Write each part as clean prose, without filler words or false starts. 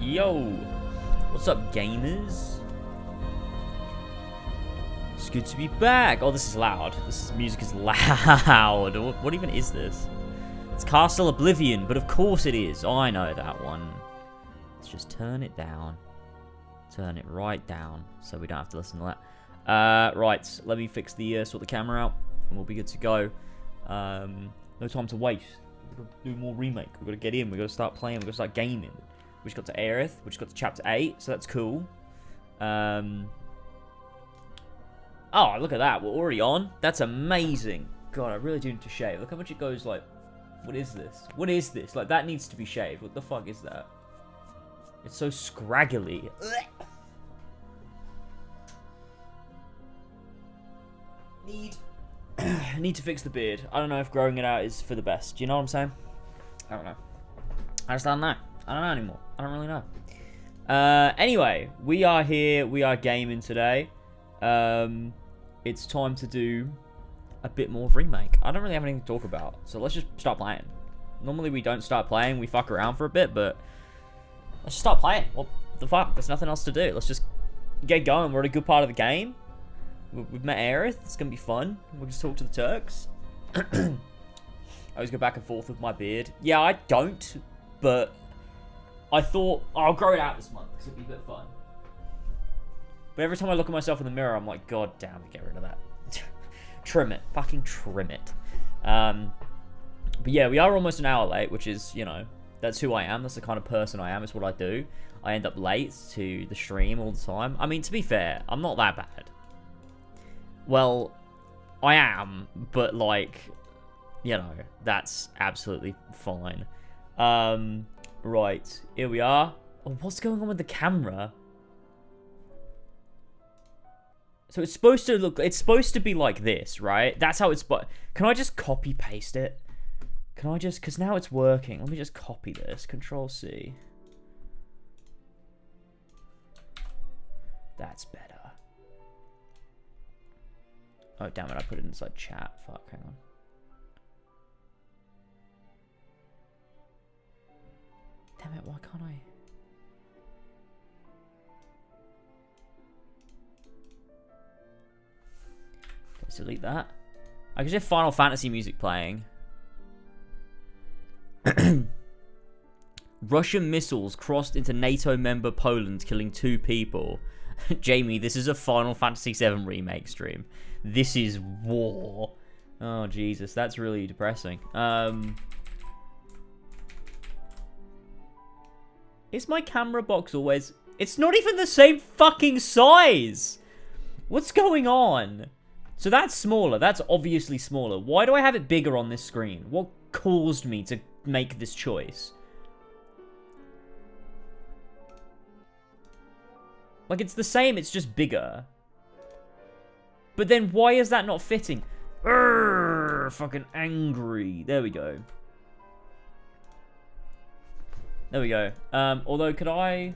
Yo, what's up, gamers? It's good to be back. Oh, this is loud. Music is loud. What even is this? It's Castle Oblivion, but of course it is. Oh, I know that one. Let's just turn it down. Turn it right down, so we don't have to listen to that. Right, let me fix the sort the camera out, and we'll be good to go. No time to waste. We've got to do more Remake. We've got to get in. We've got to start playing. We've got to start gaming. We just got to Aerith. We just got to Chapter 8, so that's cool. Oh, look at that. We're already on. That's amazing. God, I really do need to shave. Look how much it goes, like... What is this? What is this? Like, that needs to be shaved. What the fuck is that? It's so scraggly. Need to fix the beard. I don't know if growing it out is for the best. Do you know what I'm saying? I don't know. I just don't know. I don't know anymore. I don't really know. Anyway, we are here. We are gaming today. It's time to do a bit more of Remake. I don't really have anything to talk about, so let's just start playing. Normally we don't start playing. We fuck around for a bit, but let's just start playing. What the fuck? There's nothing else to do. Let's just get going. We're at a good part of the game. We've met Aerith. It's going to be fun. We'll just talk to the Turks. I always go back and forth with my beard. Yeah, I don't, but I thought I'll grow it out this month because it'd be a bit fun. But every time I look at myself in the mirror, I'm like, God damn it, get rid of that. Trim it. Fucking trim it. But yeah, we are almost an hour late, which is, you know, that's who I am. That's the kind of person I am. It's what I do. I end up late to the stream all the time. I mean, to be fair, I'm not that bad. Well, I am, but like, you know, that's absolutely fine. Right, here we are. Oh, what's going on with the camera? So it's supposed to look, it's supposed to be like this, right? That's how it's, can I just copy paste it? Can I just, because now it's working. Let me just copy this, Control C. That's better. Oh, damn it, I put it inside chat. Fuck, hang on. Damn it, why can't I? Let's delete that. I can just have Final Fantasy music playing. Russian missiles crossed into NATO member Poland, killing 2 people. Jamie, this is a Final Fantasy VII Remake stream. This is war. Oh, Jesus, that's really depressing. Is my camera box always... It's not even the same fucking size! What's going on? So that's smaller. That's obviously smaller. Why do I have it bigger on this screen? What caused me to make this choice? Like, it's the same, it's just bigger. But then why is that not fitting? Urgh, fucking angry. There we go. There we go. Although, could I...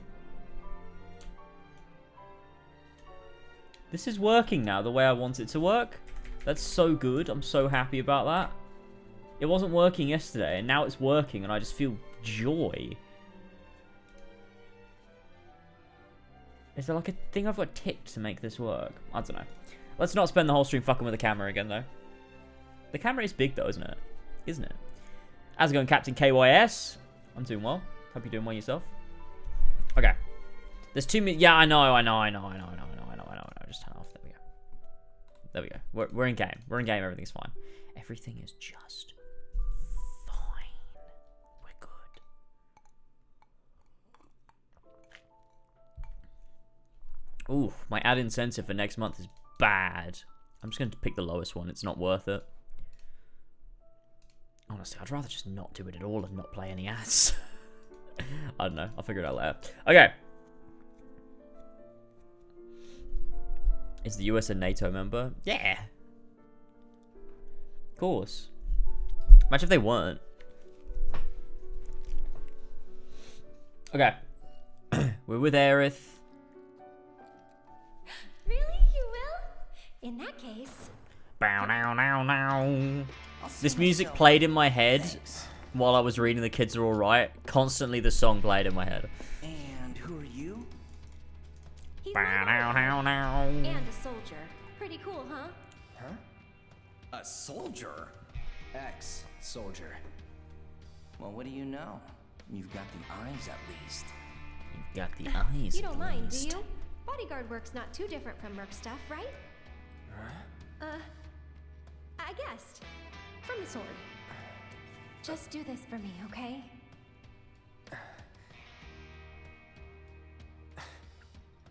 This is working now the way I want it to work. That's so good. I'm so happy about that. It wasn't working yesterday, and now it's working, and I just feel joy. Is there like a thing I've got tipped to make this work? I don't know. Let's not spend the whole stream fucking with the camera again, though. The camera is big, though, isn't it? Isn't it? How's it going, Captain KYS? I'm doing well. Hope you're doing well yourself. Okay. There's 2 minutes. Yeah, I know. Just turn it off. There we go. There we go. We're in game. We're in game. Everything's fine. Everything is just fine. We're good. Ooh, my ad incentive for next month is bad. I'm just going to pick the lowest one. It's not worth it. Honestly, I'd rather just not do it at all and not play any ads. I don't know. I'll figure it out later. Okay. Is the US a NATO member? Yeah. Of course. Imagine if they weren't. Okay. We're with Aerith. Really? You will? In that case... Bow, now, now, now. This music played in my head while I was reading The Kids Are Alright. Constantly the song played in my head. And He's and a soldier. Pretty cool, huh? Huh? A soldier? Ex-soldier. Well, what do you know? You've got the eyes at least. You've got the eyes. You don't mind, do least. you? Bodyguard work's not too different from merc stuff, right? I guessed. From the sword. Just do this for me, okay?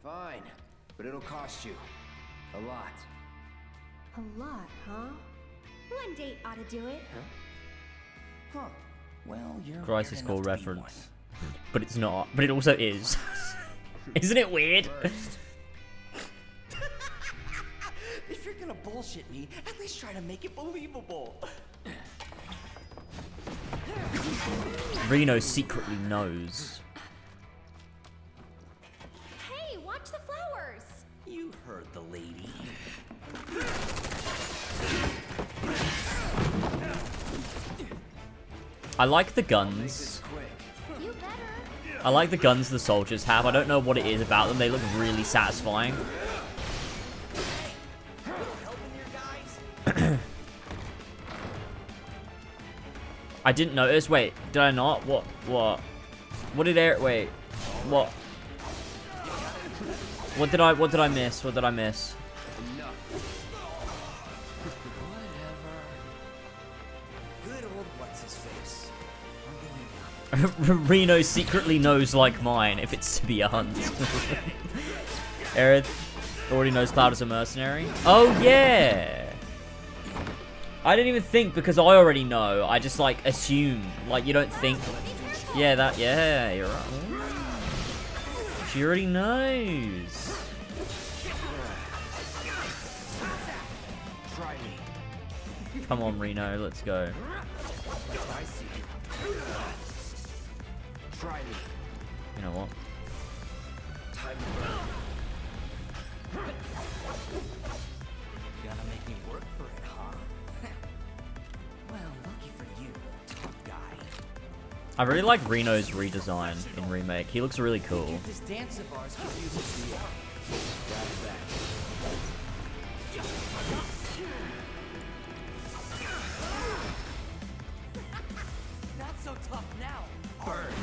Fine, but it'll cost you a lot. A lot, huh? One date ought to do it. Huh. Well, you're Crisis weird Core enough to be reference. But it's not. But it also is. Isn't it weird? First, If you're gonna bullshit me, at least try to make it believable. Reno secretly knows. Hey, watch the flowers! You heard the lady. I like the make guns. this quick. You better. I like the guns the soldiers have. I don't know what it is about them. They look really satisfying. I didn't notice. Wait, did I not? What? What did Eric? Wait, what? What did I miss? What did I miss? Whatever. Good old what's his face. I'm gonna Reno secretly knows like mine if it's to be a hunt. Aerith already knows Cloud is a mercenary. Oh yeah. I didn't even think because I already know. I just like assume. Like you don't think. Yeah, that. Yeah, you're right. She already knows. Try me. Come on, Reno. Let's go. I see you. Try me. You know what? Time to run. Gonna make me work for it, huh? Well, lucky for you, tough guy. I really like Reno's redesign in Remake. He looks really cool. If this dance of ours confuses you, got it back. Not so tough now. Burn.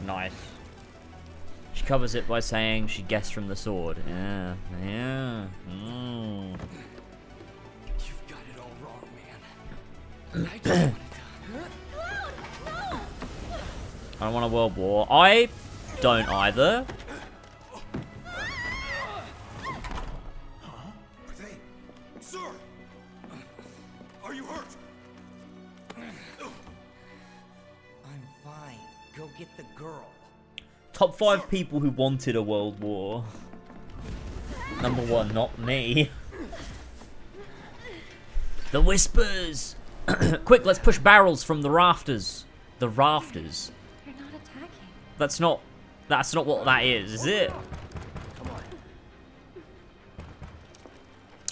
Nice. She covers it by saying she guessed from the sword. Yeah, yeah. Mm. You've got it all wrong, man. I just wanted to. I don't want a world war. I don't either. Sir! Are you hurt? I'm fine. Go get the girl. Top 5 people who wanted a world war. Number 1, not me. The whispers. Quick, let's push barrels from the rafters. The rafters. You're not attacking. That's not what that is it? Come on.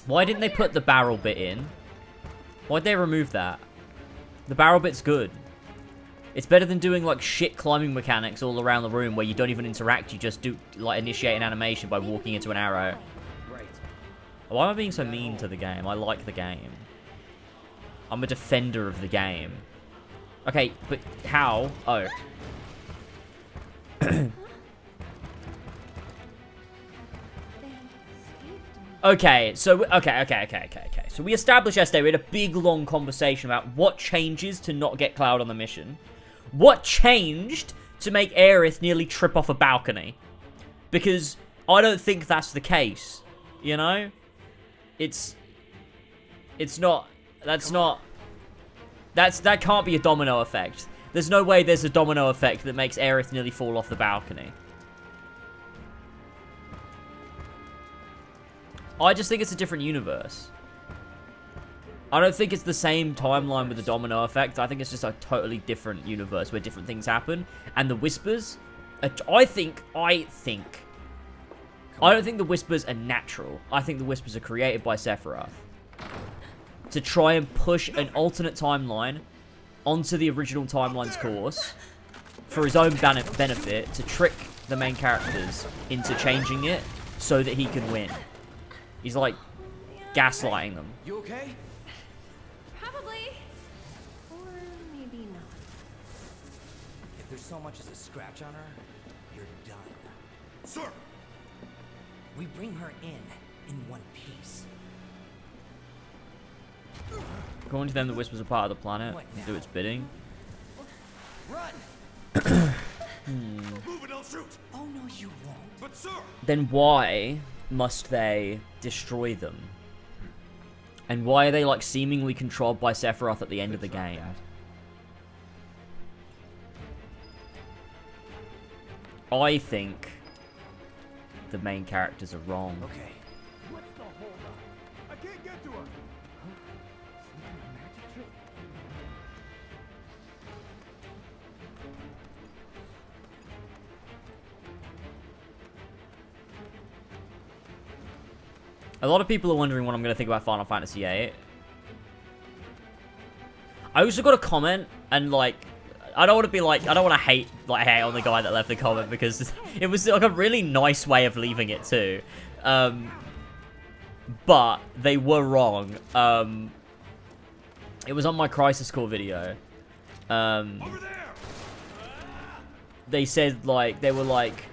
Why didn't they put the barrel bit in? Why'd they remove that? The barrel bit's good. It's better than doing like shit climbing mechanics all around the room where you don't even interact, you just do like initiate an animation by walking into an arrow. Right. Why am I being so mean to the game? I like the game. I'm a defender of the game. Okay, but how? Oh. Okay, so okay. So we established yesterday, we had a big long conversation about what changes to not get Cloud on the mission. What changed to make Aerith nearly trip off a balcony? Because I don't think that's the case. You know? It's not, that can't be a domino effect. There's no way there's a domino effect that makes Aerith nearly fall off the balcony. I just think it's a different universe. I don't think it's the same timeline with the domino effect. I think it's just a totally different universe where different things happen. And the whispers, I don't think the whispers are natural. I think the whispers are created by Sephiroth to try and push an alternate timeline onto the original timeline's course for his own benefit, to trick the main characters into changing it so that he can win. He's like gaslighting them. You okay? Probably. Or maybe not. If there's so much as a scratch on her, you're done. Sir! We bring her in one piece. According to them, the Wisp was a part of the planet. What And do now? its bidding. Run! Move and I'll shoot! Oh no, you won't. But sir! Then why must they destroy them? And why are they like seemingly controlled by Sephiroth at the end of the game? I think the main characters are wrong. Okay. What's the holdup? I can't get to her. A lot of people are wondering what I'm going to think about Final Fantasy VIII. I also got a comment, and like, I don't want to be like, I don't want to hate on the guy that left the comment, because it was like a really nice way of leaving it too. But they were wrong. It was on my Crisis Core video. Over there! They said like, they were like,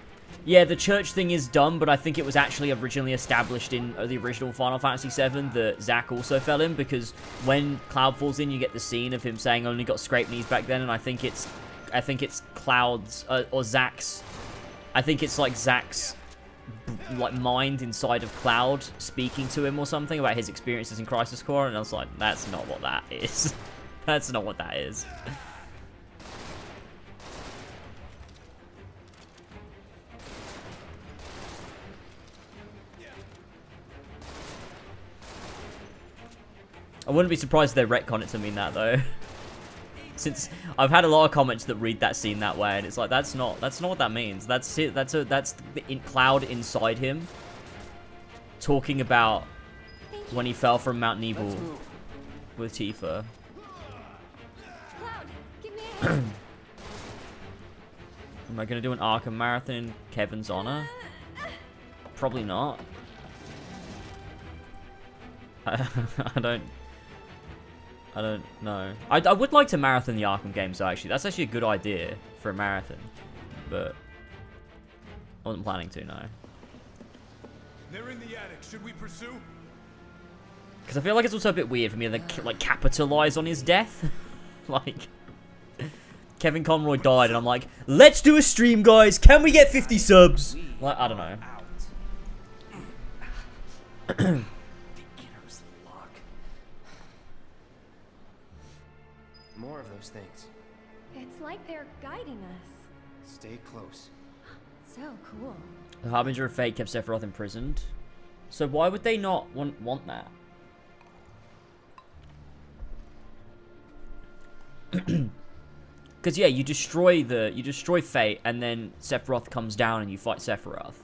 yeah, the church thing is dumb, but I think it was actually originally established in the original Final Fantasy VII that Zack also fell in, because when Cloud falls in, you get the scene of him saying only got scraped knees back then, and I think it's Cloud's or Zack's. I think it's like Zack's like mind inside of Cloud speaking to him or something about his experiences in Crisis Core, and I was like, that's not what that is. That's not what that is. I wouldn't be surprised if they retcon it to mean that though. Since I've had a lot of comments that read that scene that way, and it's like that's not what that means. That's it. That's the Cloud inside him talking about when he fell from Mount Nebel with Tifa. Cloud, give me a hand. Am I gonna do an Arkham marathon in Kevin's honor? Probably not. I don't know. I would like to marathon the Arkham games though, actually. That's actually a good idea for a marathon. But I wasn't planning to, no. They're in the attic. Should we pursue? Because I feel like it's also a bit weird for me to like capitalize on his death. Like Kevin Conroy died and I'm like, let's do a stream, guys. Can we get 50 subs? Like, I don't know. Beginner's luck. More of those things. It's like they're guiding us. Stay close. So cool. The Harbinger of Fate kept Sephiroth imprisoned. So why would they not want that? Because yeah, you destroy Fate, and then Sephiroth comes down and you fight Sephiroth.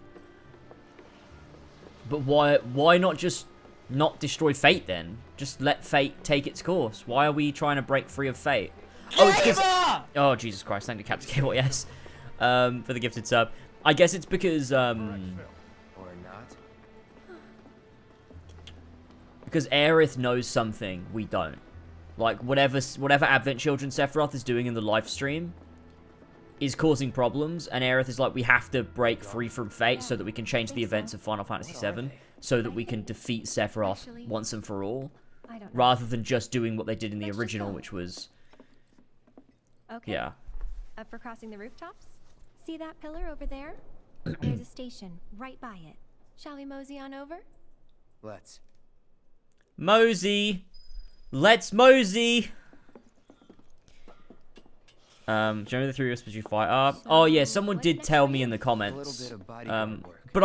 But why not just not destroy Fate then? Just let Fate take its course. Why are we trying to break free of Fate? Oh, it's 'cause, oh Jesus Christ! Thank you, Captain Cable. Yes, for the gifted sub. I guess it's because Or not. because Aerith knows something we don't. Like, whatever Advent Children Sephiroth is doing in the live stream is causing problems, and Aerith is like, we have to break free from Fate so that we can change the events of Final Fantasy VII, so that we can defeat Sephiroth once and for all, I don't know. rather than just doing what they did in the Let's just original, go. which was, Okay. yeah. Up for crossing the rooftops? See that pillar over there? There's a station right by it. Shall we mosey on over? Let's. Mosey! Let's mosey! Generally the 3 whispers you fight are. Oh yeah, someone what's did next tell for me you? in the A comments. little bit of bodyguard work. But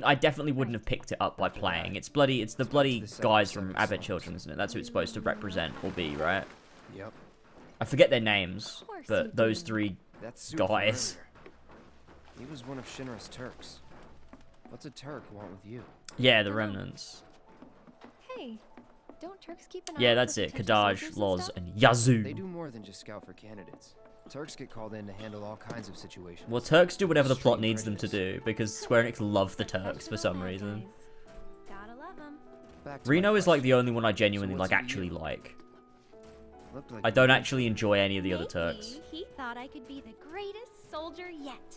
I definitely wouldn't have picked it up by playing. It's the bloody guys from Advent Children, isn't it? That's who it's supposed to represent or be, right? Yep. I forget their names, Of course but you those do. 3 That's Suit from guys. earlier. He was one of Shinra's Turks. What's a Turk want with you? Yeah, the remnants. Hey, don't Turks keep an eye Yeah, out that's for it. potential Kadaj, soldiers Loz, stuff? and Yazoo. They do more than just scout for candidates. Turks get called in to handle all kinds of situations. Well, Turks do whatever the plot Extreme needs them to prejudice. do, because Square Enix love the Turks for Exceptional some bad reason. guys. Gotta love 'em. Back to my Reno is like question. the only one I genuinely So like what's it to actually you? like. Looked like I don't actually enjoy any of the other Maybe Turks. he thought I could be the greatest soldier yet.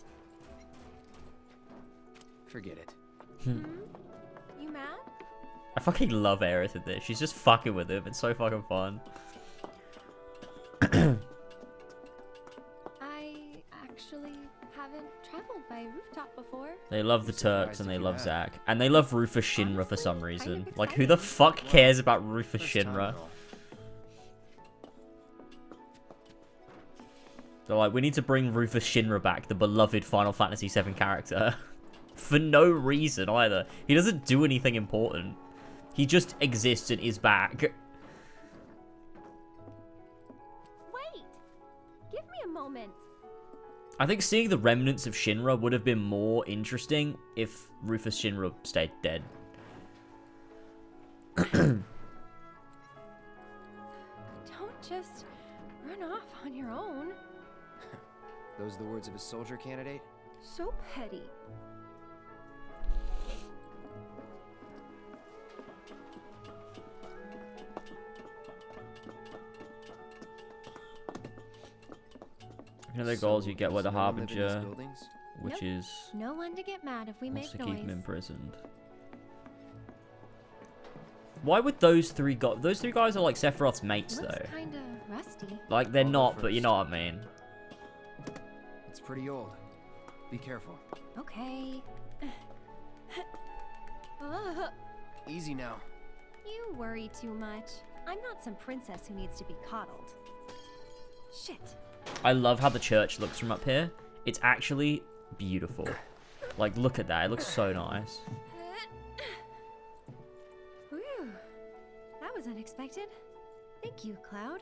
Forget it. You mad? I fucking love Aerith in this. She's just fucking with him. It's so fucking fun. I actually haven't traveled by rooftop before. They love the I'm Turks surprised and if they you love have. Zack. And they love Rufus Shinra for some Honestly, kind reason. of Like, who the exciting. fuck cares about Rufus First time Shinra? and all. They're like, we need to bring Rufus Shinra back, the beloved Final Fantasy VII character. For no reason either. He doesn't do anything important. He just exists and is back. Wait! Give me a moment. I think seeing the remnants of Shinra would have been more interesting if Rufus Shinra stayed dead. Don't just run off on your own. Those the words of a soldier candidate? So petty. You know the goals you get with the does no one live in these Harbinger, buildings? which Nope. is No one to get mad if we wants to make keep him noise. imprisoned. Why would those three go? Those three guys are like Sephiroth's mates, Looks though. kinda rusty. Like they're I'll go not, but you first. know what I mean. It's pretty old. Be careful. Okay. Ugh, Easy now. you worry too much. I'm not some princess who needs to be coddled. Shit. I love how the church looks from up here. It's actually beautiful. Like, look at that. It looks so nice. Whew. That was unexpected. Thank you, Cloud.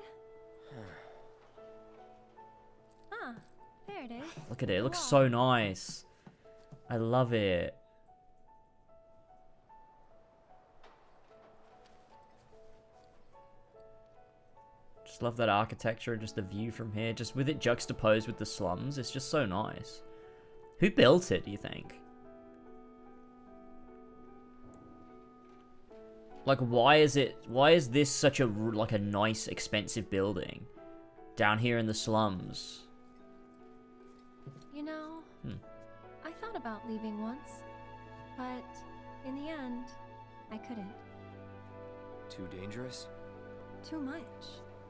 Ah, there it is. Look at it. It looks so nice. I love it. Just love that architecture and just the view from here. Just with it juxtaposed with the slums. It's just so nice. Who built it, do you think? Like, why is this such a, like, a nice, expensive building? Down here in the slums. You know, Hmm. I thought about leaving once, but in the end, I couldn't. Too dangerous? Too much.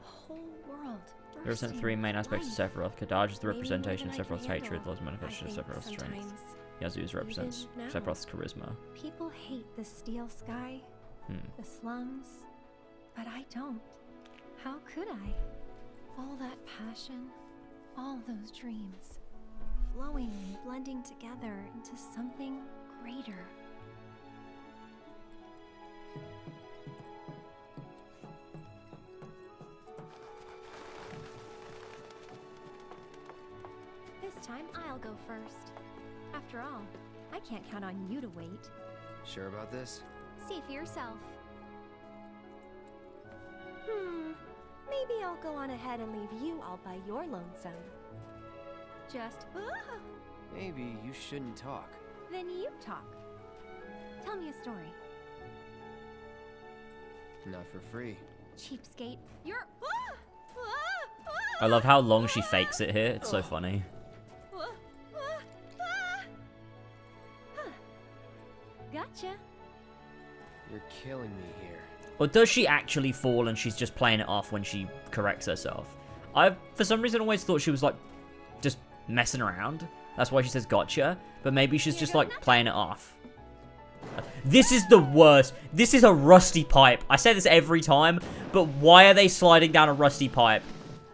A whole world. There are some bursting three main with aspects of life. Sephiroth. Kadaj is the Maybe more representation of than I can Sephiroth's hatred, handle, Love's manifestation of I think Sephiroth's strength. sometimes. Yazuz represents Even now. Sephiroth's charisma. People hate the steel sky, the slums, but I don't. How could I? All that passion, all those dreams, flowing and blending together into something greater. This time I'll go first. After all, I can't count on you to wait. Sure about this? See for yourself. Maybe I'll go on ahead and leave you all by your lonesome. Just, Maybe you shouldn't talk. then you talk. Tell me a story. Not for free. Cheapskate. You're. I love how long she fakes it here. It's so funny. Gotcha. You're killing me here. Or does she actually fall and she's just playing it off when she corrects herself? I, for some reason, always thought she was, like, just messing around. That's why she says gotcha. But maybe she's just, like, playing it off. This is the worst. This is a rusty pipe. I say this every time, but why are they sliding down a rusty pipe?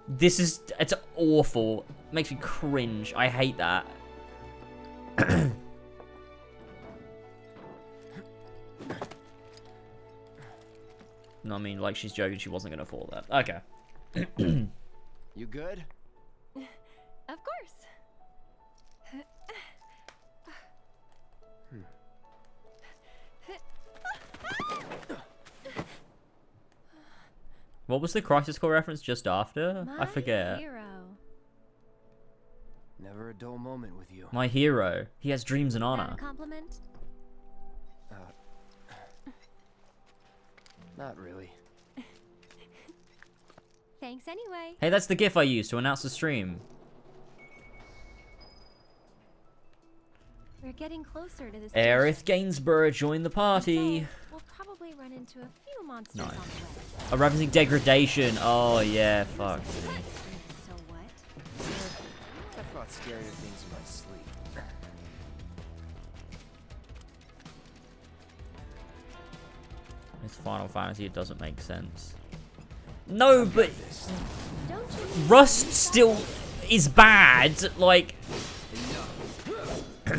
This is... It's awful. It makes me cringe. I hate that. No, I mean, like, she's joking. She wasn't going to fall there. Okay. You good? Of course. What was the Crisis Core reference just after? My I forget. hero. a dull moment with you. My hero. He has dreams and That honor. a compliment? Not really. Thanks anyway. Hey, that's the gif I used to announce the stream. We're getting closer to this. Aerith Gainsborough joined the party. So, we'll probably run into a few monsters Nice. on the way. A ravaging degradation. Oh yeah, fuck. So what? I fought scarier things in my sleep. It's Final Fantasy. It doesn't make sense. No, but Don't you Rust still is bad. Like, So,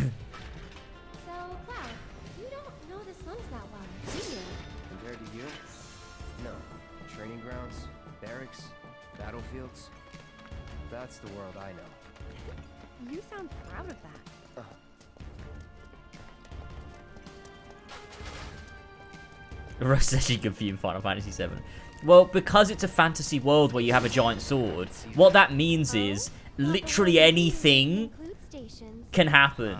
Cloud, you don't know the slums that well, do you? Compared to you? No. Training grounds, barracks, battlefields. That's the world I know. You sound proud of that. Rust is actually good for you in Final Fantasy VII. Well, because it's a fantasy world where you have a giant sword, what that means is literally anything Include stations. can happen.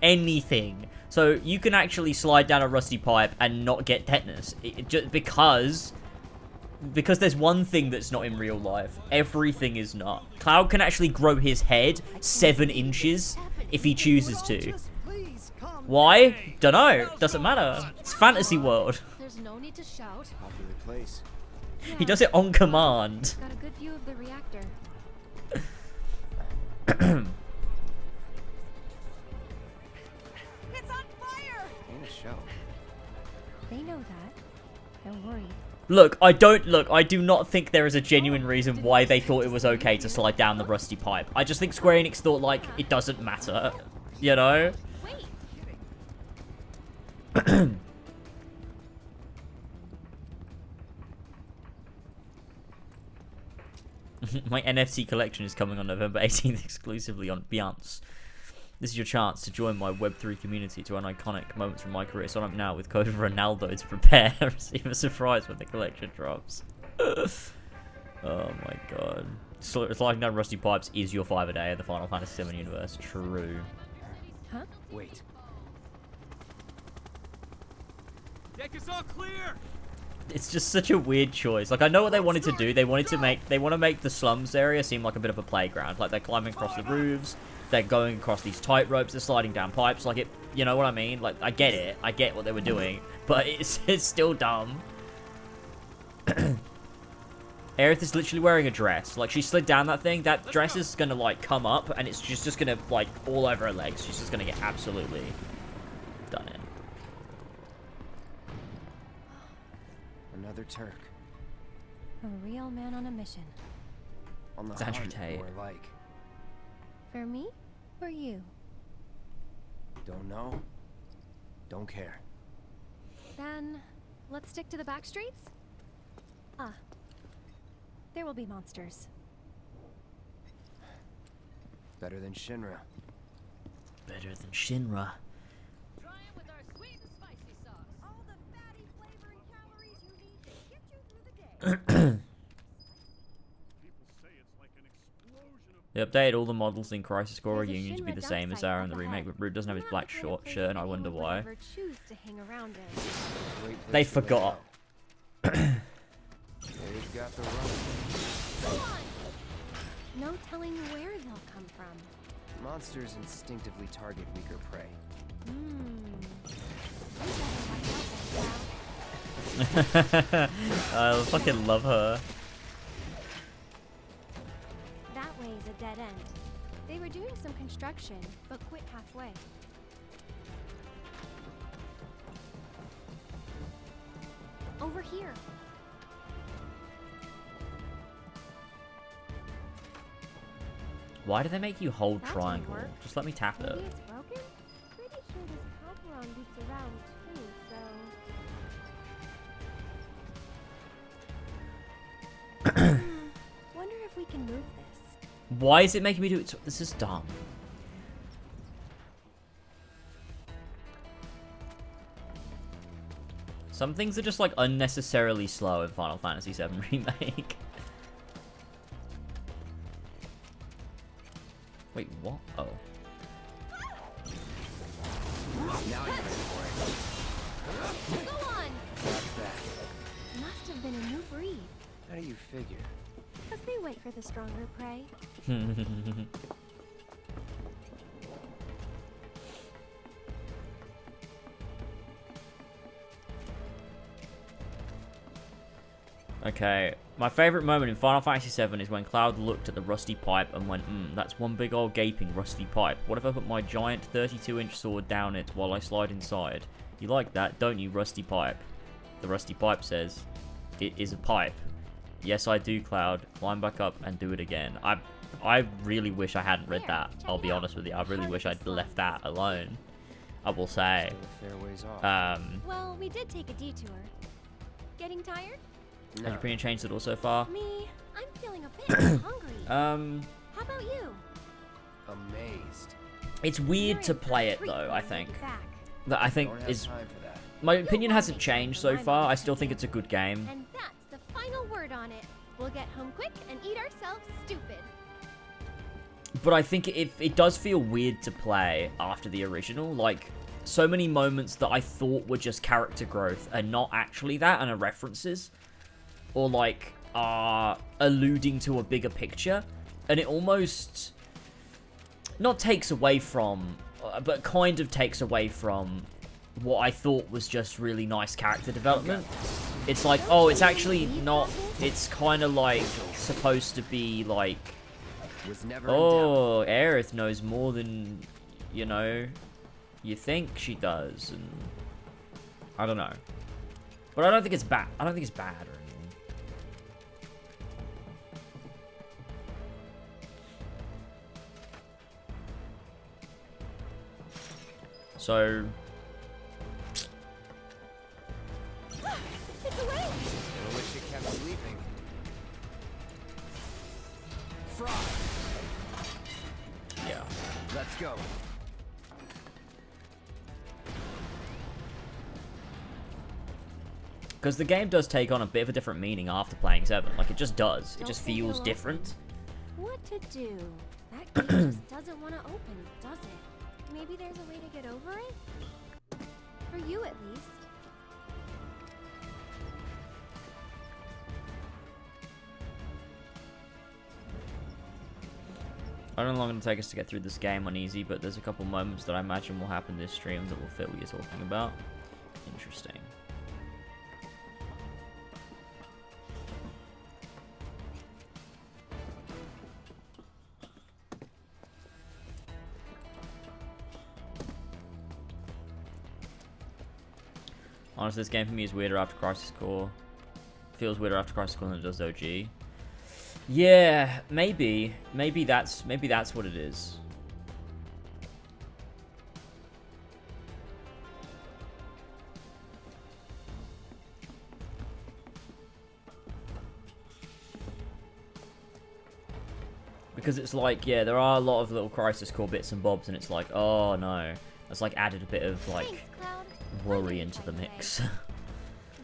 Anything. So you can actually slide down a rusty pipe and not get tetanus. Just because there's one thing that's not in real life. Everything is not. Cloud can actually grow his head 7 inches if he chooses to. Why? Dunno. Doesn't matter. It's fantasy world. There's no need to shout. Popular place. He does it on command. Got a good view of the reactor. It's on fire! Ain't a show. They know that. Don't worry. Look, I do not think there is a genuine reason why they thought it was okay to slide down the rusty pipe. I just think Square Enix thought, like, it doesn't matter. You know? Wait. My NFT collection is coming on November 18th exclusively on Beyonce. This is your chance to join my Web3 community to earn iconic moments from my career. Sign up now with code Ronaldo to prepare and receive a surprise when the collection drops. Oh my god. Sliding down rusty pipes is your 5 a day in the Final Fantasy VII universe. True. Huh? Wait. Deck is all clear! It's just such a weird choice. Like, I know what they wanted to do. They want to make the slums area seem like a bit of a playground. Like, they're climbing across the roofs, they're going across these tight ropes, they're sliding down pipes. Like, you know what I mean? Like, I get it. I get what they were doing, but it's still dumb. Aerith is literally wearing a dress. Like, she slid down that thing. That dress is gonna, like, come up, and it's just gonna, like, all over her legs. She's just gonna get absolutely done in. Another Turk. A real man on a mission. On the It's Andrew hunt, Tate. more like. For me or you? Don't know. Don't care. Then, let's stick to the back streets? Ah. There will be monsters. Better than Shinra. Better than Shinra. Try it with our sweet and spicy sauce. All the fatty flavor and calories you need to get you through the day. People say it's like an explosion of They updated all the models in Crisis Core There's a Reunion to be Shinra the dump same as site Zara up in the remake, ahead. but Root doesn't have his Not black the kind of short place shirt, and I anyone wonder would why. ever choose to hang around in. Great They place to lay forgot. out. They've got the run. No telling where they'll come from. Monsters instinctively target weaker prey. I fucking love her. That way is a dead end. They were doing some construction, but quit halfway. Over here. Why do they make you hold That didn't triangle? work. Just let me tap it. Maybe it's broken? Pretty sure this Calderon loops around too, so... Wonder if we can move this. Why is it making me do it? This is dumb. Some things are just like unnecessarily slow in Final Fantasy VII Remake. Wait, what? Oh. Now you're ready for it. Go on! What's that? Must have been a new breed. How do you figure? Because they wait for the stronger prey. Okay, my favorite moment in Final Fantasy VII is when Cloud looked at the rusty pipe and went, that's one big old gaping rusty pipe. What if I put my giant 32-inch sword down it while I slide inside? You like that, don't you, rusty pipe? The rusty pipe says, it is a pipe. Yes, I do, Cloud. Climb back up and do it again. I really wish I hadn't read that. I'll be honest with you. I really wish I'd left that alone. I will say. Still a fair ways off. Well, we did take a detour. Getting tired? Has your opinion changed at all so far? Me, I'm feeling a bit hungry. How about you? Amazed. It's weird You're to in for a play it treat though, when I we think. get back. That I think Don't have is time for that. my opinion hasn't changed so far. I still think it's a good game. And that's the final word on it. We'll get home quick and eat ourselves stupid. But I think it does feel weird to play after the original. Like, so many moments that I thought were just character growth are not actually that and are references. Or, like, are alluding to a bigger picture. And it almost not takes away from, but kind of takes away from what I thought was just really nice character development. It's like, oh, it's actually not, it's kind of like supposed to be like, Was never in doubt. oh, Aerith knows more than, you know, you think she does, and I don't know. But I don't think it's bad. I don't think it's bad or anything. So, It's away! I wish you kept sleeping. Frog. yeah. Let's go. Because the game does take on a bit of a different meaning after playing 7. Like, it just does. It Don't just think feels it'll different. What to do? That gate just doesn't want to open, does it? Maybe there's a way to get over it? For you, at least. I don't know how long it'll take us to get through this game on easy, but there's a couple moments that I imagine will happen this stream that will fit what you're talking about. Interesting. Honestly, this game for me is weirder after Crisis Core. Feels weirder after Crisis Core than it does OG. Yeah, maybe. Maybe that's what it is. Because it's like, yeah, there are a lot of little Crisis Core bits and bobs, and it's like, oh no. That's like added a bit of like Thanks, Cloud. worry into the mix.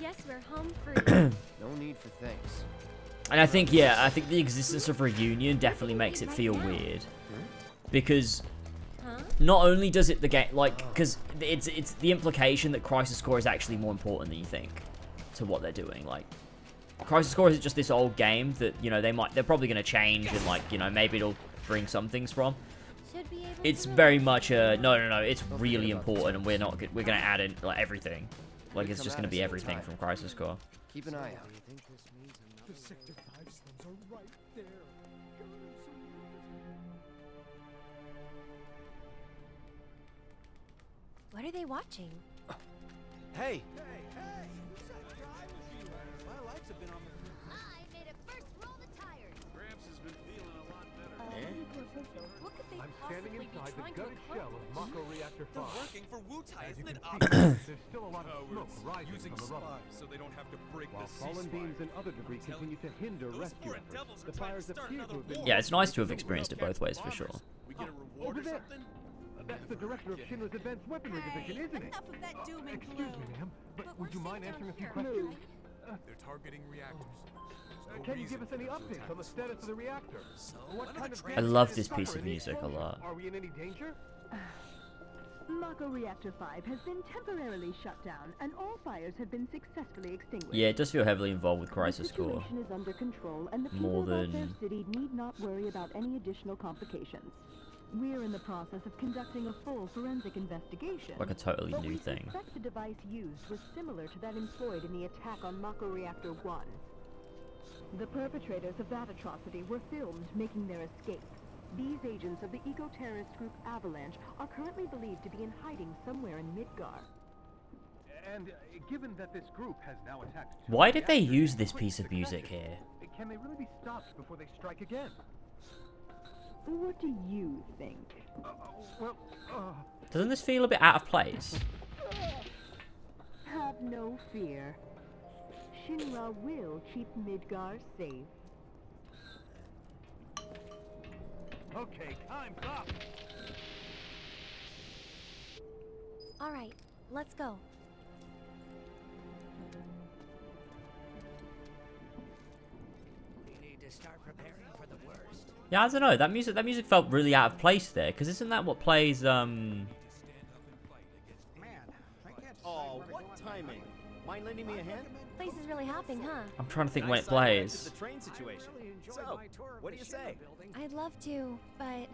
Guess we're home free. No need for thanks. And I think, yeah, I think the existence of Reunion definitely makes it feel weird. Because Huh? not only does it the game, like, because it's the implication that Crisis Core is actually more important than you think to what they're doing. Like, Crisis Core isn't just this old game that, you know, they're probably going to change and, like, you know, maybe it'll bring some things from. Should be able It's to very relax much a a, little. no, it's really important, and we're going to add in, like, everything. Like, it's Come just at going to us be anytime. everything from Crisis Core. Keep an eye out. The Sector 5 slums are right there. What are they watching? Hey! My lights have been on the I made it first roll the tires. Gramps has been feeling a lot better. What could they I'm standing possibly be inside the trying to gutted shell of accomplish? Mako Reactor 5. working for Wutai, As you isn't can it? see, there's still a lot of smoke Cowards rising using from the rubble. spies so they don't have to break While the fallen ceasefire. beams and other debris continue to hinder Those rescue foreign efforts, devils are the trying to fires start appear to another have been... war. Yeah, it's nice to have experienced it both ways, for sure. We get a reward Over or there. something? That's the director of Shinra's Advanced Weaponry Division, isn't it? Enough of that doom and Excuse gloom. me, ma'am, but would you we're mind safe answering a down few here, questions? right? They're targeting reactors. There's no Can you give us any updates on the status of the reactor? So, What kind of I damage love did this it piece suffer of in the music a explosion? lot. Are we in any danger? Mako Reactor 5 has been temporarily shut down, and all fires have been successfully extinguished. Yeah, it does feel heavily involved with The Crisis Core. situation is under control, and the More people of their than- city need not worry about any additional complications. We're in the process of conducting a full forensic investigation. Like a totally but new we thing. suspect the device used was similar to that employed in the attack on Mako Reactor 1. The perpetrators of that atrocity were filmed making their escape. These agents of the eco-terrorist group Avalanche are currently believed to be in hiding somewhere in Midgar. And given that this group has now attacked... Why did they reactors use in this quick piece of music succession, here? Can they really be stopped before they strike again? What do you think? Well, Doesn't this feel a bit out of place? Have no fear. Shinra will keep Midgar safe. okay, time's up. All right, let's go. We need to start preparing for the worst. Yeah, I don't know. That music felt really out of place there. Because isn't that what plays, Man, I can't Oh, what timing? Mind lending me a hand? Place is really hopping, huh? I'm trying to think when it Nice side wrench plays. of the train situation. really enjoyed So, my tour of what the do you Shinra say? building. I'd love to, but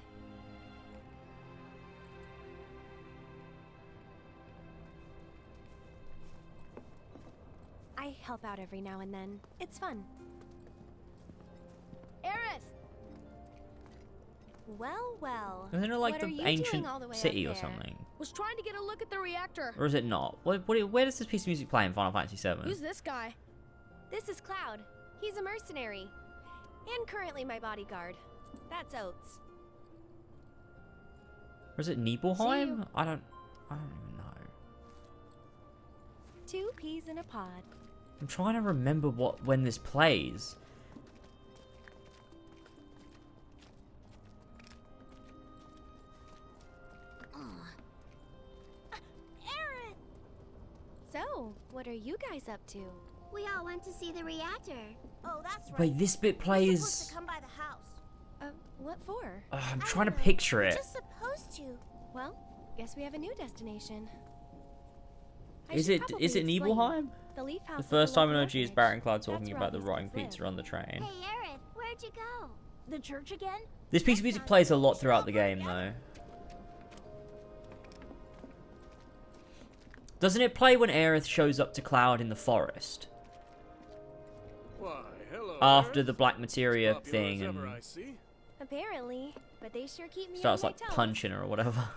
I help out every now and then. It's fun. Aerith! Well, well. Isn't it like What are the you ancient doing all the way city up or there? something? Was trying to get a look at the reactor. Or is it not? Where does this piece of music play in Final Fantasy VII? Who's this guy? This is Cloud. He's a mercenary. And currently my bodyguard. That's Oates. Or is it See Nibelheim? you. I don't even know. 2 peas in a pod. I'm trying to remember when this plays. Aerith! So, what are you guys up to? We all went to see the reactor. Oh, that's right. Wait, this bit We're supposed plays. to come by the house. What for? I'm I trying to don't know. picture We're it. just supposed to. Well, guess we have a new destination. I Is should it probably is it explain. Nibelheim? The Leaf House The is first time in local OG is orphanage. Barrett and Cloud talking That's where about the all these rotting kids live. pizza on the train. Hey, Aerith, where'd you go? The church again? This piece of music plays a lot throughout the game, though. Doesn't it play when Aerith shows up to Cloud in the forest? Why, hello. After Aerith. the Black Materia Popular thing as ever, and I see. Apparently, but they sure keep me starts on like my toes. punching her or whatever.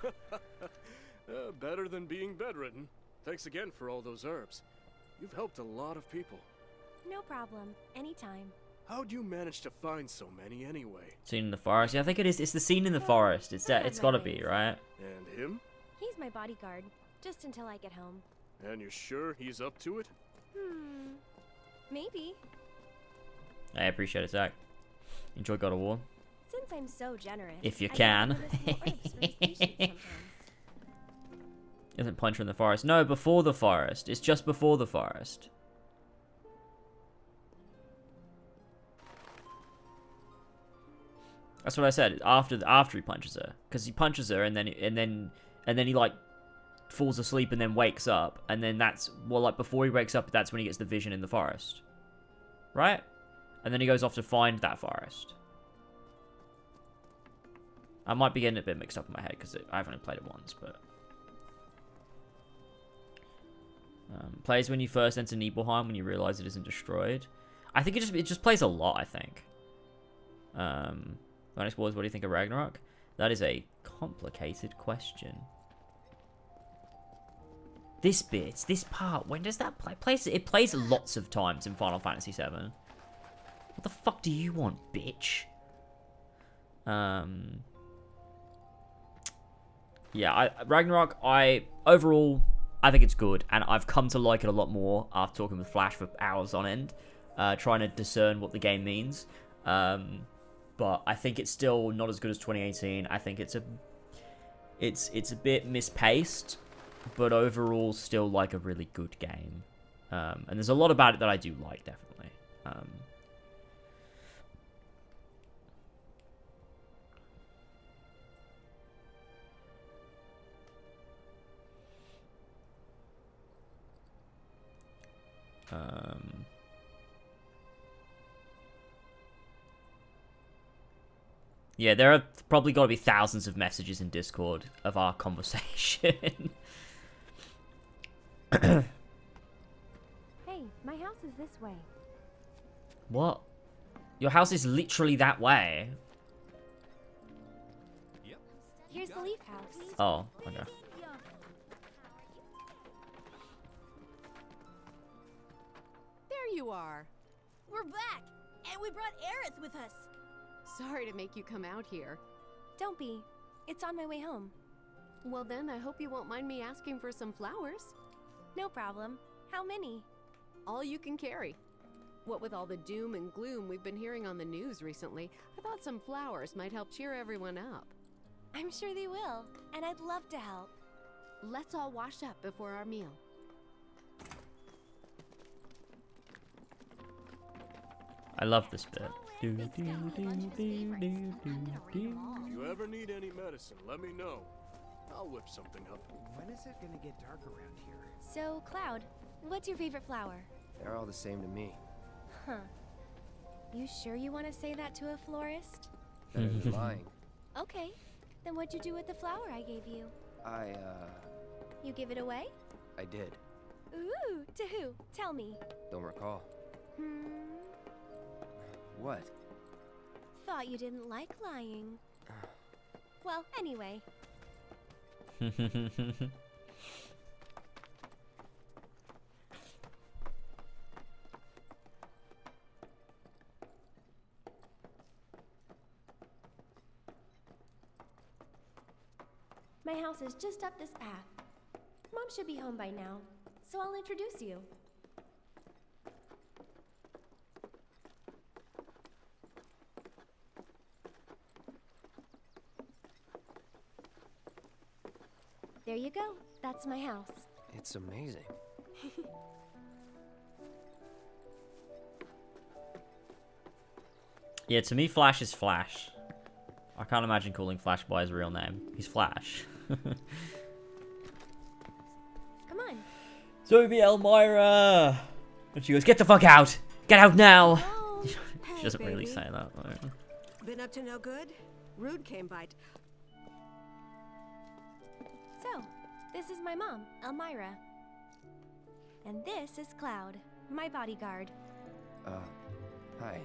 Better than being bedridden. Thanks again for all those herbs. You've helped a lot of people. No problem. Anytime. How'd you manage to find so many anyway? Scene in the forest. Yeah, I think it is. It's the scene in the forest. It's that. It's got to be right. And him? He's my bodyguard, just until I get home. And you're sure he's up to it? Maybe. I appreciate it, Zach. Enjoy God of War. Since I'm so generous. If you I get can. medicinal herbs from his patients sometimes. Isn't Puncher in the forest? No, before the forest. It's just before the forest. That's what I said. After he punches her, because he punches her and then he like falls asleep and then wakes up, and then that's like before he wakes up, that's when he gets the vision in the forest, right? And then he goes off to find that forest. I might be getting a bit mixed up in my head because I haven't played it once, but. Plays when you first enter Nibelheim when you realize it isn't destroyed. I think it just plays a lot, I think. Next was, what do you think of Ragnarok? That is a complicated question. This bit, this part, when does that play? It plays lots of times in Final Fantasy VII. What the fuck do you want, bitch? Yeah, Ragnarok, overall, I think it's good, and I've come to like it a lot more after talking with Flash for hours on end, trying to discern what the game means. But I think it's still not as good as 2018. I think it's a bit mispaced, but overall still like a really good game. And there's a lot about it that I do like, definitely. Yeah, there are probably got to be thousands of messages in Discord of our conversation. Hey, my house is this way. What? Your house is literally that way? Here's the Leaf House. Oh, okay. There you are. We're back, and we brought Aerith with us. Sorry to make you come out here. Don't be. It's on my way home. Well then, I hope you won't mind me asking for some flowers. No problem. How many? All you can carry. What with all the doom and gloom we've been hearing on the news recently, I thought some flowers might help cheer everyone up. I'm sure they will, and I'd love to help. Let's all wash up before our meal. I love this bit. If you ever need any medicine, let me know. I'll whip something up. When is it gonna get dark around here? So, Cloud, what's your favorite flower? They're all the same to me. Huh. You sure you want to say that to a florist? Better than lying. Okay. Then what'd you do with the flower I gave you? You give it away? I did. Ooh, to who? Tell me. Don't recall. What? Thought you didn't like lying. Well, anyway. My house is just up this path. Mom should be home by now, so I'll introduce you. There you go. That's my house. It's amazing. Yeah, to me, Flash is Flash. I can't imagine calling Flash by his real name. He's Flash. Come on. Zoe Elmira! And she goes, get the fuck out! Get out now! She doesn't really say that, though. Been up to no good? Rude came by. So, this is my mom, Elmira. And this is Cloud, my bodyguard. Hi.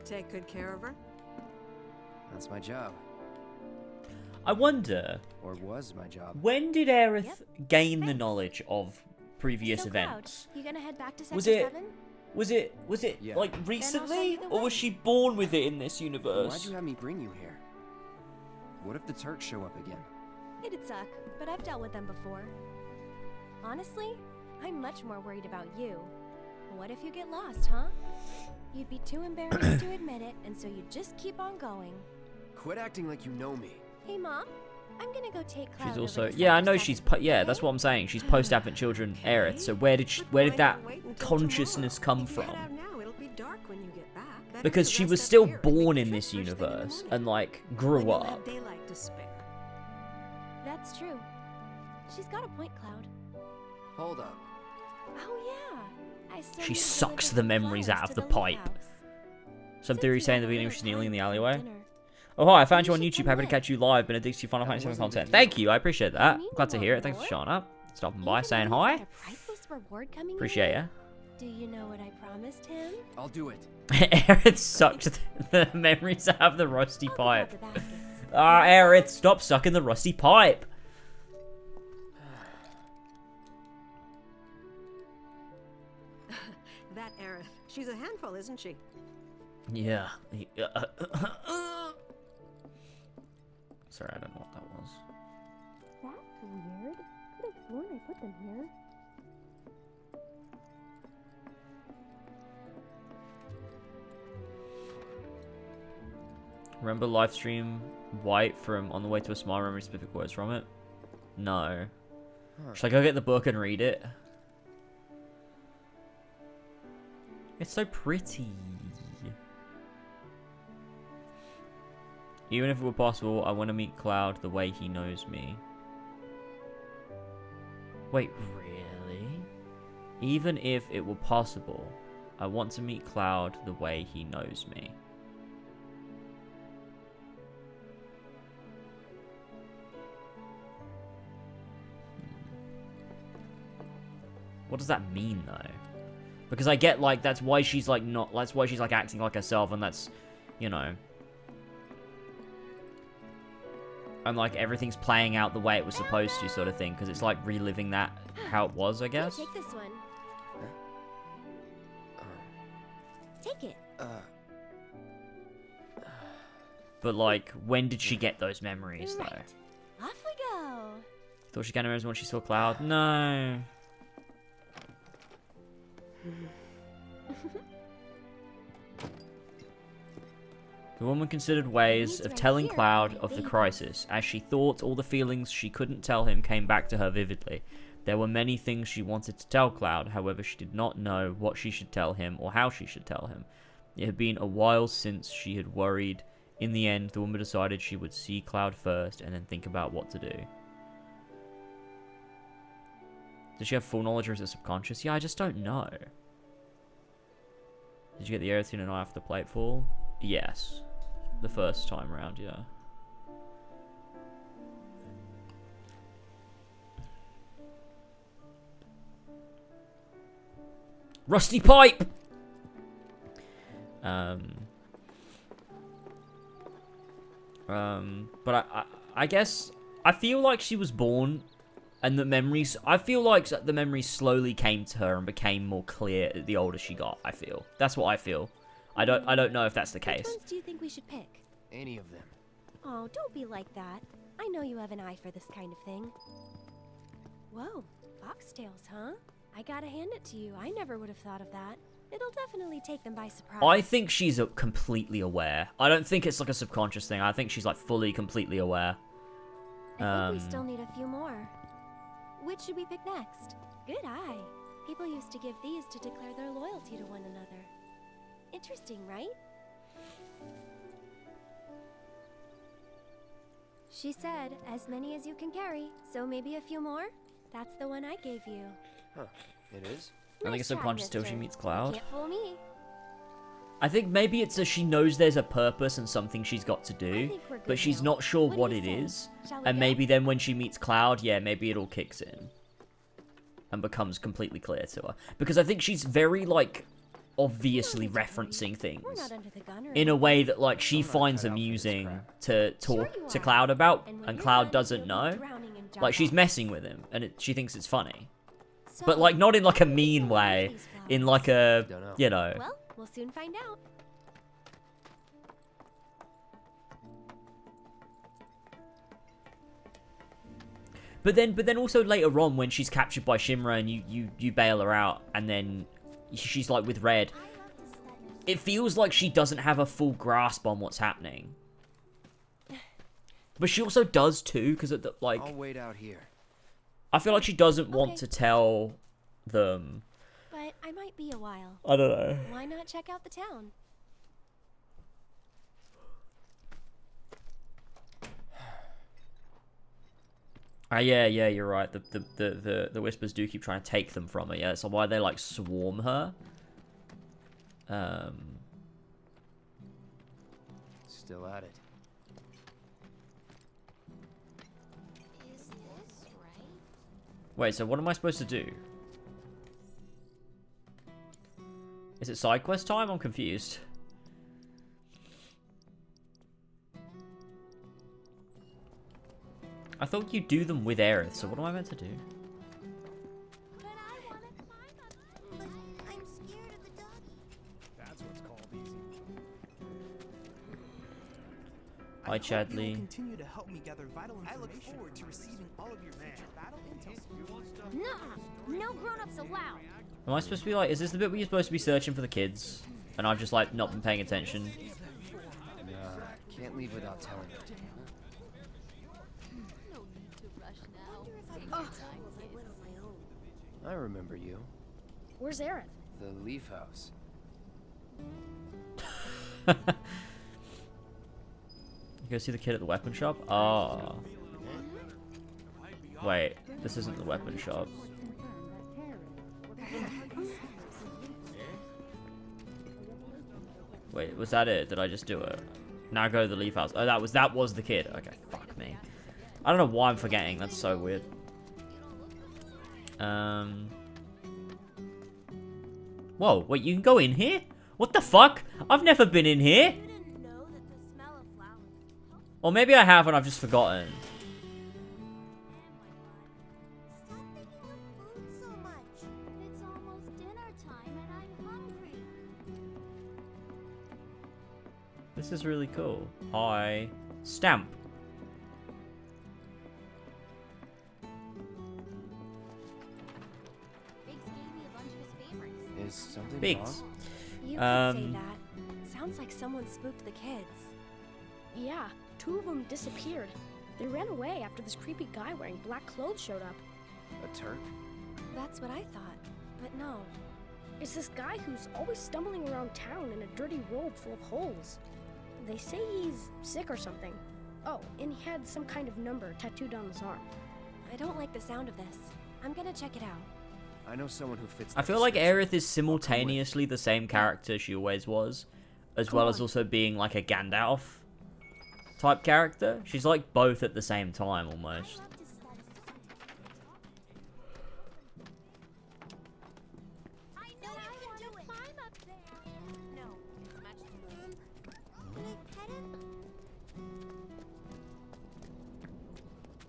Take good care of her? That's my job. I wonder... Or was my job. When did Aerith gain the knowledge of previous So, events? Cloud, you gonna head back to Sector Was 7? Was it Yeah. like recently? Or was she born with it in this Why'd universe? you have me bring you here? What if the Turks show up again? It'd suck, but I've dealt with them before. Honestly, I'm much more worried about you. What if you get lost, huh? You'd be too embarrassed to admit it, and so you'd just keep on going. Quit acting like you know me. Hey, Mom, I'm gonna go take Cloud She's over also... to Yeah, I Sector know 7, she's... Yeah, that's what I'm saying. She's post-Advent Children Aerith. So where did that consciousness come from? Now it'll be dark when you get back. Better Because to she rest was up still here and make born a in trip this first thing in the universe morning. and, like, Then grew you'll up. have daylight to spare. That's true. She's got a point, Cloud. Hold up. Oh, yeah. I still She need to sucks deliver the some memories flowers out of to the Leaf pipe. House. Some Since theories we saying have the a beginning little she's kneeling in the time before alleyway. dinner, Oh, hi, I found you you on should YouTube. come Happy to in. catch you live. Been addicted to your Final That Fantasy VII wasn't the content. deal. Thank you. I appreciate that. You mean Glad to you hear it. want Thanks for more? showing up. Stopping Even by, though saying he's hi. got a priceless reward coming your Appreciate way? ya. Do you know what I promised him? I'll do it. Aerith sucked the memories out of the rusty I'll go grab pipe. the baskets. Ah, Aerith, stop sucking the rusty pipe. That Aerith. She's a handful, isn't she? Yeah. Sorry, I don't know what that was. That's weird. Could have sworn I put them here. Remember livestream White from On the Way to a Smile? Remember specific words from it? No. Should I go get the book and read it? It's so pretty. Even if it were possible, I want to meet Cloud the way he knows me. Wait, really? Even if it were possible, I want to meet Cloud the way he knows me. What does that mean, though? Because I get, like, that's why she's, like, not... That's why she's, like, acting like herself, and that's, you know... And, like, everything's playing out the way it was supposed to, sort of thing. Because it's, like, reliving that how it was, I guess. Take this one. Take it. But, like, when did she get those memories, though? Right. Off we go. Thought she got memories when she saw Cloud? No. The woman considered ways of telling Cloud of the crisis. As she thought, all the feelings she couldn't tell him came back to her vividly. There were many things she wanted to tell Cloud, however she did not know what she should tell him or how she should tell him. It had been a while since she had worried. In the end, the woman decided she would see Cloud first and then think about what to do. Does she have full knowledge or is it subconscious? Yeah, I just don't know. Did you get the Erythrian and eye off the plateful? Yes. The first time round, yeah. Rusty pipe! But I guess I feel like she was born and the memories, I feel like the memories slowly came to her and became more clear the older she got, I feel. That's what I feel. I don't know if that's the case. Which ones do you think we should pick? Any of them. Oh, don't be like that. I know you have an eye for this kind of thing. Whoa, foxtails, huh? I gotta hand it to you. I never would have thought of that. It'll definitely take them by surprise. I think she's completely aware. I don't think it's like a subconscious thing. I think she's like fully, completely aware. I think we still need a few more. Which should we pick next? Good eye. People used to give these to declare their loyalty to one another. Interesting, right? She said, as many as you can carry, so maybe a few more? That's the one I gave you. Huh, it is? I think it's subconscious till she meets Cloud. Can't fool me. I think maybe it's she knows there's a purpose and something she's got to do, but she's not sure what it is. And maybe then when she meets Cloud, yeah, maybe it all kicks in. And becomes completely clear to her. Because I think she's very, like, obviously referencing things in a way that, like, she finds amusing to talk to Cloud about, and Cloud doesn't know. Like, she's messing with him, and she thinks it's funny. But, like, not in, like, a mean way. In, like, a, you know... Well, we'll soon find out. But then also later on when she's captured by Shinra and you bail her out and then she's like with Red, it feels like she doesn't have a full grasp on what's happening. But she also does too, because like I'll wait out here. I feel like she doesn't want to tell them. But I might be a while. I don't know. Why not check out the town? Yeah, you're right. The Whispers do keep trying to take them from her. Yeah, so why they like swarm her. Still at it. Is this right? Wait, so what am I supposed to do? Is it side quest time? I'm confused. I thought you do them with Aerith, so what am I meant to do? But I want to climb up. But I'm scared of the doggy. That's what's called easy. Hi, Chadley. Continue to help me gather vital information. I look forward to receiving all of your future battle intel. Nuh-uh. No grown-ups allowed. Am I supposed to be like, is this the bit where you're supposed to be searching for the kids? And I've just like not been paying attention? Can't leave without telling her. I remember you. Where's Aerith? The Leaf House. You go see the kid at the weapon shop? Oh. Wait, this isn't the weapon shop. Wait, was that it? Did I just do it? Now go to the Leaf House. Oh, that was the kid. Okay, fuck me. I don't know why I'm forgetting. That's so weird. Whoa, wait, you can go in here? What the fuck? I've never been in here. Or maybe I have and I've just forgotten. This is really cool. Hi. Stamp. Is something Biggs. wrong? You could say that. Sounds like someone spooked the kids. Yeah, 2 of them disappeared. They ran away after this creepy guy wearing black clothes showed up. A Turk? That's what I thought, but no. It's this guy who's always stumbling around town in a dirty robe full of holes. They say he's sick or something. Oh, and he had some kind of number tattooed on his arm. I don't like the sound of this. I'm gonna check it out. I know someone who fits. I feel like Aerith is simultaneously the same character she always was, as well as also being like a Gandalf type character. She's like both at the same time almost.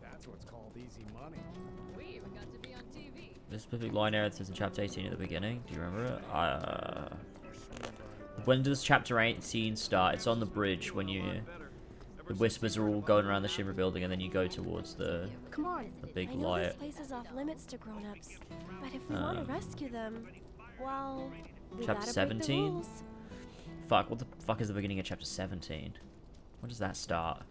That's what's called easy money. We even got to be on TV. This specific line Aerith says in chapter 18 at the beginning. Do you remember it? When does chapter 18 start? It's on the bridge when the whispers are all going around the Shimmer building and then you go towards the big I know light. this place is off limits to grown-ups, but if we want to rescue them, well, we Chapter gotta break the 17? rules. Fuck, what the fuck is the beginning of chapter 17? When does that start?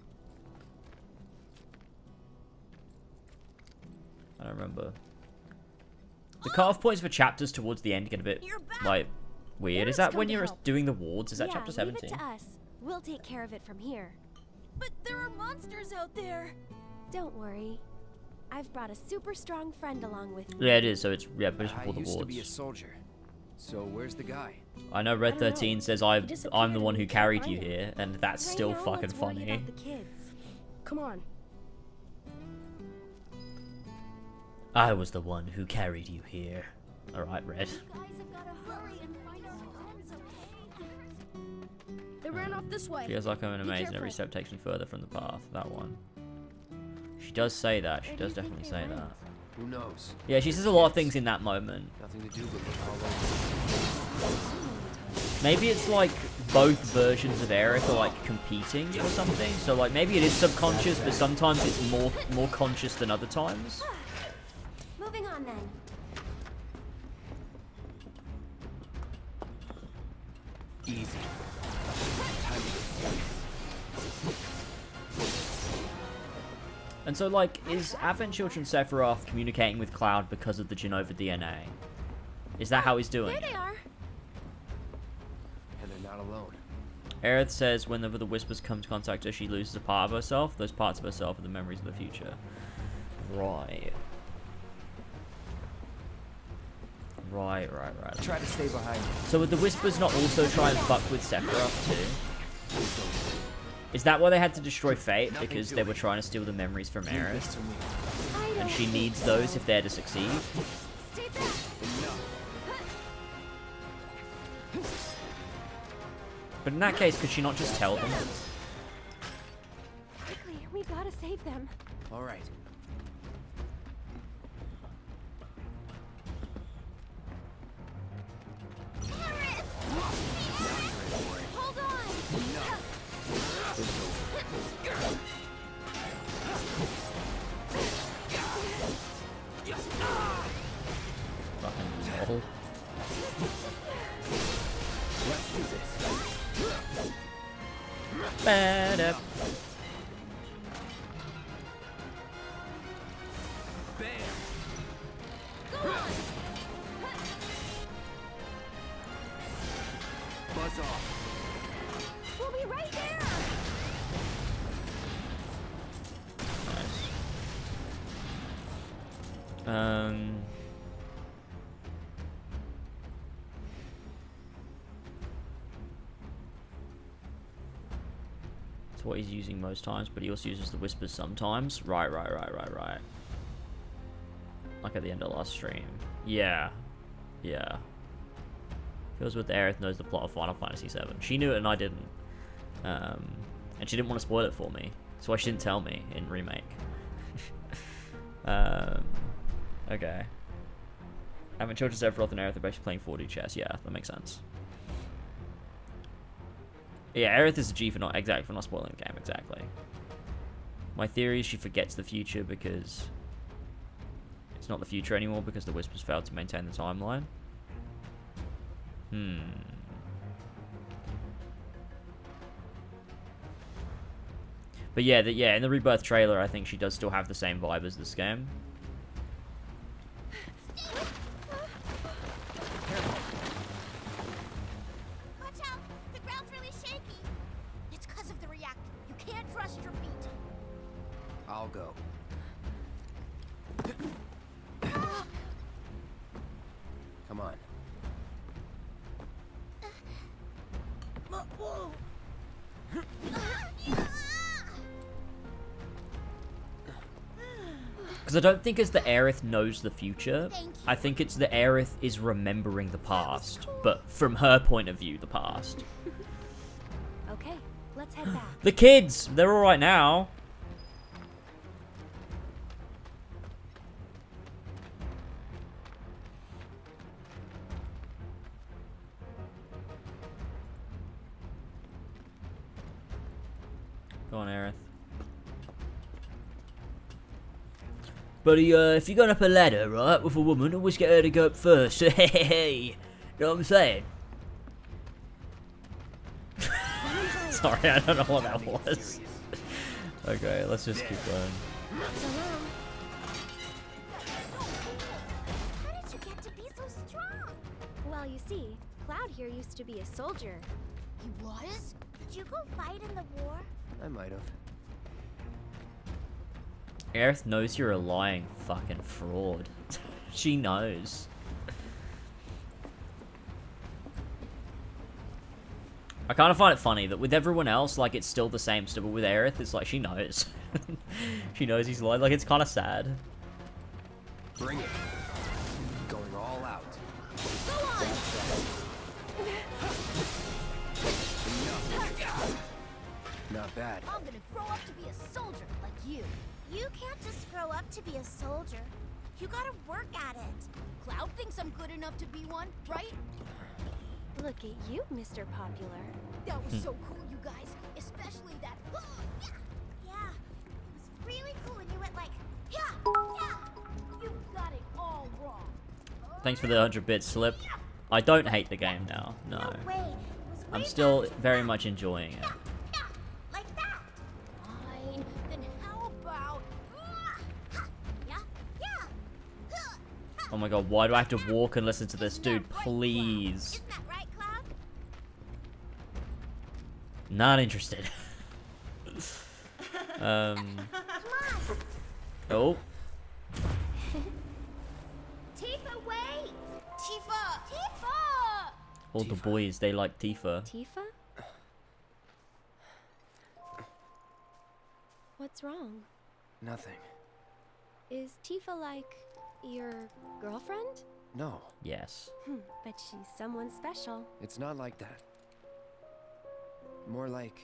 I don't remember. The cutoff points for chapters towards the end get a bit, like, weird. Is that when you're doing the wards? Is that chapter 17? Leave it to us. We'll take care of it from here. But there are monsters out there. Don't worry. I've brought a super strong friend along with me. Yeah, it is. So it's, yeah, but it's I before the used to be a wards. soldier. So where's the guy? I know Red I don't know. 13 says I'm the one who carried you here, and that's Right still now, fucking let's worry funny. about the kids. Come on. I was the one who carried you here. Alright, Red. They ran off this way. Feels like I'm an Be amazing. Every careful. step takes me further from the path. That one. She does say that. She does definitely say that. Who knows? Yeah, she says a lot of things in that moment. Nothing to do but look all over. Maybe it's like both versions of Aerith are like competing or something. So like maybe it is subconscious, but sometimes it's more conscious than other times. Moving on then. Easy. And so like, is Advent Children Sephiroth communicating with Cloud because of the Genova DNA? Is that how he's doing There it? they are. And they're not alone. Aerith says whenever the Whispers come to contact her, she loses a part of herself. Those parts of herself are the memories of the future. Right. Right. Try to stay behind me. So would the Whispers not also try and fuck with Sephiroth too? Is that why they had to destroy Fate? Because they were trying to steal the memories from Aerith? And she needs those if they're to succeed? Stay back. But in that case, could she not just tell them? Quickly, we gotta save them. All right. Hold on. Fucking lol. Let's do this. Bad up. Buzz off. We'll be right there. It's what he's using most times, but he also uses the Whispers sometimes. Right. Like at the end of last stream. Yeah. Feels with Aerith knows the plot of Final Fantasy VII. She knew it and I didn't. And she didn't want to spoil it for me. So she didn't tell me in Remake. Okay. Having children Sephiroth and Aerith are basically playing 4D chess. Yeah, that makes sense. Yeah, Aerith is a G for not spoiling the game, exactly. My theory is she forgets the future because it's not the future anymore because the Whispers failed to maintain the timeline. But yeah, in the Rebirth trailer, I think she does still have the same vibe as this game. Watch out! The ground's really shaky. It's because of the reactor. You can't trust your feet. I'll go. Come on. Whoa. Because I don't think it's the Aerith knows the future. I think it's the Aerith is remembering the past, but from her point of view, the past. Okay, let's head back. The kids! They're alright now. Go on, Aerith. Buddy, if you're going up a ladder, right, with a woman, always get her to go up first. Hey, know what I'm saying? Sorry, I don't know what that was. Okay, let's just keep going. How did you get to be so strong? Well, you see, Cloud here used to be a soldier. He was? Did you go fight in the war? I might have. Aerith knows you're a lying fucking fraud. She knows. I kind of find it funny that with everyone else, like, it's still the same stuff, but with Aerith, it's like, she knows. She knows he's lying. Like, it's kind of sad. Bring it. Going all out. Go on! Not bad. I'm gonna grow up to be a soldier like you. You can't just grow up to be a soldier. You gotta work at it. Cloud thinks I'm good enough to be one, right? Look at you, Mr. Popular. That was so cool, you guys. Especially that. Yeah, it was really cool, and you went like, yeah. You got it all wrong. Thanks for the 100 bits, Slip. I don't hate the game now. No. No way. It was I'm way still faster. very much enjoying it. Yeah, like that. Fine. Then how about? Yeah. Oh my god, why do I have to walk and listen to this? Dude, please. Isn't that right, Cloud? Not interested. Oh. Tifa, wait! Tifa! All the boys, they like Tifa. Tifa? What's wrong? Nothing. Is Tifa like your girlfriend? No. Yes. But she's someone special. It's not like that. More like...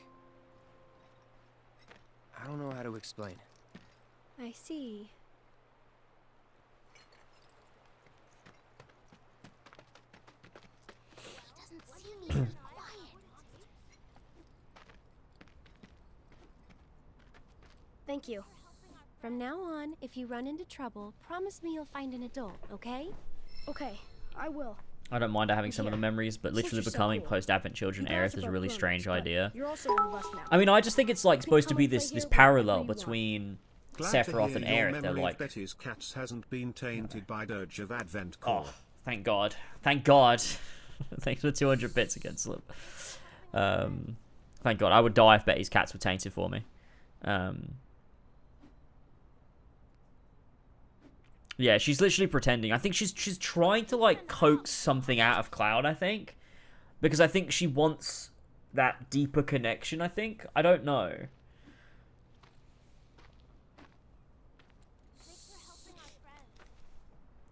I don't know how to explain. I see. He doesn't seem even quiet. Thank you. From now on, if you run into trouble, promise me you'll find an adult, okay? Okay, I will. I don't mind having some of the memories, but literally Since you're so becoming cool. post-Advent children You guys Aerith is a are really grown-ups, strange but idea. You're also one of us now. I mean, I just think it's like supposed to be this play here parallel whenever you want. between Glad Sephiroth to and hear your Aerith. They're memory like, of Betty's cats hasn't been tainted by Dirge of Advent core. oh, thank God, thank God. Thanks for 200 bits again, Slip. Thank God, I would die if Betty's cats were tainted for me. Yeah, she's literally pretending. I think she's trying to like coax something out of Cloud, I think. Because I think she wants that deeper connection, I think. I don't know.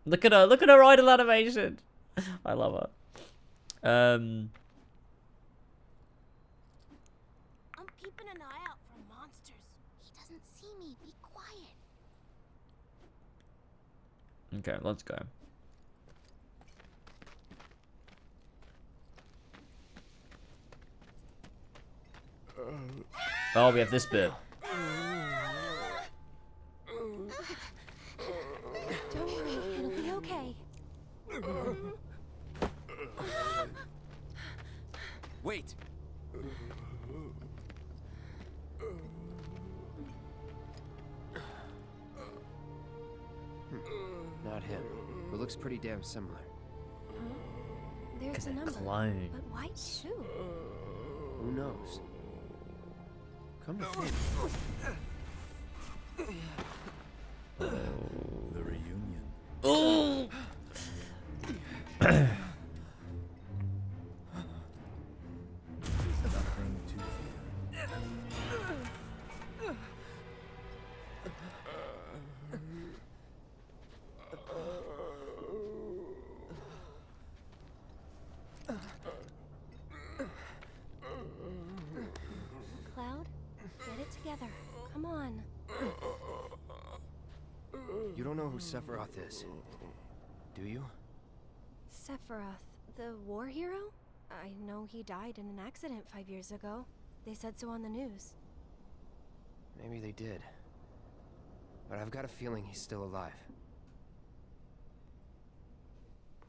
Look at her idle animation. I love her. I'm keeping an eye out for monsters. He doesn't see me. Be quiet. Okay, let's go. Oh, we have this bit. Don't worry, it'll be okay. Wait. Not him. It looks pretty damn similar. There's a number. Clone. But why two? Who knows? Come to think. The reunion. Oh. Nothing to fear. Cloud, get it together. Come on. You don't know who Sephiroth is, do you? Sephiroth, the war hero? I know he died in an accident 5 years ago. They said so on the news. Maybe they did. But I've got a feeling he's still alive.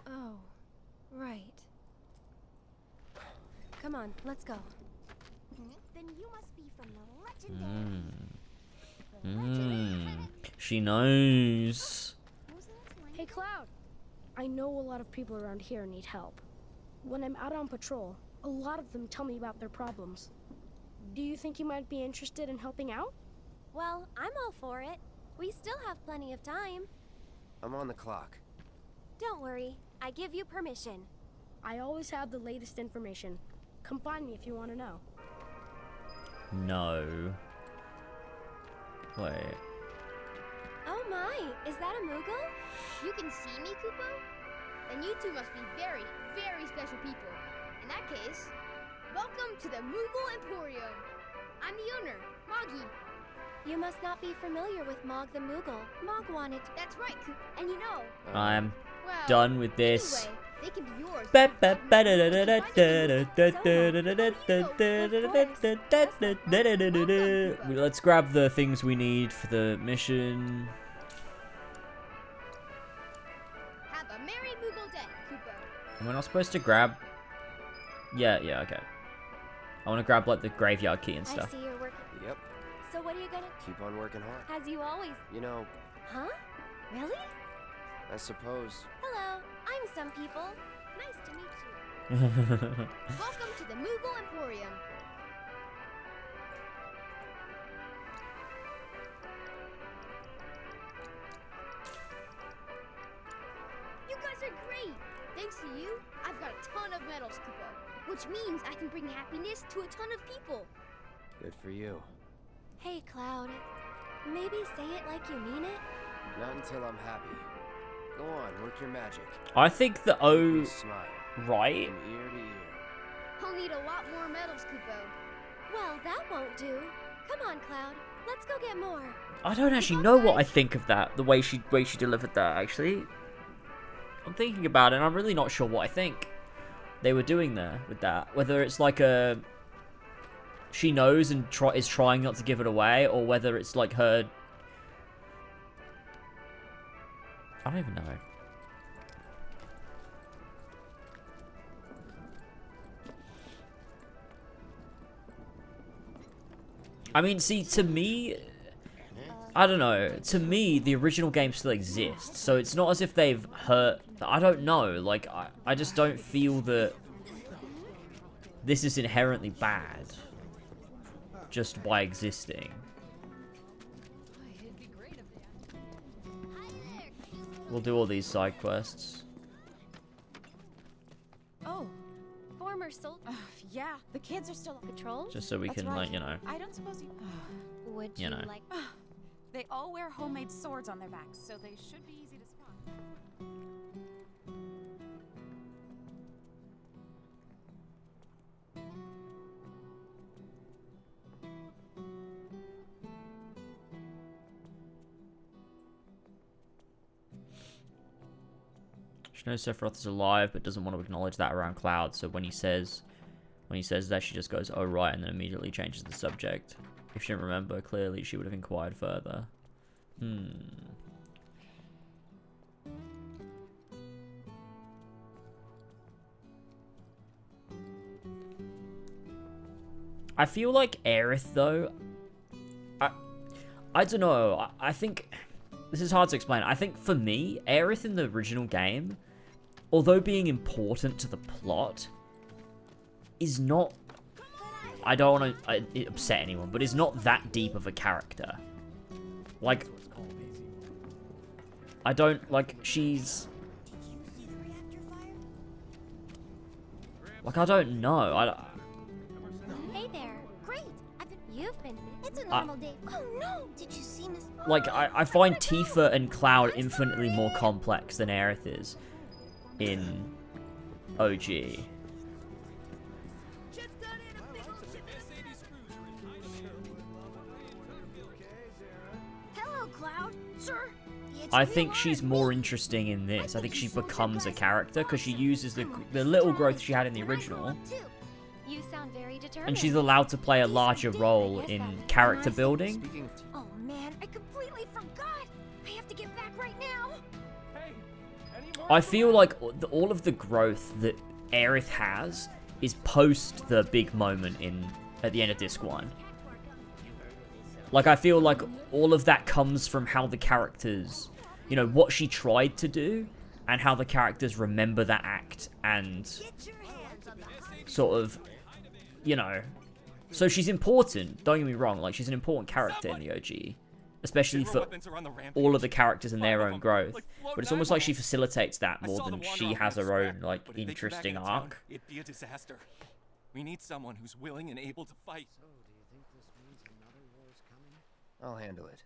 Oh, right. Come on, let's go. Then you must be from the legendary. She knows. Hey, Cloud. I know a lot of people around here need help. When I'm out on patrol, a lot of them tell me about their problems. Do you think you might be interested in helping out? Well, I'm all for it. We still have plenty of time. I'm on the clock. Don't worry, I give you permission. I always have the latest information. Come find me if you want to know. No. Wait. Oh my, is that a Moogle? You can see me, Kupo? Then you two must be very, very special people. In that case, welcome to the Moogle Emporium. I'm the owner, Moggy. You must not be familiar with Mog the Moogle. Mog wanted... That's right, Coop. And you know... I'm well, done with this. Anyway, they can be yours. Let's grab the things we need for the mission. Have a merry Moogle day, Kupo. Am I not supposed to grab? Yeah, okay. I want to grab like the graveyard key and I stuff. see you're working. Yep. So what are you gonna... Keep on working hard. As you always... You know, Huh? Really? I suppose. Hello, I'm some people. Nice to meet you. Welcome to the Moogle Emporium. You guys are great. Thanks to you, I've got a ton of medals, Kupo. Which means I can bring happiness to a ton of people. Good for you. Hey, Cloud. Maybe say it like you mean it? Not until I'm happy. Go on, work your magic. I think the O, Smile. right? From ear to ear. I'll need a lot more medals, Kupo. Well, that won't do. Come on, Cloud. Let's go get more. I don't actually know what I think of that. The way she delivered that. Actually, I'm thinking about it, and I'm really not sure what I think they were doing there with that. Whether it's like a she knows and is trying not to give it away, or whether it's like her. I don't even know. I mean, see, to me, I don't know. To me, the original game still exists, so it's not as if they've hurt. I don't know. Like, I just don't feel that this is inherently bad just by existing. We'll do all these side quests. Oh, former soldier. Yeah, the kids are still on patrol. Just so we That's can, right. like, you know. I don't suppose you. Would You know. like? They all wear homemade swords on their backs, so they should be easy to spot. She knows Sephiroth is alive, but doesn't want to acknowledge that around Cloud. So when he says that, she just goes, "Oh right," and then immediately changes the subject. If she didn't remember, clearly she would have inquired further. I feel like Aerith, though, I don't know, I think, this is hard to explain. I think for me, Aerith in the original game, although being important to the plot, is not, I don't want to upset anyone, but is not that deep of a character. Like, I don't, like, she's, like, I don't know, Hey there. Great. You've been. It's a normal day. Oh no! Did you see Miss? like, I find Tifa and Cloud infinitely more complex than Aerith is in OG. Hello, Cloud. Sir. I think she's more interesting in this. I think she becomes a character because she uses the little growth she had in the original. You sound very determined. And she's allowed to play a larger role in character building. Oh man, I completely forgot. I have to get back right now. I feel like all of the growth that Aerith has is post the big moment at the end of Disc 1. Like, I feel like all of that comes from how the characters, you know, what she tried to do, and how the characters remember that act, and sort of, you know, so she's important, don't get me wrong, like, she's an important character in the OG, especially for all of the characters and their own growth, but it's almost like she facilitates that more than she has her own, like, interesting arc. It'd be a disaster. We need someone who's willing and able to fight. So, do you think this means another war's coming? I'll handle it.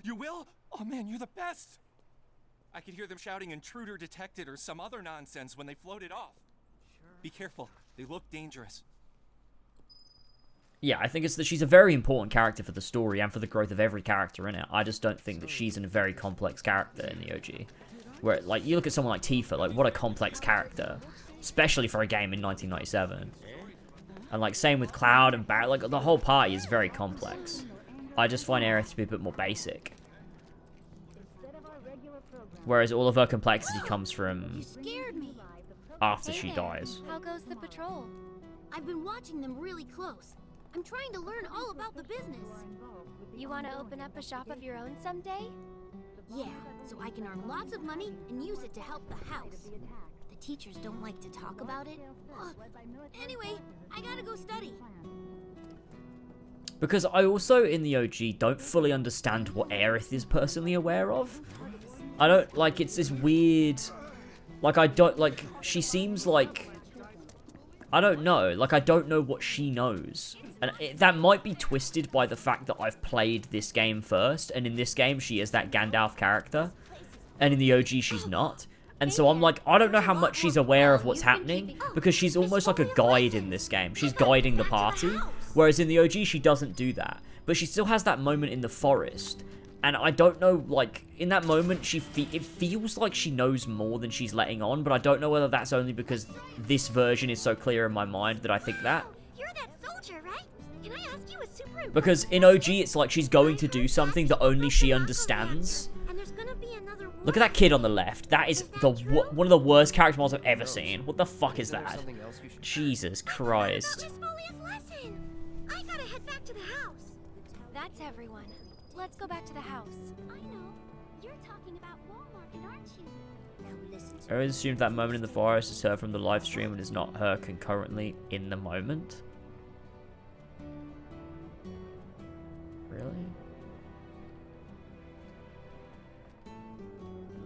You will? Oh man, you're the best! I could hear them shouting "intruder detected" or some other nonsense when they floated off. Sure. Be careful, they look dangerous. Yeah, I think it's that she's a very important character for the story and for the growth of every character in it. I just don't think that she's a very complex character in the OG. Where, like, you look at someone like Tifa, like, what a complex character. Especially for a game in 1997. And, like, same with Cloud and Barret, like, the whole party is very complex. I just find Aerith to be a bit more basic. Whereas all of her complexity comes from after she dies. How goes the patrol? I've been watching them really close. I'm trying to learn all about the business. You want to open up a shop of your own someday? Yeah, so I can earn lots of money and use it to help the house. The teachers don't like to talk about it. Anyway, I gotta go study. Because I also, in the OG, don't fully understand what Aerith is personally aware of. I don't, like, it's this weird, like, I don't, like, she seems like, I don't know, like, I don't know what she knows. And that might be twisted by the fact that I've played this game first, and in this game she is that Gandalf character, and in the OG she's not. And so I'm like, I don't know how much she's aware of what's happening, because she's almost like a guide in this game. She's guiding the party, whereas in the OG she doesn't do that. But she still has that moment in the forest, and I don't know, like, in that moment, it feels like she knows more than she's letting on, but I don't know whether that's only because this version is so clear in my mind that I think that. You're that soldier, right? Can I ask you a super... Because in OG, it's like she's going to do something that only she understands. And there's gonna be another... Look at that kid on the left. That is one of the worst character models I've ever seen. What the fuck is that? Jesus Christ. I gotta head back to the house. That's everyone. Let's go back to the house. I know. You're talking about Walmart, aren't you? Now listen to I always assumed that moment in the forest is her from the live stream and is not her concurrently in the moment. Really?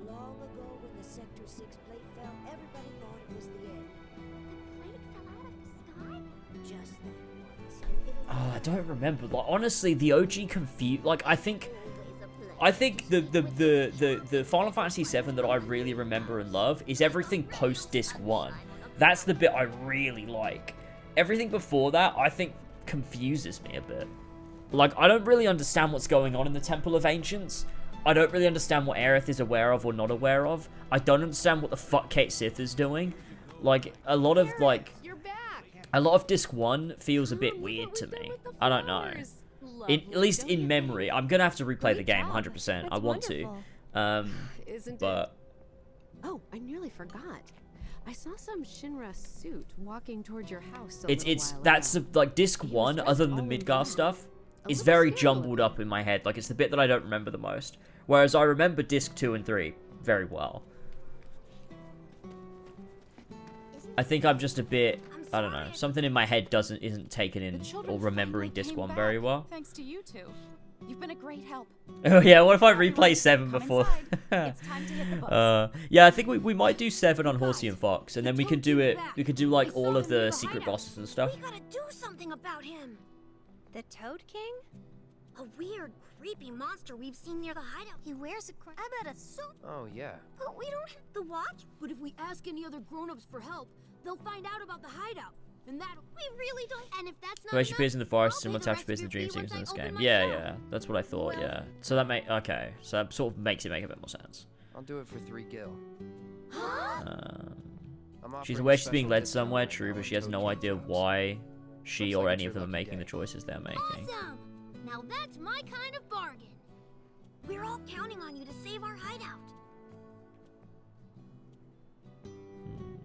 Long ago when the Sector 6 plate fell, everybody thought it was the end. The plate fell out of the sky? Just that once. Oh, I don't remember. Like, honestly, the OG confused. Like, I think the Final Fantasy VII that I really remember and love is everything post Disc 1. That's the bit I really like. Everything before that, I think, confuses me a bit. Like, I don't really understand what's going on in the Temple of Ancients. I don't really understand what Aerith is aware of or not aware of. I don't understand what the fuck Kate Sith is doing. Like, a lot of Disc 1 feels a bit weird to me. I don't know. At least in memory. I'm gonna have to replay the game 100%. I want to. But... Oh, I nearly forgot. I saw some Shinra suit walking toward your house like Disc 1, other than the Midgar stuff, is very jumbled up in my head. Like, it's the bit that I don't remember the most. Whereas I remember Disc 2 and 3 very well. I think I'm just a bit, I don't know, something in my head isn't taken in or remembering Disc 1 very well. Thanks to you two. You've been a great help. Oh yeah, what if I replay 7 before? It's time to hit the books. Yeah, I think we might do 7 on Horsey and Fox, and then we could do like all of the secret bosses and stuff. We gotta do something about him. The Toad King? A weird, creepy monster we've seen near the hideout. He wears I bet a suit. Oh, yeah. But we don't have the watch. But if we ask any other grown-ups for help, they'll find out about the hideout. And that we really don't. And if that's not The way she appears in the forest, similar to how she appears in the Dream Sequence in this game. Yeah, that's what I thought. Yeah. So that okay. So that sort of makes it make a bit more sense. I'll do it for 3 gil. She's aware she's being led somewhere, true, but she has no idea why she or any of them are making the choices they're making. Awesome! Now that's my kind of bargain. We're all counting on you to save our hideout.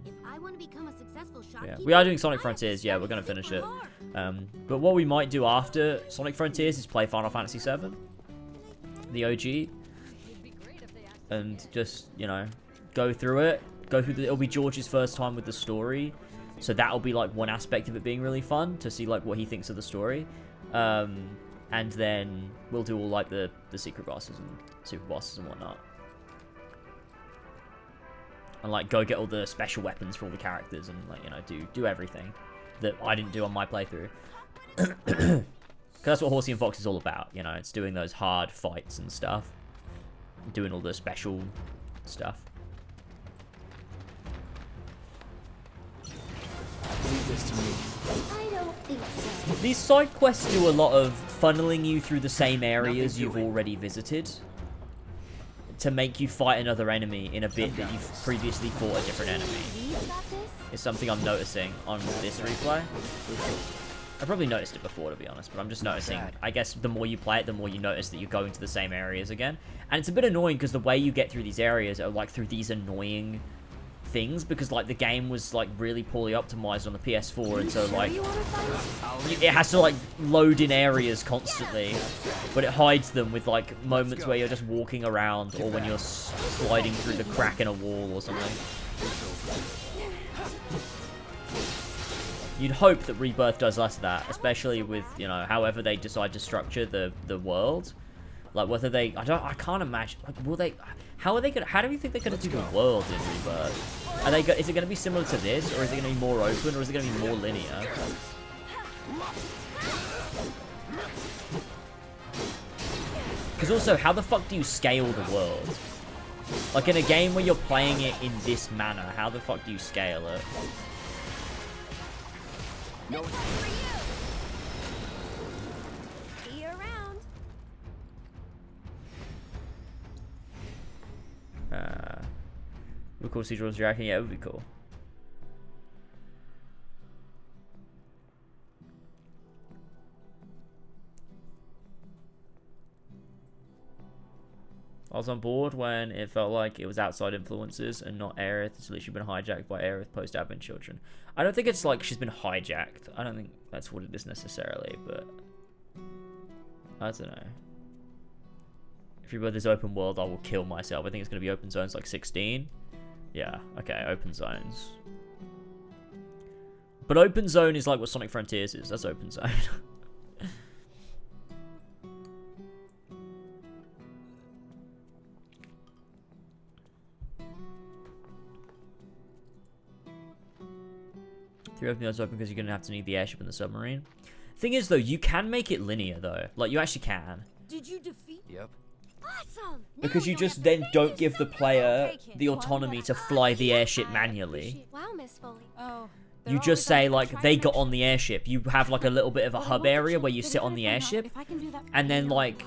If I want to become a successal shopkeeper, Yeah, we are doing Sonic Frontiers. Yeah, we're gonna finish it. But what we might do after Sonic Frontiers is play Final Fantasy VII, the OG, and just, you know, go through it. It'll be George's first time with the story, so that'll be like one aspect of it being really fun to see like what he thinks of the story. And then we'll do all like the secret bosses and super bosses and whatnot. And like go get all the special weapons for all the characters and like, you know, do everything that I didn't do on my playthrough. Because that's what Horsey and Fox is all about, you know, it's doing those hard fights and stuff. Doing all the special stuff. leave this to me. I don't think so. These side quests do a lot of funneling you through the same areas you've already visited to make you fight another enemy in a bit that you've previously fought a different enemy. It's something I'm noticing on this replay. I probably noticed it before, to be honest, but I'm just noticing. I guess the more you play it, the more you notice that you're going to the same areas again. And it's a bit annoying because the way you get through these areas are like through these annoying things, because like the game was like really poorly optimized on the PS4, and so like it has to like load in areas constantly, but it hides them with like moments where you're just walking around or when you're sliding through the crack in a wall or something. You'd hope that Rebirth does less of that, especially with, you know, however they decide to structure the world. Like whether they, I can't imagine. Like, will they? How are they gonna? How do you think they're gonna do the world in Rebirth? Are they? Is it gonna be similar to this, or is it gonna be more open, or is it gonna be more linear? Because also, how the fuck do you scale the world? Like in a game where you're playing it in this manner, how the fuck do you scale it? No. See you around. Would cool see George reacting? Yeah, it would be cool. I was on board when it felt like it was outside influences and not Aerith. It's literally been hijacked by Aerith post-advent children. I don't think it's like she's been hijacked. I don't think that's what it is necessarily, but I don't know. If you're this open world, I will kill myself. I think it's going to be open zones like 16. Yeah, okay, open zones. But open zone is like what Sonic Frontiers is. That's open zone. Three open zones open because you're going to have to need the airship and the submarine. Thing is, though, you can make it linear, though. Like, you actually can. Did you defeat? Yep. Awesome. Because you just then don't give the player the autonomy to fly the airship manually. Wow, Miss Foley. Oh. You just say, like, they got on the airship. You have, like, a little bit of a hub area where you sit on the airship. And then, like,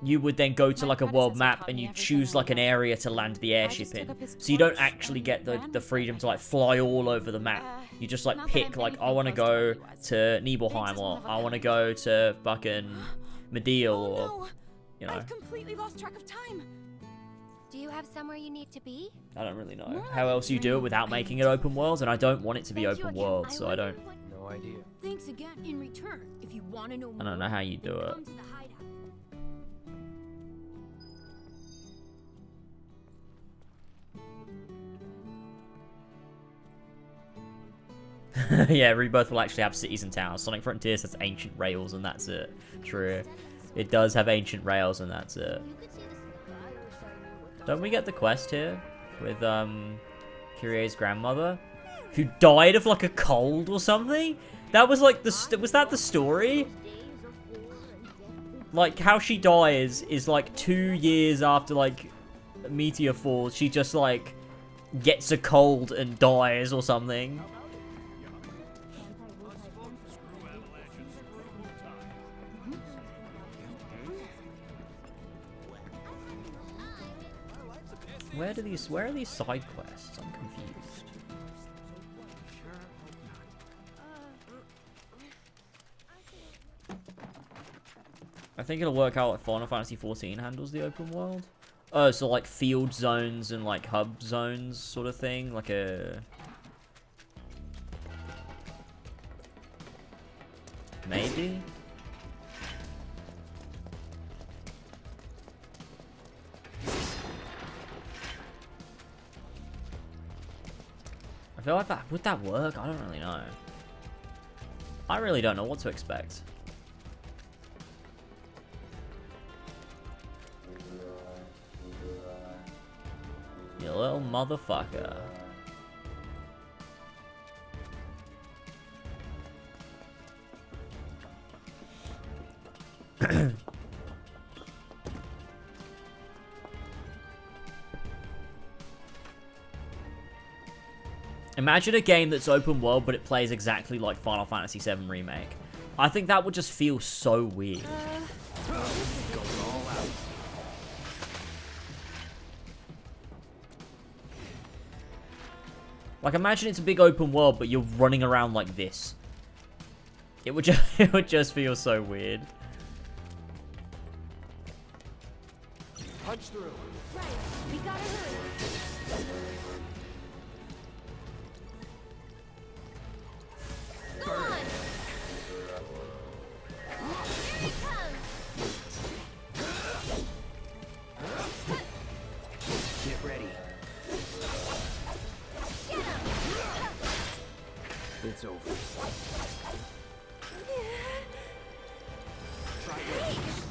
you would then go to like a world map and you choose like an area to land the airship in. So you don't actually get the freedom to like fly all over the map. You just like pick like, I want to go to Nibelheim, or I want to go to fucking Medeal, or you know. I've completely lost track of time. Do you have somewhere you need to be? I don't really know how else you do it without making it open world, and I don't want it to be open world, so I don't. No idea. Thanks again. In return, if you want to know more, I don't know how you do it. come to the hideout. Yeah, Rebirth will actually have cities and towns. Sonic Frontiers has ancient rails, and that's it. True. It does have ancient rails, and that's it. Don't we get the quest here with Kyrie's grandmother, who died of like a cold or something? That was like was that the story? Like how she dies is like 2 years after like a meteor falls. She just like gets a cold and dies or something. Where are these side quests? I'm confused. I think it'll work out like Final Fantasy XIV handles the open world. Oh, so like field zones and like hub zones sort of thing, like a... Maybe? I feel like would that work? I don't really know. I really don't know what to expect. You little motherfucker. Imagine a game that's open world, but it plays exactly like Final Fantasy VII Remake. I think that would just feel so weird. Like, imagine it's a big open world, but you're running around like this. It would just, it would just feel so weird. Punch through. Right, we gotta hurry. Go on. Here it comes. Get ready. Get him. It's over. Try this.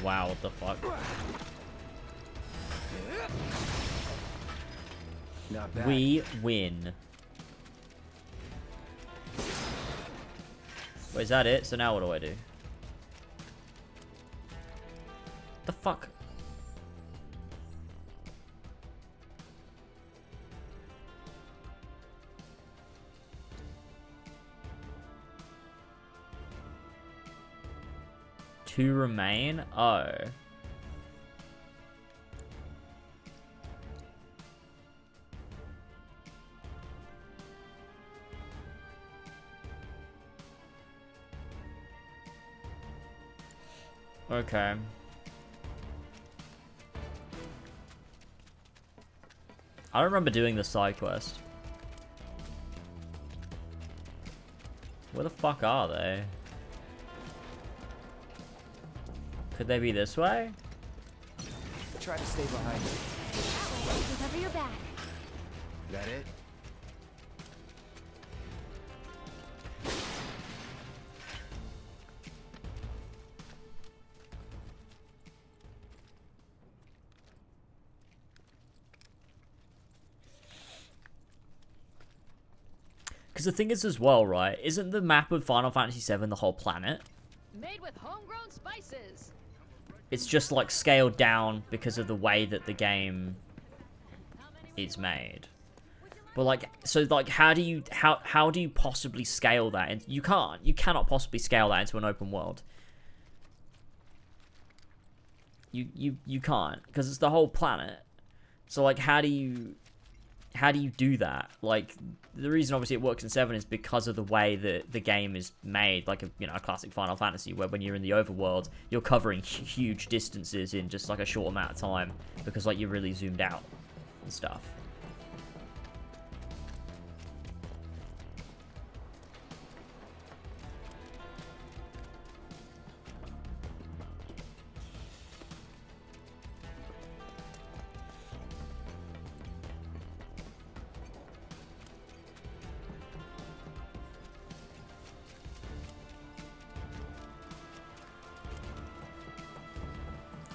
Wow, what the fuck? Not bad. We win. Wait, is that it? So now what do I do? The fuck? To remain? Oh. Okay. I don't remember doing the side quest. Where the fuck are they? Could they be this way? Try to stay behind me. That way, cover your back. That it? Because the thing is as well, right? Isn't the map of Final Fantasy VII the whole planet? Made with homegrown spices. It's just like scaled down because of the way that the game is made. But like, so like, how do you possibly scale that? And you cannot possibly scale that into an open world. You can't, because it's the whole planet. So like, how do you do that? Like, the reason obviously it works in 7 is because of the way that the game is made, like a classic Final Fantasy, where when you're in the overworld, you're covering huge distances in just like a short amount of time, because like you're really zoomed out and stuff.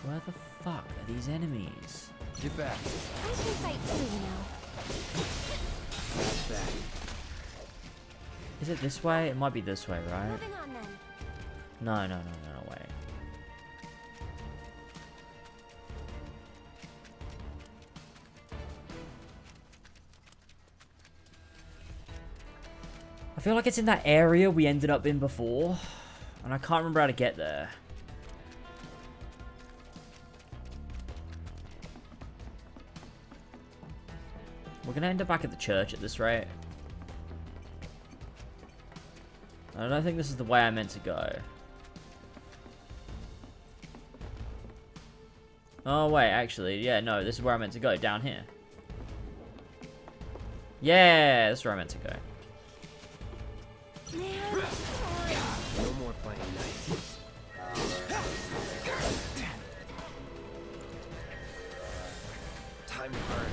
Where the fuck are these enemies? Get back. I can fight too, you know. That's that. Is it this way? It might be this way, right? Moving on then. No way. I feel like it's in that area we ended up in before, and I can't remember how to get there. We're gonna end up back at the church at this rate. I don't think this is the way I meant to go. Oh wait, actually, yeah, no, this is where I meant to go, down here. Yeah, that's where I meant to go. No more playing nice. Time to burn.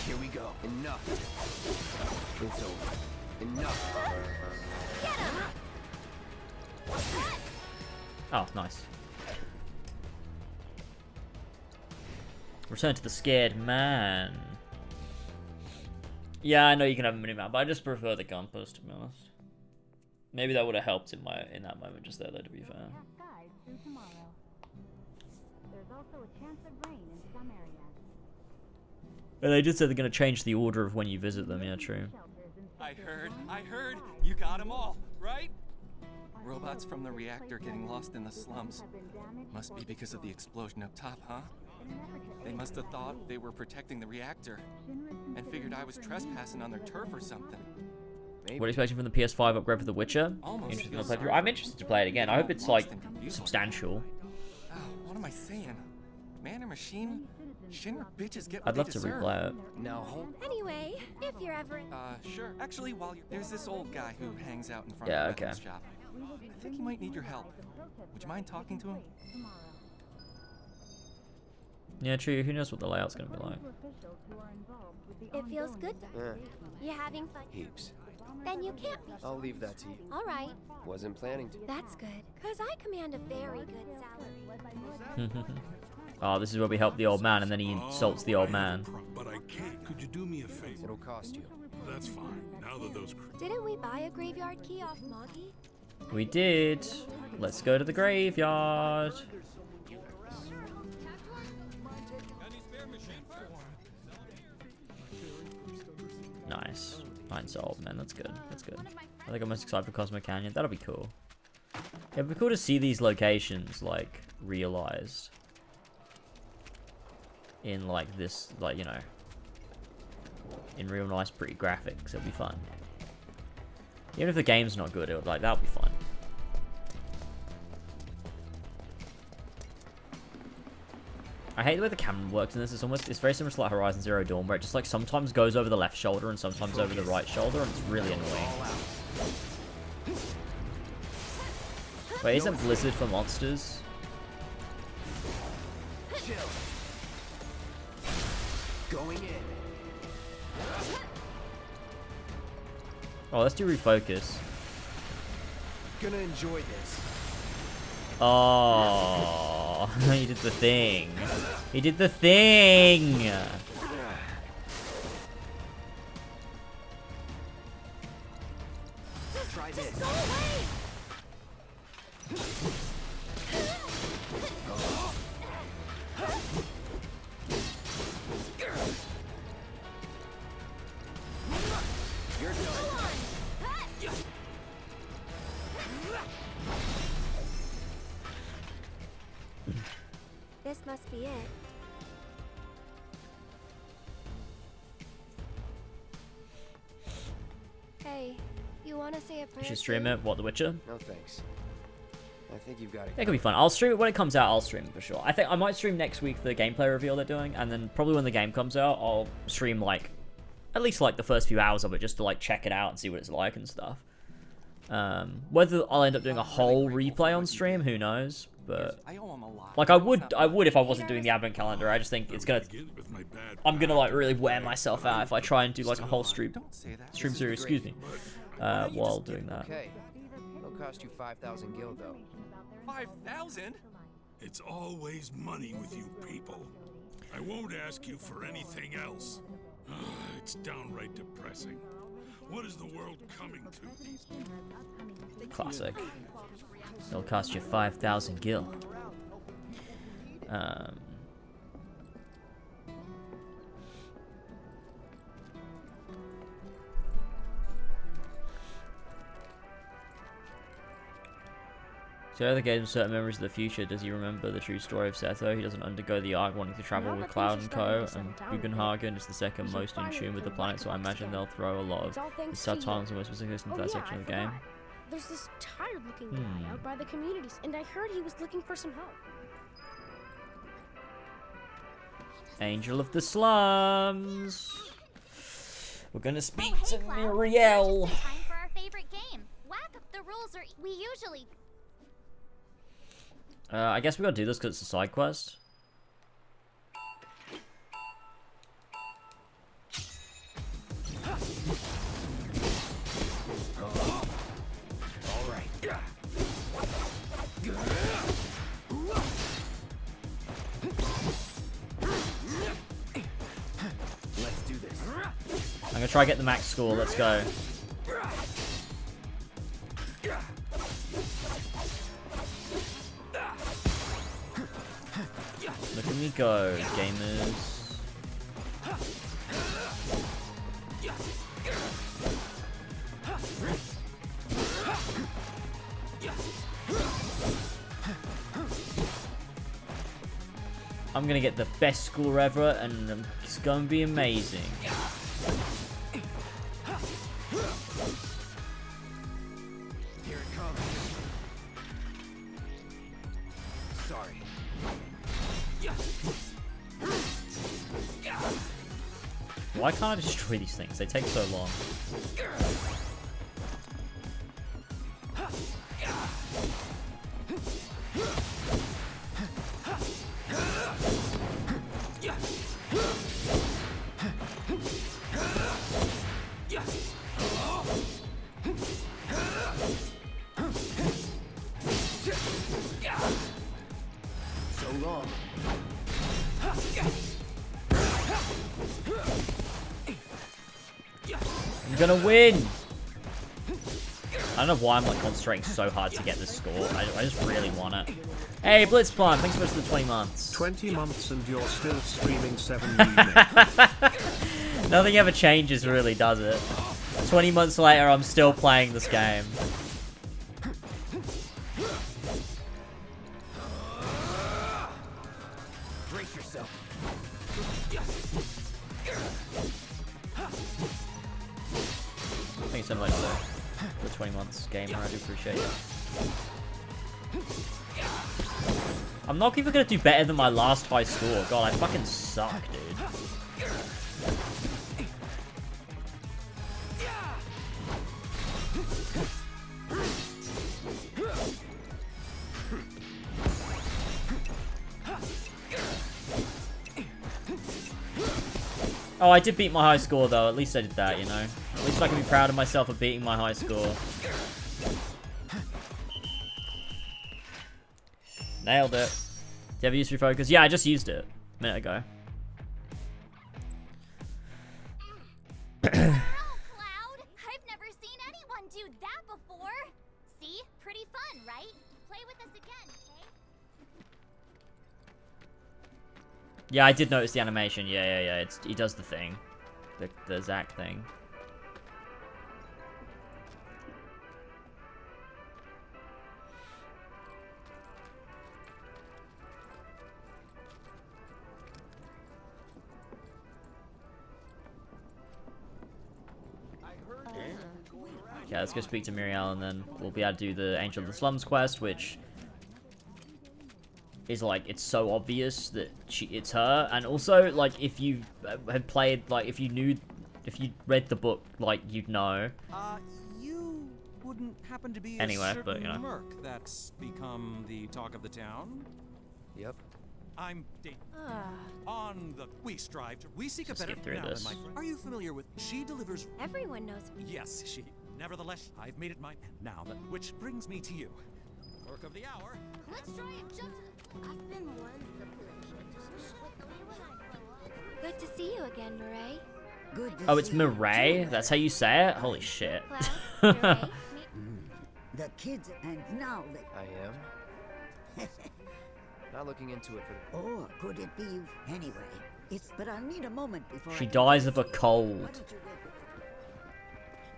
Here we go. Enough. It's over. Enough. Oh, nice. Return to the scared man. Yeah, I know you can have a minimap, but I just prefer the compass, to be honest. Maybe that would have helped in that moment just there, though, to be fair. There's also a chance of rain in some areas. And they just said they're going to change the order of when you visit them, yeah, true. I heard, you got them all, right? Robots from the reactor getting lost in the slums. Must be because of the explosion up top, huh? They must have thought they were protecting the reactor and figured I was trespassing on their turf or something. What are you expecting from the PS5 upgrade for The Witcher? Interesting to play through. I'm interested to play it again. I hope it's like substantial. Oh, what am I saying? Man or machine? Shinra bitches get what I'd love they to deserve. replay it. Now hold. Anyway, if you're ever... Sure. Actually, there's this old guy who hangs out in front Yeah, of the okay. weapons shop. I think he might need your help. Would you mind talking to him? Yeah, true. Who knows what the layout's going to be like. It feels good. You having fun? Heaps. Then you can't be. I'll leave that to you. All right. Wasn't planning to. That's good, because I command a very good salary. Oh, this is where we help the old man, and then he insults the old man. But I can't. Could you do me a favor? It'll cost you. That's fine. Now that those... Didn't we buy a graveyard key off Moggy? We did. Let's go to the graveyard. Nice. Mine solved, man. That's good. That's good. I think I'm most excited for Cosmo Canyon. That'll be cool. Yeah, it'd be cool to see these locations, like, realized. In, like, this, like, you know, in real nice, pretty graphics. It'll be fun. Even if the game's not good, it'll, like, that'll be fun. I hate the way the camera works in this. It's very similar to like Horizon Zero Dawn, where it just like sometimes goes over the left shoulder and sometimes over the right shoulder, and it's really annoying. Wait, isn't Blizzard for monsters? Chill. Going in. Oh, let's do refocus. Gonna enjoy this. Oh, he did the thing. He did the thing. Try this. Go away. You're done. Must be it. Hey, you want to say a prayer? You should stream it. What, The Witcher? No thanks. I think you've got it. It could be fun. I'll stream it when it comes out. I'll stream it for sure. I think I might stream next week the gameplay reveal they're doing, and then probably when the game comes out, I'll stream like at least like the first few hours of it just to like check it out and see what it's like and stuff. Whether I'll end up doing a whole replay on stream, who knows? But like I would if I wasn't doing the advent calendar. I just think it's gonna. I'm gonna like really wear myself out if I try and do like a whole stream series. Excuse me. While doing that. Okay. It'll cost you 5,000 gil though. 5,000? It's always money with you people. I won't ask you for anything else. It's downright depressing. What is the world coming to these days? Classic. It'll cost you 5,000 gil. So the game certain memories of the future. Does he remember the true story of Setho? He doesn't undergo the arc wanting to travel with Cloud and Co. And Bugenhagen is the second most in tune with the planet, so I imagine they'll throw a lot of the subtitles and most specifics into that section of the game. There's this tired-looking guy out by the communities, and I heard he was looking for some help. Angel of the Slums. We're gonna speak to Muriel. Time for our favorite game. Whack, the rules are we usually. I guess we gotta do this because it's a side quest. Let's do this. I'm gonna try to get the max score. Let's go. Look at me go, gamers. I'm gonna get the best score ever, and it's gonna be amazing. Here it comes. Sorry. Why can't I destroy these things? They take so long. So long. I'm gonna win! I don't know why I'm like concentrating so hard to get this score. I just really want it. Hey, Blitzplan, thanks so much for the 20 months. 20 months and you're still streaming 7 Remake. Nothing ever changes really, does it? 20 months later, I'm still playing this game. Brace yourself. Thank you so much for the 20 months, gamer. I do appreciate it. I'm not even gonna do better than my last high score. God, I fucking suck, dude. Oh, I did beat my high score, though. At least I did that, you know. At least I can be proud of myself for beating my high score. Nailed it. Do you ever use refocus? Yeah, I just used it a minute ago. Cloud, I've never seen anyone do that before. See? Pretty fun, right? Play with us again, okay? Yeah, I did notice the animation. Yeah. He does the thing. The Zack thing. Yeah, let's go speak to Muriel, and then we'll be able to do the Angel of the Slums quest, which is like, it's so obvious that it's her. And also, like, if you had played, like, if you read the book, like, you'd know. You wouldn't happen to be anyway, a certain but you know. merc that's become the talk of the town? Yep. I'm on the we strived. We seek Just a better skip through now this. than my friend. Are you familiar with she delivers? Everyone knows. Yes, she. Nevertheless, I've made it my now that which brings me to you. Work of the hour. Let's try and jump to the... I've been wanting to play. Good to see you again, Murray. Good to Oh, it's see you Murray? too. That's how you say it? Holy shit. The kids, and now they... I am. Not looking into it for the... Or could it be you? Anyway, it's... But I'll need a moment before She I... dies of a cold.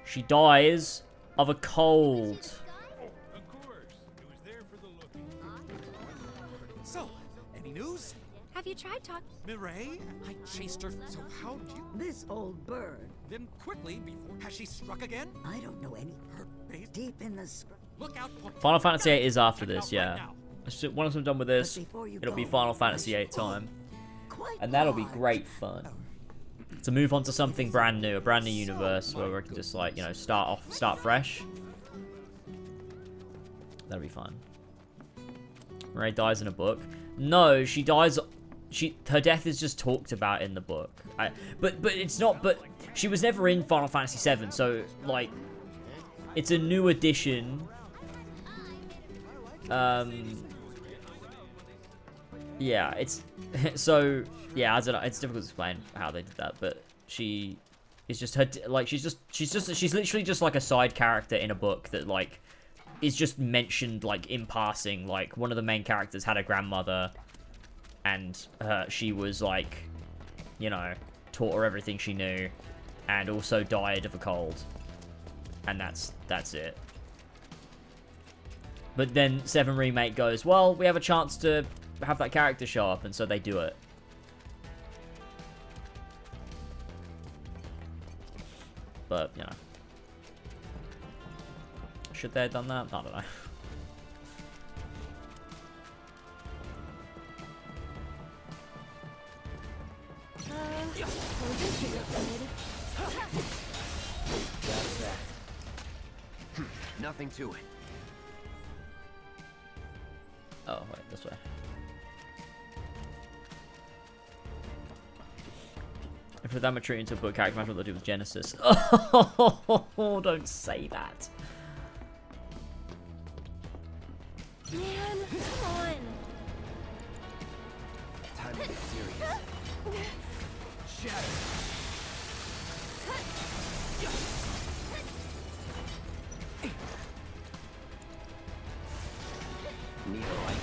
She dies of a cold. So, any news? Have you tried talking? Mireille? I chased her. So how did you... This old bird. Then quickly, before... Has she struck again? I don't know any... Her base... Deep in the... Look out... Final Fantasy VIII is after this, yeah. Once I'm done with this, it'll be go, Final Fantasy VIII time. Quite And that'll be large. great fun. To move on to something brand new, a brand new universe where we can just, like, you know, start fresh. That'll be fun. Mireille dies in a book. No, she dies... Her death is just talked about in the book. But it's not... But she was never in Final Fantasy VII, so, like... It's a new addition. Yeah, it's... So, yeah, I don't know. It's difficult to explain how they did that, but she... is just her... Like, she's literally just, like, a side character in a book that, like... is just mentioned, like, in passing. Like, one of the main characters had a grandmother, and she was, like, you know, taught her everything she knew, and also died of a cold. And that's it. But then 7 Remake goes, well, we have a chance to have that character show up, and so they do it. But, you know. Should they have done that? I don't know. Well, this is good. That's that. Nothing to it. Oh, wait, this way. If we're that mature into a book character, imagine what they'll do with Genesis. Oh, don't say that. Man, come on. Time to get serious. Shatter. Need a light.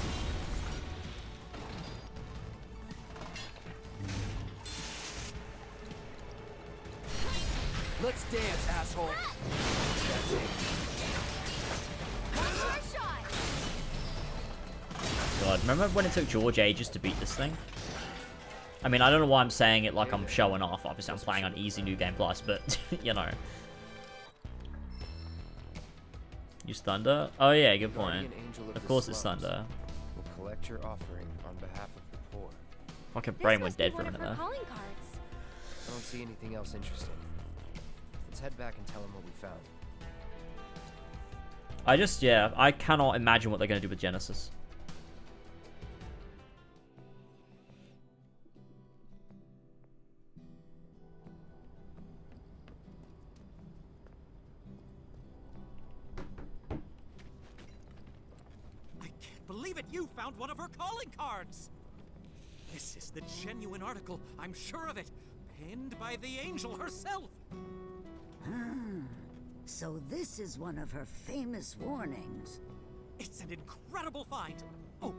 Let's dance, asshole. That's it. One more shot. God, remember when it took George ages to beat this thing? I mean, I don't know why I'm saying it like I'm showing off. Obviously, I'm playing on easy New Game Plus, but, you know. Use Thunder? Oh, yeah, good point. Of course it's Thunder. Will collect your offering on behalf of the poor. Fucking brain went dead for a minute there. Calling cards. I don't see anything else interesting. Let's head back and tell him what we found. I cannot imagine what they're going to do with Genesis. Believe it, you found one of her calling cards! This is the genuine article, I'm sure of it. Penned by the angel herself! So this is one of her famous warnings. It's an incredible find! Oh,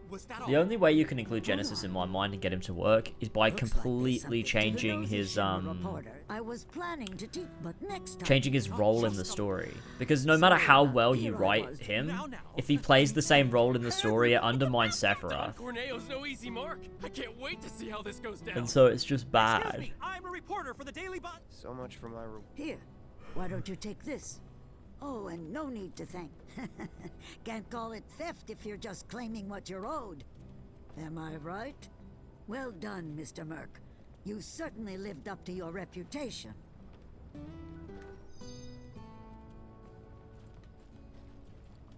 was that all? The only way you can include Genesis in my mind and get him to work is by completely changing his I was planning to teach, but next time. changing his role in the story. Because no matter how well you write him, if he plays the same role in the story, it undermines Sephiroth. Corneo's no easy mark. I can't wait to see how this goes down. And so it's just Excuse bad. me, I'm a reporter for the Daily So much for my Here, why don't you take this? Oh, and no need to thank. Can't call it theft if you're just claiming what you're owed. Am I right? Well done, Mr. Merc. You certainly lived up to your reputation.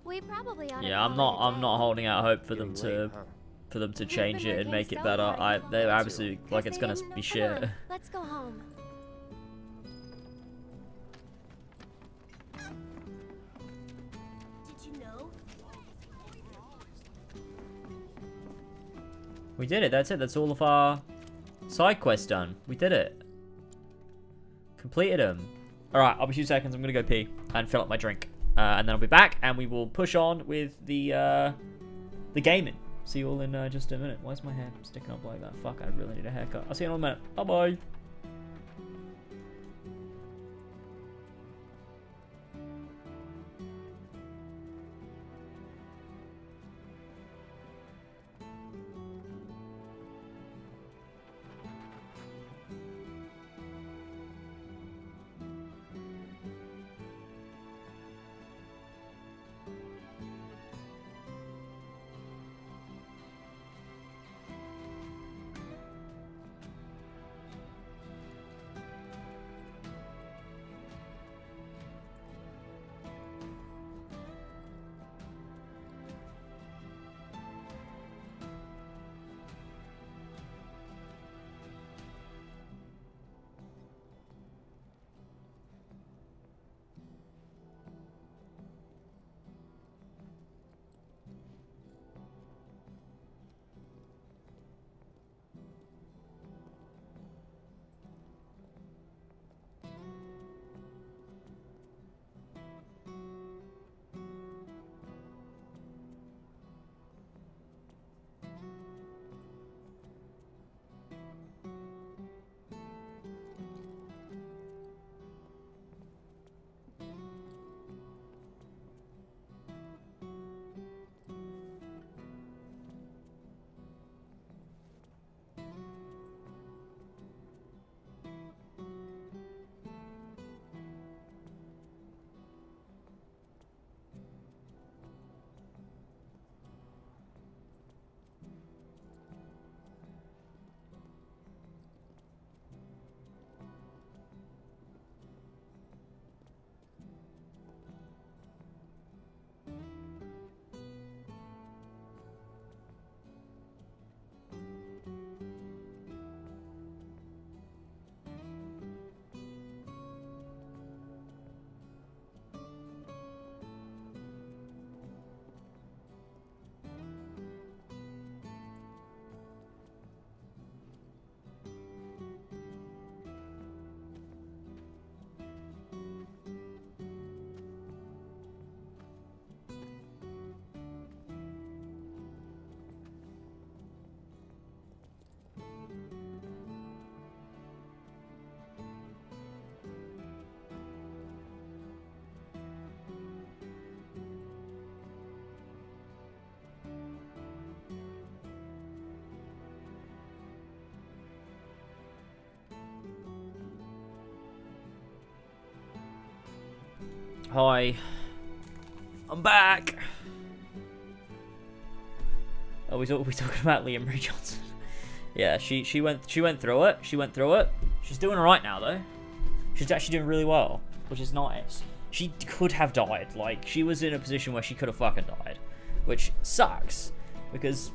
We probably ought to Yeah, I'm not holding out hope for them to change it and make it better. They're absolutely like it's gonna be shit. Let's go home. Did you know? We did it. That's it. That's all of our side quests done. We did it. Completed them. All right, I'll be 2 seconds. I'm gonna go pee and fill up my drink, and then I'll be back, and we will push on with the gaming. See you all in just a minute. Why is my hair sticking up like that? Fuck, I really need a haircut. I'll see you in a minute. Bye bye. Hi. I'm back. Oh, we talking about Liam Marie Johnson. Yeah, she went through it. She went through it. She's doing alright now though. She's actually doing really well, which is nice. She could have died. Like, she was in a position where she could have fucking died, which sucks because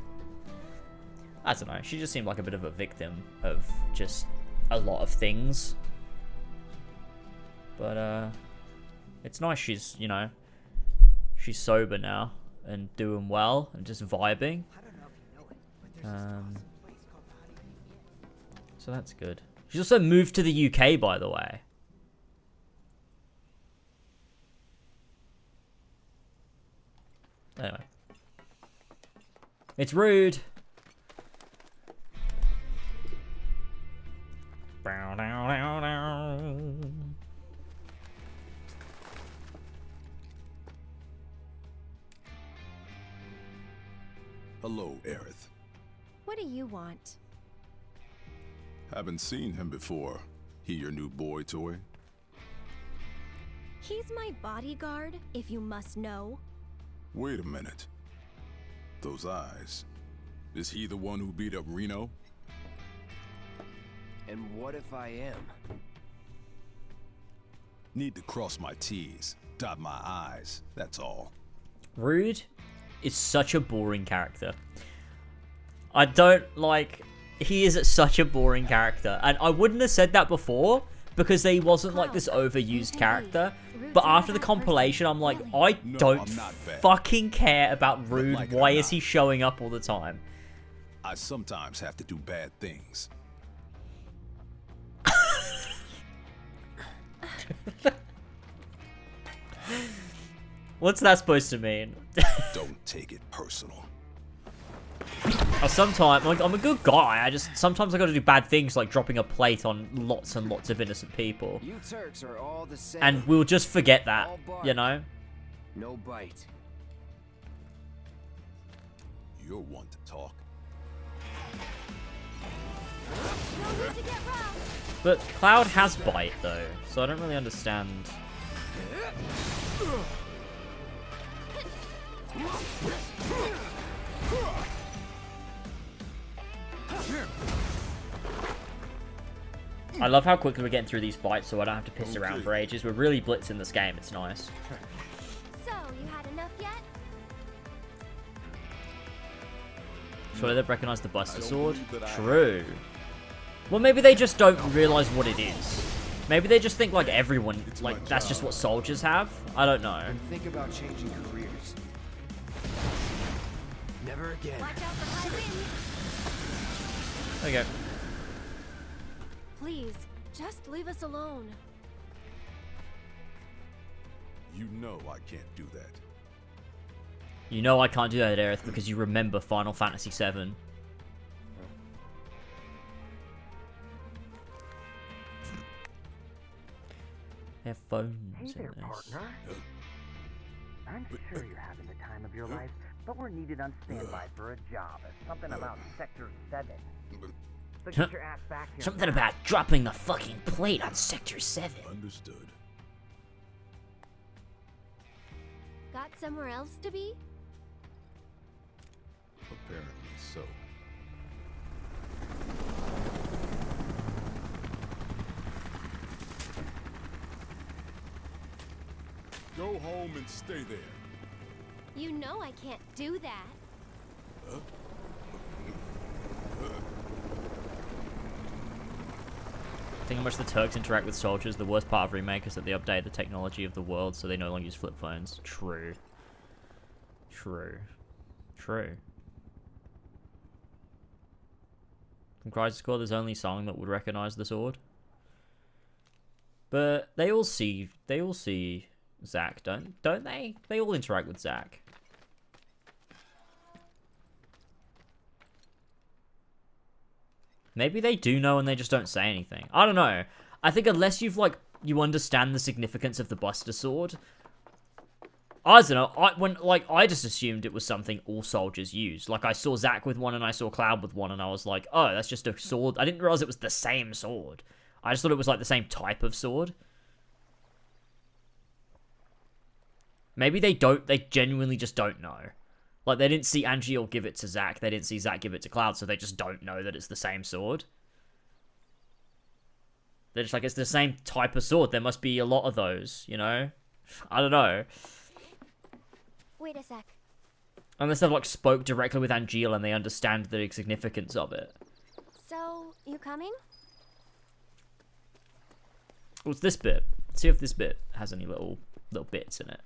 I don't know. She just seemed like a bit of a victim of just a lot of things. But it's nice she's, you know, she's sober now and doing well and just vibing. So that's good. She's also moved to the UK, by the way. Anyway. It's rude. Hello, Aerith. What do you want? Haven't seen him before. He your new boy toy? He's my bodyguard, if you must know. Wait a minute. Those eyes. Is he the one who beat up Reno? And what if I am? Need to cross my T's, dot my I's, that's all. Rude is such a boring character. I don't like... He is such a boring character. And I wouldn't have said that before, because he wasn't like this overused character. But after the compilation, I'm like, I don't fucking care about Rude. Like it or Why is not. he showing up all the time? I sometimes have to do bad things. What's that supposed to mean? Don't take it personal. Sometimes, like, I'm a good guy. Sometimes I gotta do bad things, like dropping a plate on lots and lots of innocent people. You Turks are all the same. And we'll just forget that, All bark. you know? No bite. You're one to talk. But Cloud has bite, though, so I don't really understand. I love how quickly we're getting through these fights, so I don't have to piss around for ages. We're really blitzing this game. It's nice. So, you had enough yet? Surely they've recognized the Buster Sword? True. Well, maybe they just don't realize what it is. Maybe they just think, like, everyone, like, that's just what soldiers have? I don't know. And think about changing careers. Never again. Watch out for high winds. Okay. Please, just leave us alone. You know I can't do that. You know I can't do that, Aerith, because you remember Final Fantasy VII. Their phones Hey there, in this. partner. I'm sure you're having the time of your life, but we're needed on standby for a job. Something about Sector 7. So get your ass back here. Something about dropping the fucking plate on Sector 7. Understood. Got somewhere else to be? Apparently so. Go home and stay there. You know I can't do that. Huh? Think how much the Turks interact with soldiers. The worst part of Remake is that they update the technology of the world so they no longer use flip phones. True. True. True. From Crisis Core, there's only Song that would recognize the sword. But they all see Zack, don't they? They all interact with Zack. Maybe they do know and they just don't say anything. I don't know. I think unless you understand the significance of the Buster Sword, I don't know. I just assumed it was something all soldiers use. Like I saw Zack with one and I saw Cloud with one and I was like, oh, that's just a sword. I didn't realize it was the same sword. I just thought it was like the same type of sword. Maybe they genuinely just don't know. Like, they didn't see Angeal give it to Zack. They didn't see Zack give it to Cloud, so they just don't know that it's the same sword. They're just like, it's the same type of sword. There must be a lot of those, you know? I don't know. Wait a sec. Unless they've, like, spoke directly with Angeal and they understand the significance of it. So, you coming? What's this bit? Let's see if this bit has any little bits in it.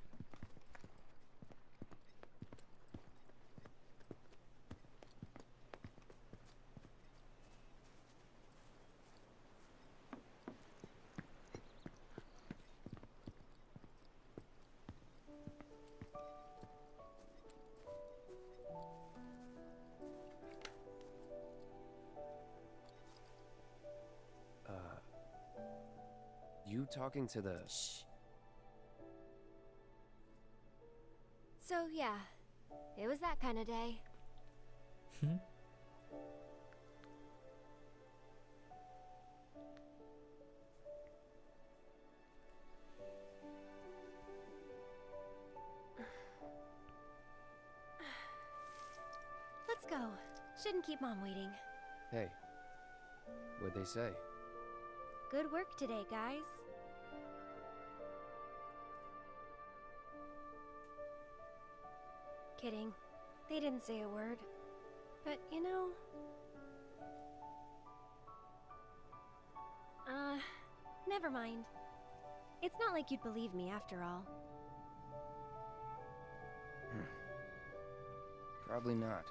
You talking to the... Shh. So, yeah. It was that kind of day. go. Shouldn't keep Mom waiting. Hey, what'd they say? Good work today, guys. Kidding. They didn't say a word. But, you know... never mind. It's not like you'd believe me after all. Probably not.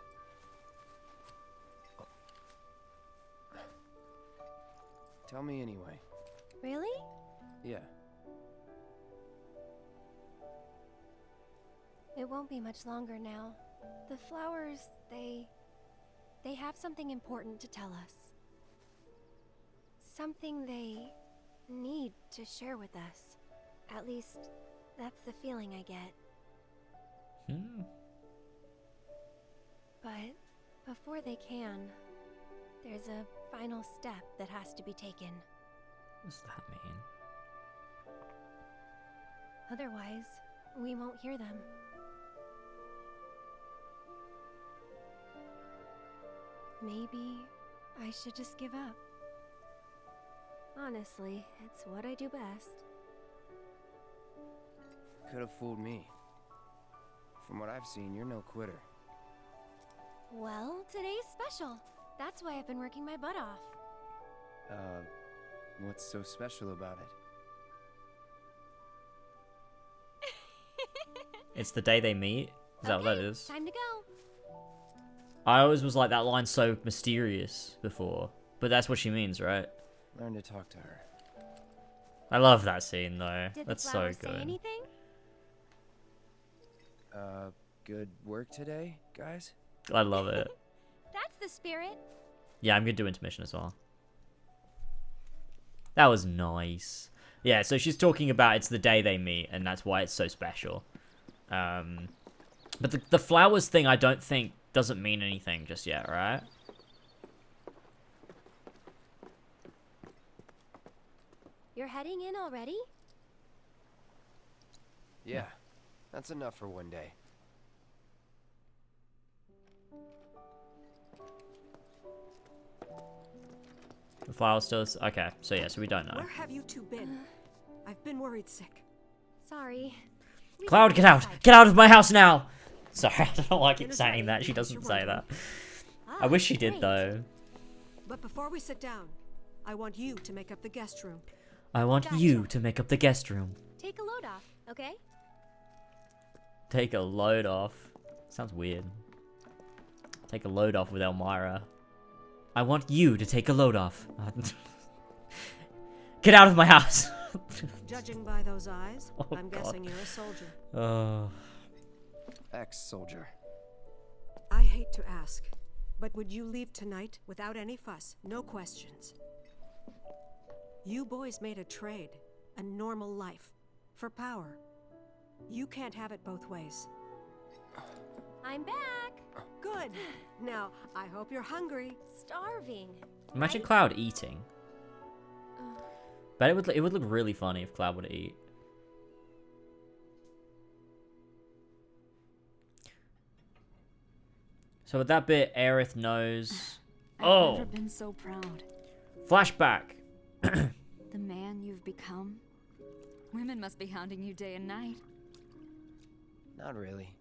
Tell me anyway. Really? Yeah. It won't be much longer now. The flowers, they have something important to tell us. Something they need to share with us. At least, that's the feeling I get. But before they can, there's a final step that has to be taken. What does that mean? Otherwise, we won't hear them. Maybe I should just give up. Honestly, it's what I do best. Could have fooled me. From what I've seen, you're no quitter. Well, today's special. That's why I've been working my butt off. What's so special about it? It's the day they meet? Is that what that is? Time to go. I always was like, that line's so mysterious before. But that's what she means, right? Learn to talk to her. I love that scene, though. Did That's the so flowers good. say anything? Good work today, guys? I love it. That's the spirit. Yeah, I'm gonna do intermission as well. That was nice. Yeah, so she's talking about it's the day they meet, and that's why it's so special. But the flowers thing, I don't think doesn't mean anything just yet, right? You're heading in already? Yeah, that's enough for one day. The flowers still... Okay, so yeah, so we don't know. Where have you two been? I've been worried sick. Sorry. Cloud, get out! Get out of my house now! Sorry, I don't like it saying that. She doesn't say that. I wish she did, though. But before we sit down, I want you to make up the guest room. I want you to make up the guest room. Take a load off, okay? Take a load off. Sounds weird. Take a load off with Elmira. I want you to take a load off. Get out of my house! Judging by those eyes, Oh, I'm God. guessing you're a soldier. Ex-soldier. I hate to ask, but would you leave tonight without any fuss, no questions? You boys made a trade, a normal life, for power. You can't have it both ways. I'm back. Good. Now, I hope you're hungry. Starving. Imagine Cloud eating. But it would look really funny if Cloud would eat. So with that bit, Aerith knows. I've never been so proud. Flashback. The man you've become. Women must be hounding you day and night. Not really.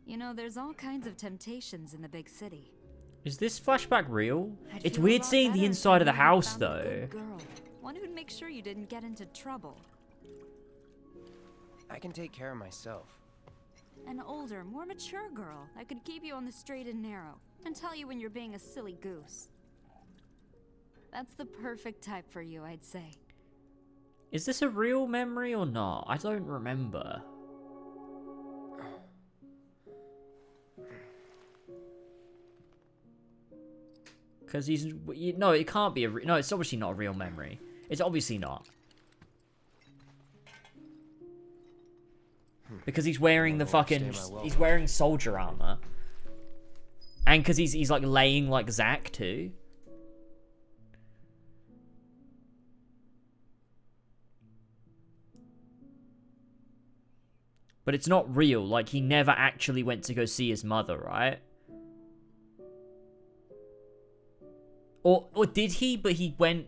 You know, there's all kinds of temptations in the big city. Is this flashback real? I'd It's feel a weird lot seeing the better inside of the if you had house, found a though. good girl, one who'd make sure you didn't get into trouble. I can take care of myself. An older, more mature girl that could keep you on the straight and narrow and tell you when you're being a silly goose. That's the perfect type for you, I'd say. Is this a real memory or not? I don't remember. Because he's... No, it can't be a... No, it's obviously not a real memory. It's obviously not. Because he's wearing the fucking... He's wearing soldier armor. And because he's like laying like Zack too. But it's not real. Like, he never actually went to go see his mother, right? Or did he? But he went...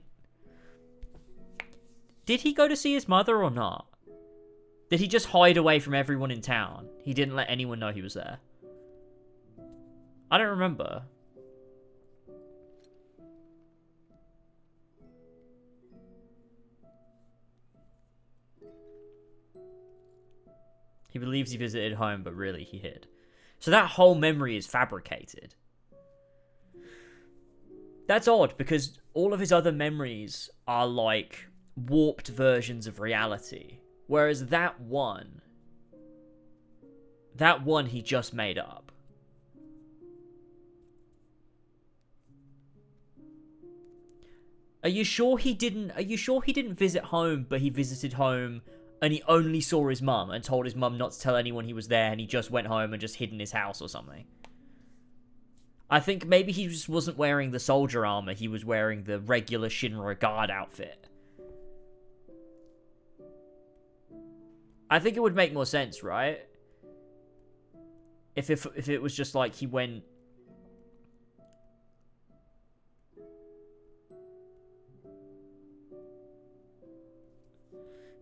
Did he go to see his mother or not? Did he just hide away from everyone in town? He didn't let anyone know he was there. I don't remember. He believes he visited home, but really he hid. So that whole memory is fabricated. That's odd, because all of his other memories are like warped versions of reality. Whereas that one he just made up. Are you sure he didn't visit home, but he visited home and he only saw his mum and told his mum not to tell anyone he was there, and he just went home and just hid in his house or something? I think maybe he just wasn't wearing the soldier armor, he was wearing the regular Shinra guard outfit. I think it would make more sense, right? If it was just like he went...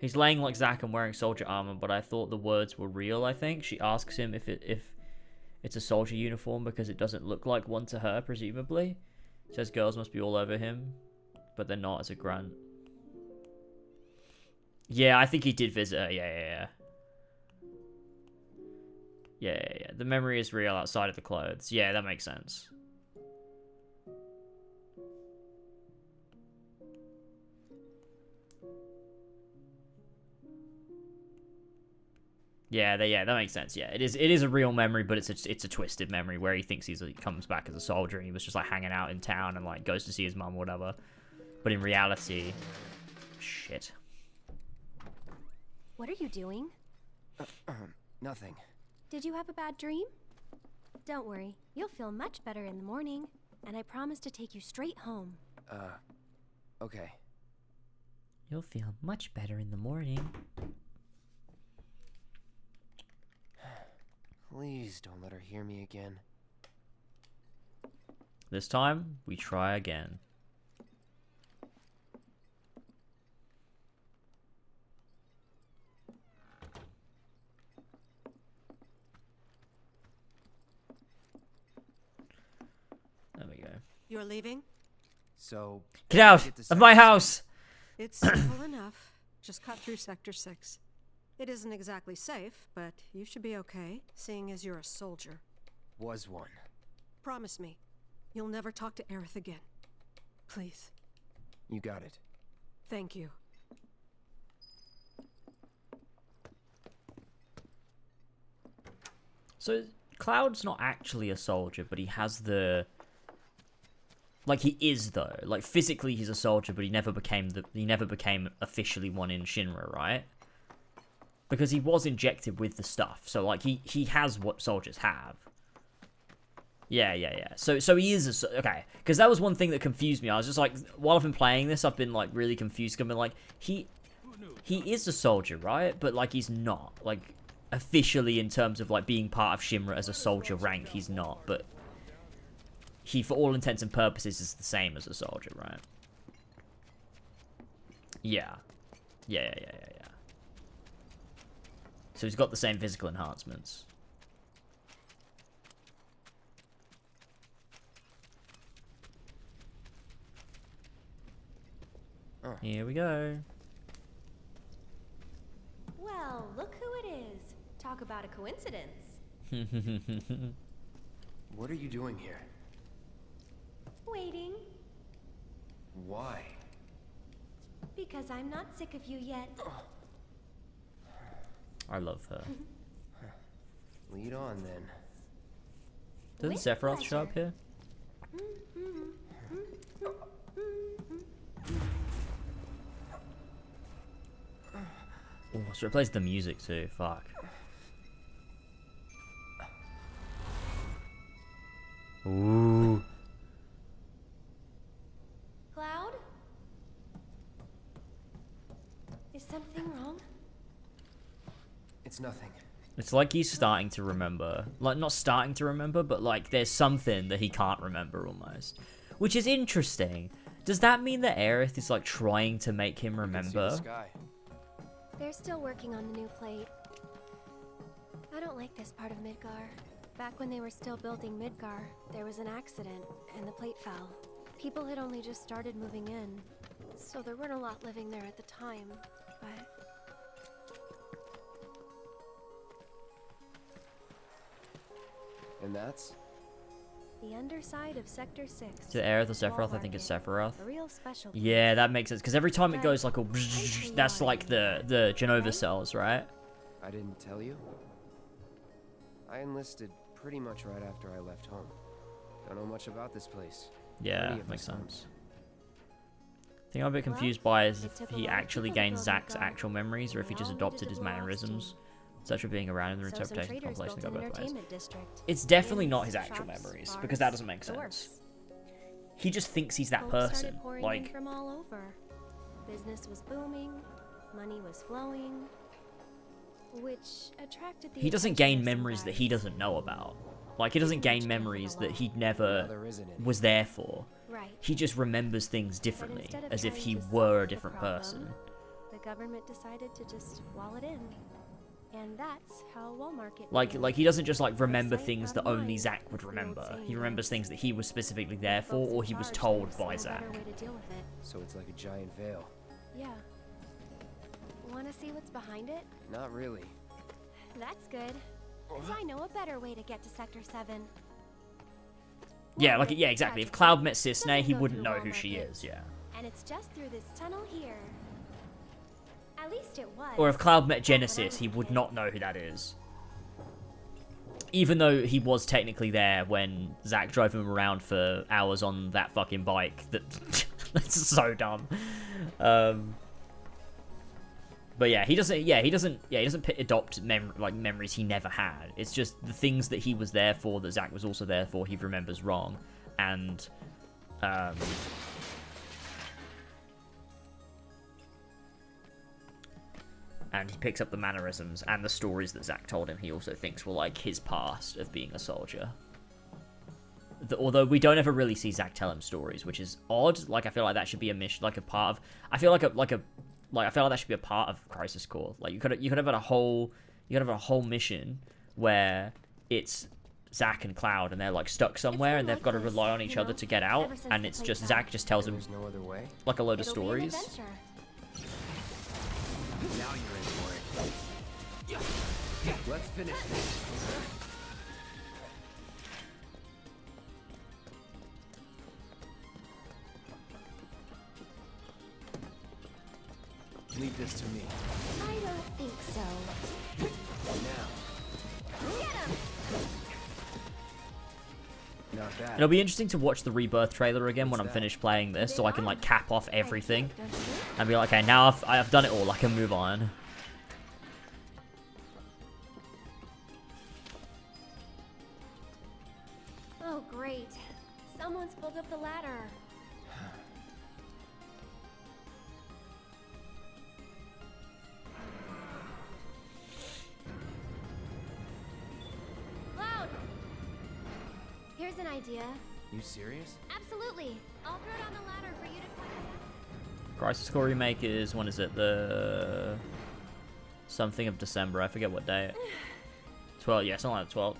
He's laying like Zack and wearing soldier armor, but I thought the words were real, I think. She asks him if it's a soldier uniform because it doesn't look like one to her, presumably. Says girls must be all over him, but they're not, as a grunt. Yeah, I think he did visit her. Yeah. The memory is real outside of the clothes. Yeah, that makes sense. Yeah, that makes sense. Yeah, it is a real memory, but it's a twisted memory where he thinks he comes back as a soldier and he was just like hanging out in town and like goes to see his mum or whatever. But in reality, shit. What are you doing? Nothing. Did you have a bad dream? Don't worry, you'll feel much better in the morning, and I promise to take you straight home. Okay. You'll feel much better in the morning. Please don't let her hear me again. This time, we try again. There we go. You're leaving? So... Get out of my house! It's simple enough. Just cut through Sector 6. It isn't exactly safe, but you should be okay, seeing as you're a soldier. Was one. Promise me, you'll never talk to Aerith again. Please. You got it. Thank you. So, Cloud's not actually a soldier, but he has the... Like, he is, though. Like, physically he's a soldier, but he never became officially one in Shinra, right? Because he was injected with the stuff. So, like, he has what soldiers have. Yeah. So he is a... Okay. Because that was one thing that confused me. I was just like... While I've been playing this, I've been, like, really confused. I've been like... He is a soldier, right? But, like, he's not. Like, officially in terms of, like, being part of Shinra as a soldier rank, he's not. But... he, for all intents and purposes, is the same as a soldier, right? Yeah. So he's got the same physical enhancements. Oh. Here we go. Well, look who it is. Talk about a coincidence. What are you doing here? Waiting. Why? Because I'm not sick of you yet. I love her. Lead on, then. Doesn't Sephiroth show up here? Oh, so it plays the music too. Fuck. Ooh. Cloud? Is something wrong? It's nothing. It's like he's starting to remember. Like, not starting to remember, but like there's something that he can't remember almost. which is interesting. Does that mean that Aerith is like trying to make him You can see the remember? sky. They're still working on the new plate. I don't like this part of Midgar. Back when they were still building Midgar, there was an accident, and the plate fell. People had only just started moving in, so there weren't a lot living there at the time, but... And that's? The underside of Sector 6. Is it Aerith or Sephiroth? I think it's Sephiroth. A real special Yeah, that makes sense. Because every time it goes like a... That's like the Genova cells, right? I didn't tell you? I enlisted pretty much right after I left home. Don't know much about this place. Yeah, makes sense. The thing I'm a bit confused by is if he actually gained Zack's actual memories or if he just adopted his mannerisms, such as being around in the interpretation of compilation go both ways. It's definitely not his actual memories, because that doesn't make sense. He just thinks he's that person. Like, from all over. Business was booming, money was flowing, which attracted the he doesn't attention gain of some memories that guys. he doesn't know about. Like, he doesn't gain memories that he never was there for. Right. He just remembers things differently, instead of as if trying he to were solve a the different problem, person. The government decided to just wall it in. And that's how Walmart Like he doesn't just like remember things that only Zack would remember. He remembers things that he was specifically there for, or he was told by Zack. So it's like a giant veil. Yeah. Want to see what's behind it? Not really. That's good. 'Cause I know a better way to get to Sector 7. Yeah, like yeah, exactly. If Cloud met Cisne, he wouldn't know who she is. Yeah. And it's just through this tunnel here. At least it was. Or if Cloud met Genesis, he would not know who that is. Even though he was technically there when Zack drove him around for hours on that fucking bike. That's so dumb. But yeah, he doesn't adopt memories he never had. It's just the things that he was there for, that Zack was also there for, he remembers wrong, and he picks up the mannerisms and the stories that Zack told him. He also thinks were like his past of being a soldier. Although we don't ever really see Zack tell him stories, which is odd. Like I feel like that should be a mission, like a part of. I feel like that should be a part of Crisis Core. Like you could have had a whole mission where it's Zack and Cloud and they're like stuck somewhere and they've got to rely on each other to get out, and it's just Zack just tells him no other way. like a load of stories. Now you're in for it. Let's finish this. Leave this to me. I don't think so. Now. Get him! Not bad. It'll be interesting to watch the Rebirth trailer again when I'm finished playing this, so I can like cap off everything and be like, okay, now I've done it all. I can move on. Oh, great. Someone's pulled up the ladder. Cloud! Here's an idea. You serious? Absolutely. I'll throw down the ladder for you to climb. Crisis Core Remake is, when is it? The something of December. I forget what day. 12, yeah, something like the 12th.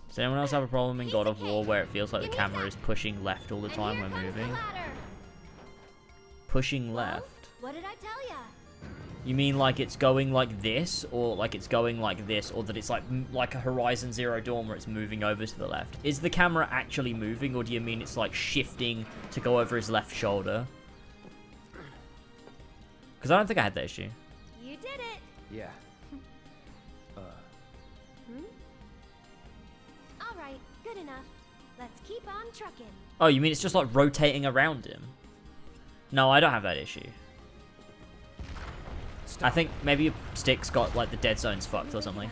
Does anyone else have a problem in God of War where it feels like the camera is pushing left all the time when moving? Pushing left? What did I tell ya? You mean like it's going like this, or like it's going like this, or that it's like a Horizon Zero Dawn where it's moving over to the left? Is the camera actually moving, or do you mean it's like shifting to go over his left shoulder? Because I don't think I had that issue. You did it. Yeah. All right, good enough. Let's keep on trucking. Oh, you mean it's just like rotating around him? No, I don't have that issue. I think maybe your stick's got like the dead zones fucked or something.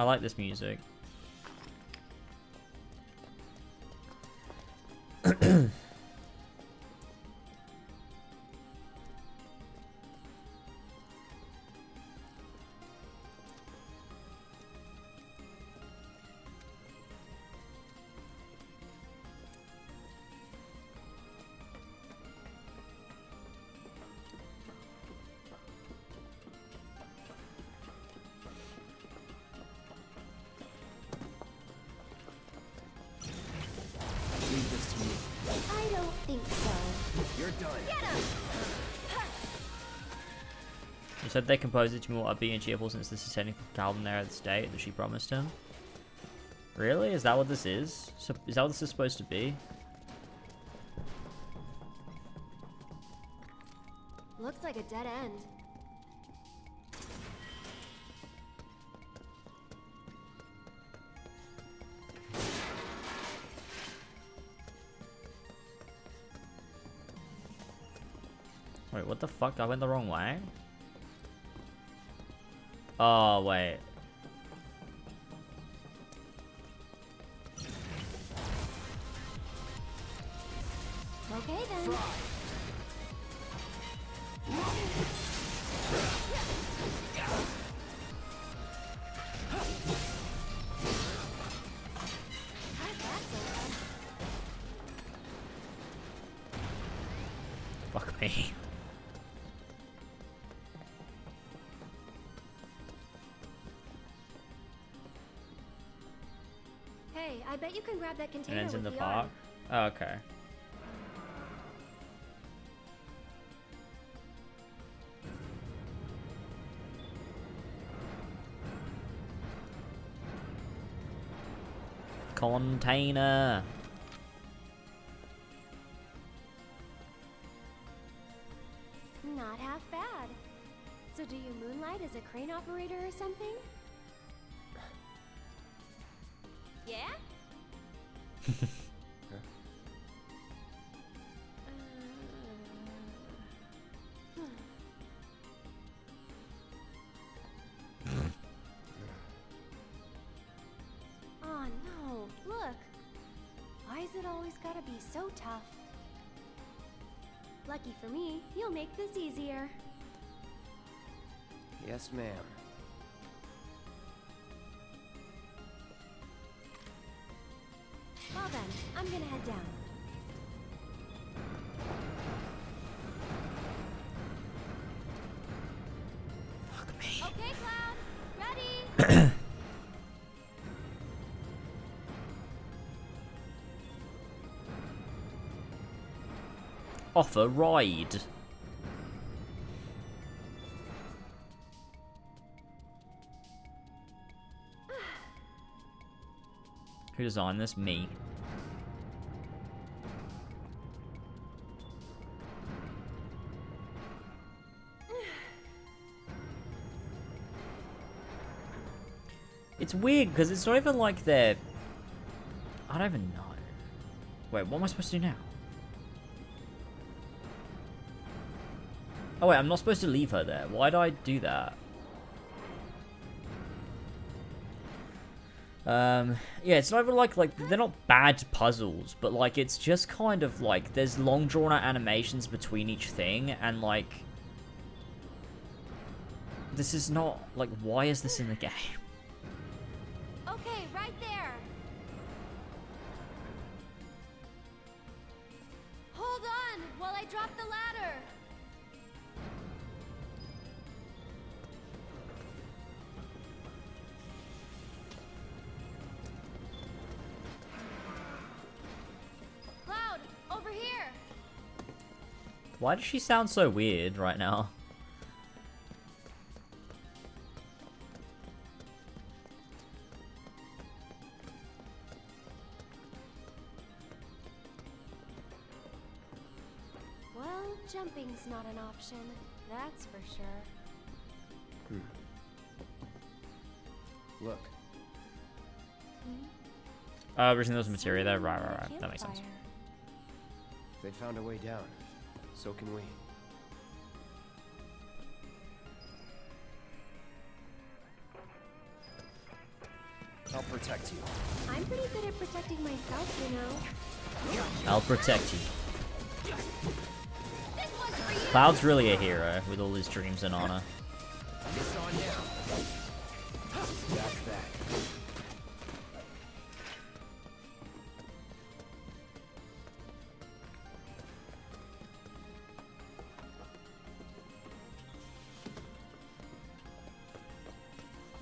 I like this music. Leave this to me. I don't think so. You're done. Get him! She said they composed it to be more upbeat and cheerful since this is technically Calvin there at the state that she promised him. Really? Is that what this is? So, is that what this is supposed to be? Looks like a dead end. Wait, what the fuck? I went the wrong way? Oh, wait. Okay then. Fuck me. Hey, I bet you can grab that It container ends in with the the park? arm. Oh, okay. Container. Not half bad. So do you moonlight as a crane operator or something? Yeah? Oh no, look. Why is it always gotta be so tough? Lucky for me, you'll make this easier. Yes, ma'am. Well then, I'm gonna head down. Fuck me. Okay, Cloud. Ready? Offer ride. Who designed this? Me. It's weird because it's not even like they're... I don't even know. Wait, what am I supposed to do now? Oh wait, I'm not supposed to leave her there. Why did I do that? Yeah, it's not even like they're not bad puzzles, but like it's just kind of like there's long drawn out animations between each thing, and like this is not like, why is this in the game? Okay, right there. Hold on while I drop the ladder. Cloud, over here. Why does she sound so weird right now? Well, jumping's not an option, that's for sure. Look. Originally there was materia there. Right. That makes sense. They found a way down. So can we. I'll protect you. I'm pretty good at protecting myself, you know. I'll protect you. Cloud's really a hero with all his dreams and honor. It's on now. That's that.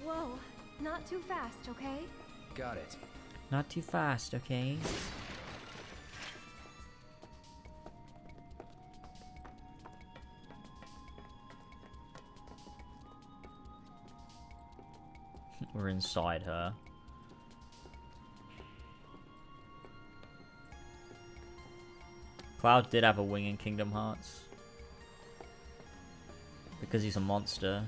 Whoa, not too fast, okay? Got it. Not too fast, okay? We're inside her. Cloud did have a wing in Kingdom Hearts. Because he's a monster.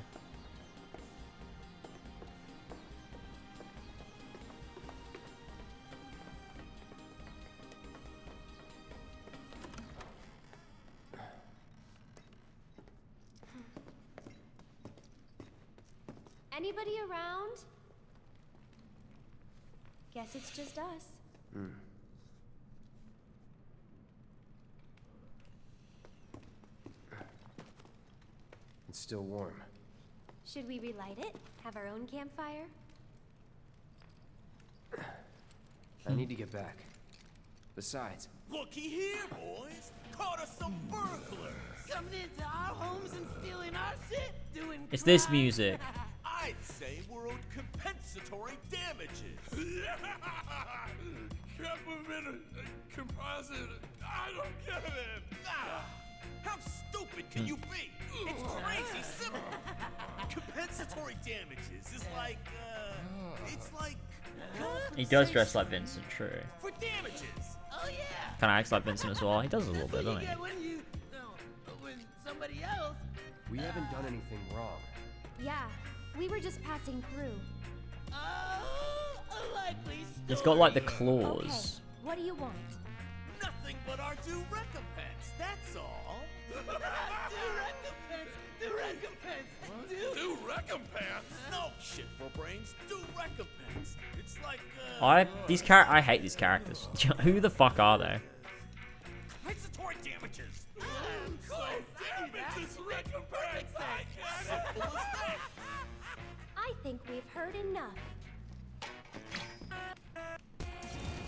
Anybody around? Guess it's just us. It's still warm. Should we relight it? Have our own campfire? I need to get back. Besides, Looky here, boys. Caught us some burglars. Coming into our homes and stealing our shit. Doing It's this crime. music. I'd say we're owed compensatory damages. Complimented, composite. I don't get it. How stupid can you be? It's crazy simple. Compensatory damages is like, it's like... He does dress like Vincent, true. For damages. Oh yeah. Kind of acts like Vincent as well. He does a little bit, doesn't he? When somebody else... we haven't done anything wrong. Yeah, we were just passing through. Oh, a likely story. He's got like the claws. Okay, what do you want? Nothing but our due recompense, that's all. Due recompense. Do recompense? No shit for brains. Due recompense. It's like I hate these characters. Who the fuck are they? compensatory damages. Damages recompense. Simple as that. I think we've heard enough.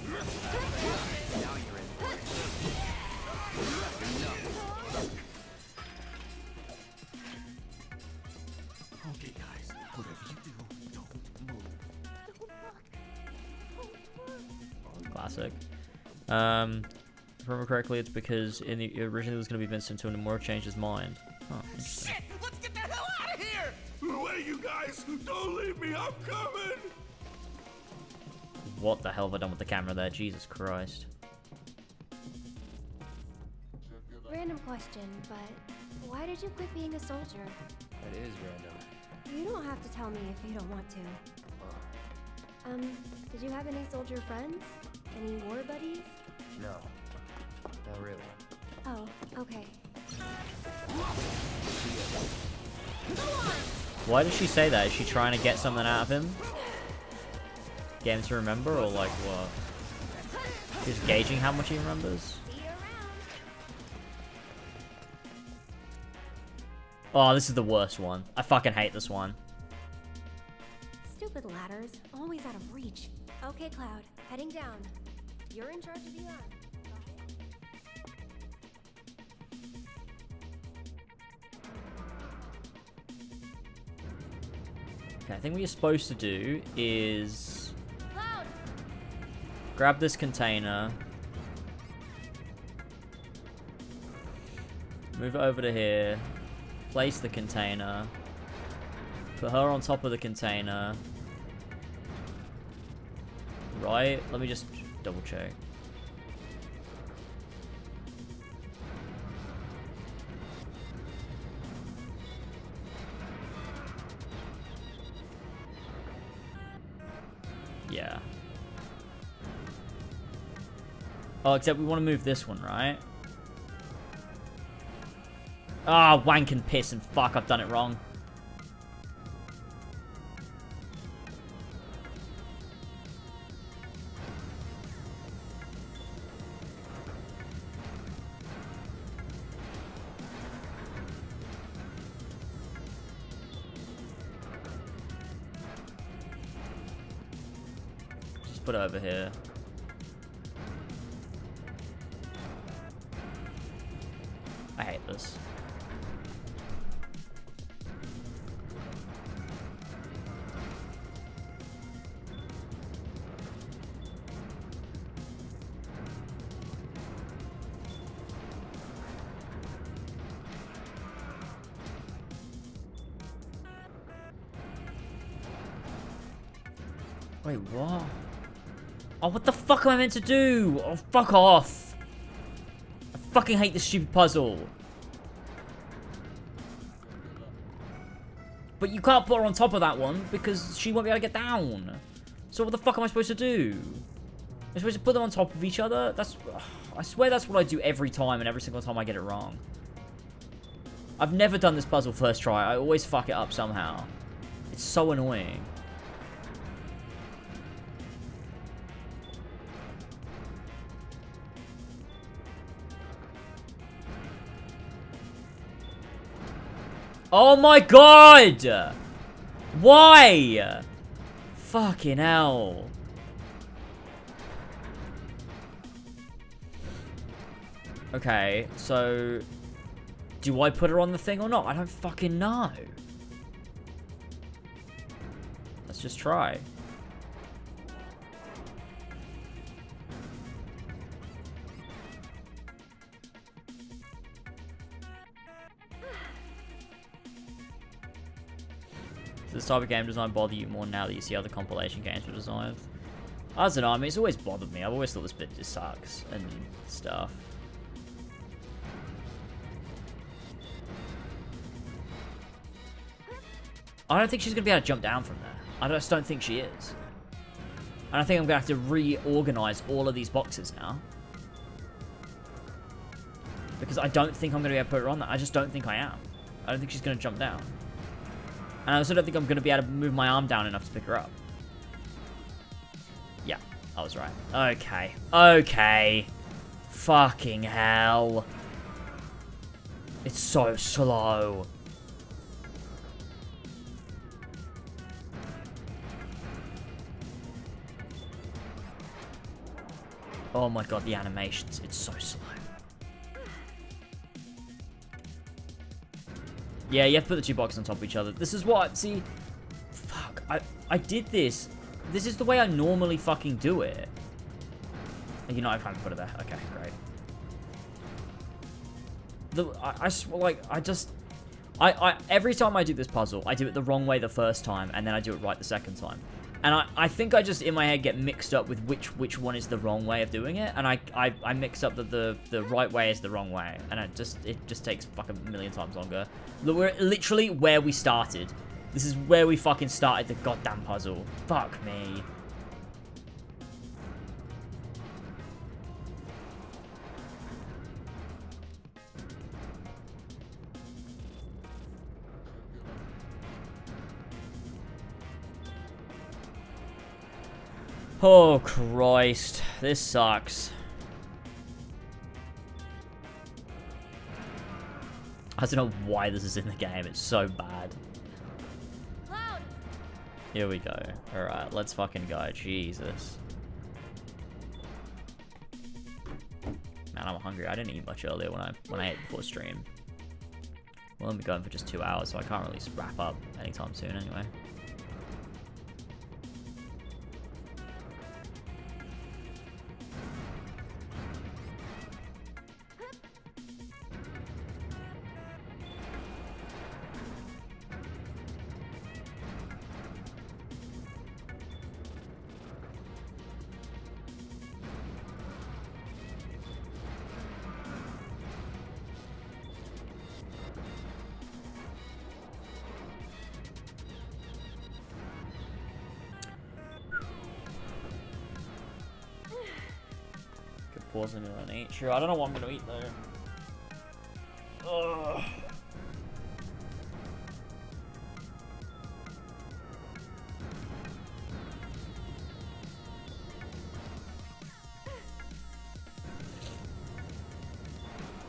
Now you're in for it. Enough. Okay, guys. Whatever you do, don't move. Classic. If I remember correctly, it's because originally it was going to be Vincent and Nomura changed his mind. Oh, interesting. Shit! Let's get the hell out of here! Wait, you guys! Don't leave me! I'm coming! What the hell have I done with the camera there? Jesus Christ. Random question, but why did you quit being a soldier? That is random. You don't have to tell me if you don't want to. Did you have any soldier friends? Any war buddies? No. Not really. Oh, okay. Why does she say that? Is she trying to get something out of him? Get him to remember, or like what? Just gauging how much he remembers? Oh, this is the worst one. I fucking hate this one. Stupid ladders, always out of reach. Okay, Cloud, heading down. You're in charge of the arm. Okay, I think what you're supposed to do is Cloud! grab this container, move it over to here, place the container, put her on top of the container. Right? Let me just double check. Yeah. Oh, except we want to move this one, right? Ah, wank and piss and fuck, I've done it wrong. put it over here. I hate this. Wait, what? Oh, what the fuck am I meant to do? Oh, fuck off. I fucking hate this stupid puzzle. But you can't put her on top of that one because she won't be able to get down. So what the fuck am I supposed to do? I'm supposed to put them on top of each other? That's... I swear that's what I do every time, and every single time I get it wrong. I've never done this puzzle first try. I always fuck it up somehow. It's so annoying. Oh my god! Why? Fucking hell. Okay, so... do I put her on the thing or not? I don't fucking know. Let's just try. Does this type of game design bother you more now that you see how the compilation games were designed? I don't know, I mean, it's always bothered me. I've always thought this bit just sucks and stuff. I don't think she's going to be able to jump down from there. I just don't think she is. And I think I'm going to have to reorganize all of these boxes now. Because I don't think I'm going to be able to put her on that. I just don't think I am. I don't think she's going to jump down. And I also don't think I'm going to be able to move my arm down enough to pick her up. Yeah, I was right. Okay. Okay. Fucking hell. It's so slow. Oh my god, the animations. It's so slow. Yeah, you have to put the two boxes on top of each other. This is what... see... fuck. I did this. This is the way I normally fucking do it. You know, I can't put it there. Okay, great. Every time I do this puzzle, I do it the wrong way the first time, and then I do it right the second time. And I think I just, in my head, get mixed up with which one is the wrong way of doing it. And I mix up that the right way is the wrong way. And it just takes fucking a million times longer. Look, we're literally where we started. This is where we fucking started the goddamn puzzle. Fuck me. Oh, Christ. This sucks. I don't know why this is in the game. It's so bad. Cloud. Here we go. Alright, let's fucking go. Jesus. Man, I'm hungry. I didn't eat much earlier when I ate before stream. We'll only be going for just 2 hours, so I can't really wrap up anytime soon anyway. Pause and eat. Sure, I don't know what I'm gonna eat though. Ugh.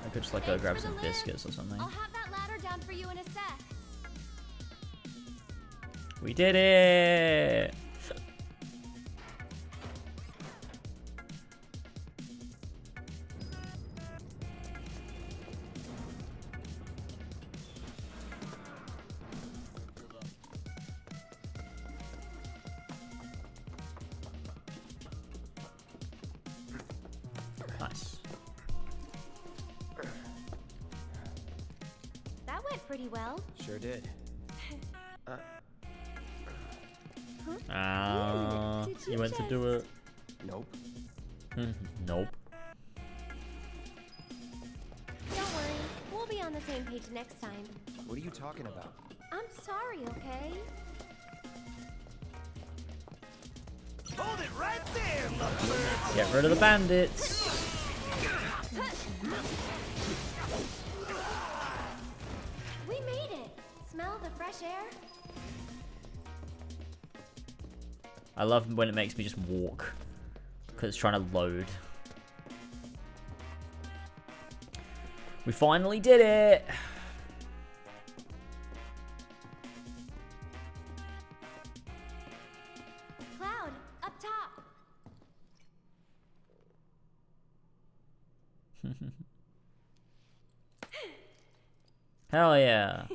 I could just like go grab some biscuits or something. I'll have that ladder down for you in a sec. We did it! it pretty well. Sure did. You went to do it. Nope. Nope. Don't worry, we'll be on the same page next time. What are you talking about? I'm sorry, okay? Hold it right there, lovebird. Get rid of the bandits. We made it. Smell the fresh air? I love when it makes me just walk because it's trying to load. We finally did it. Cloud, up top. Hell yeah.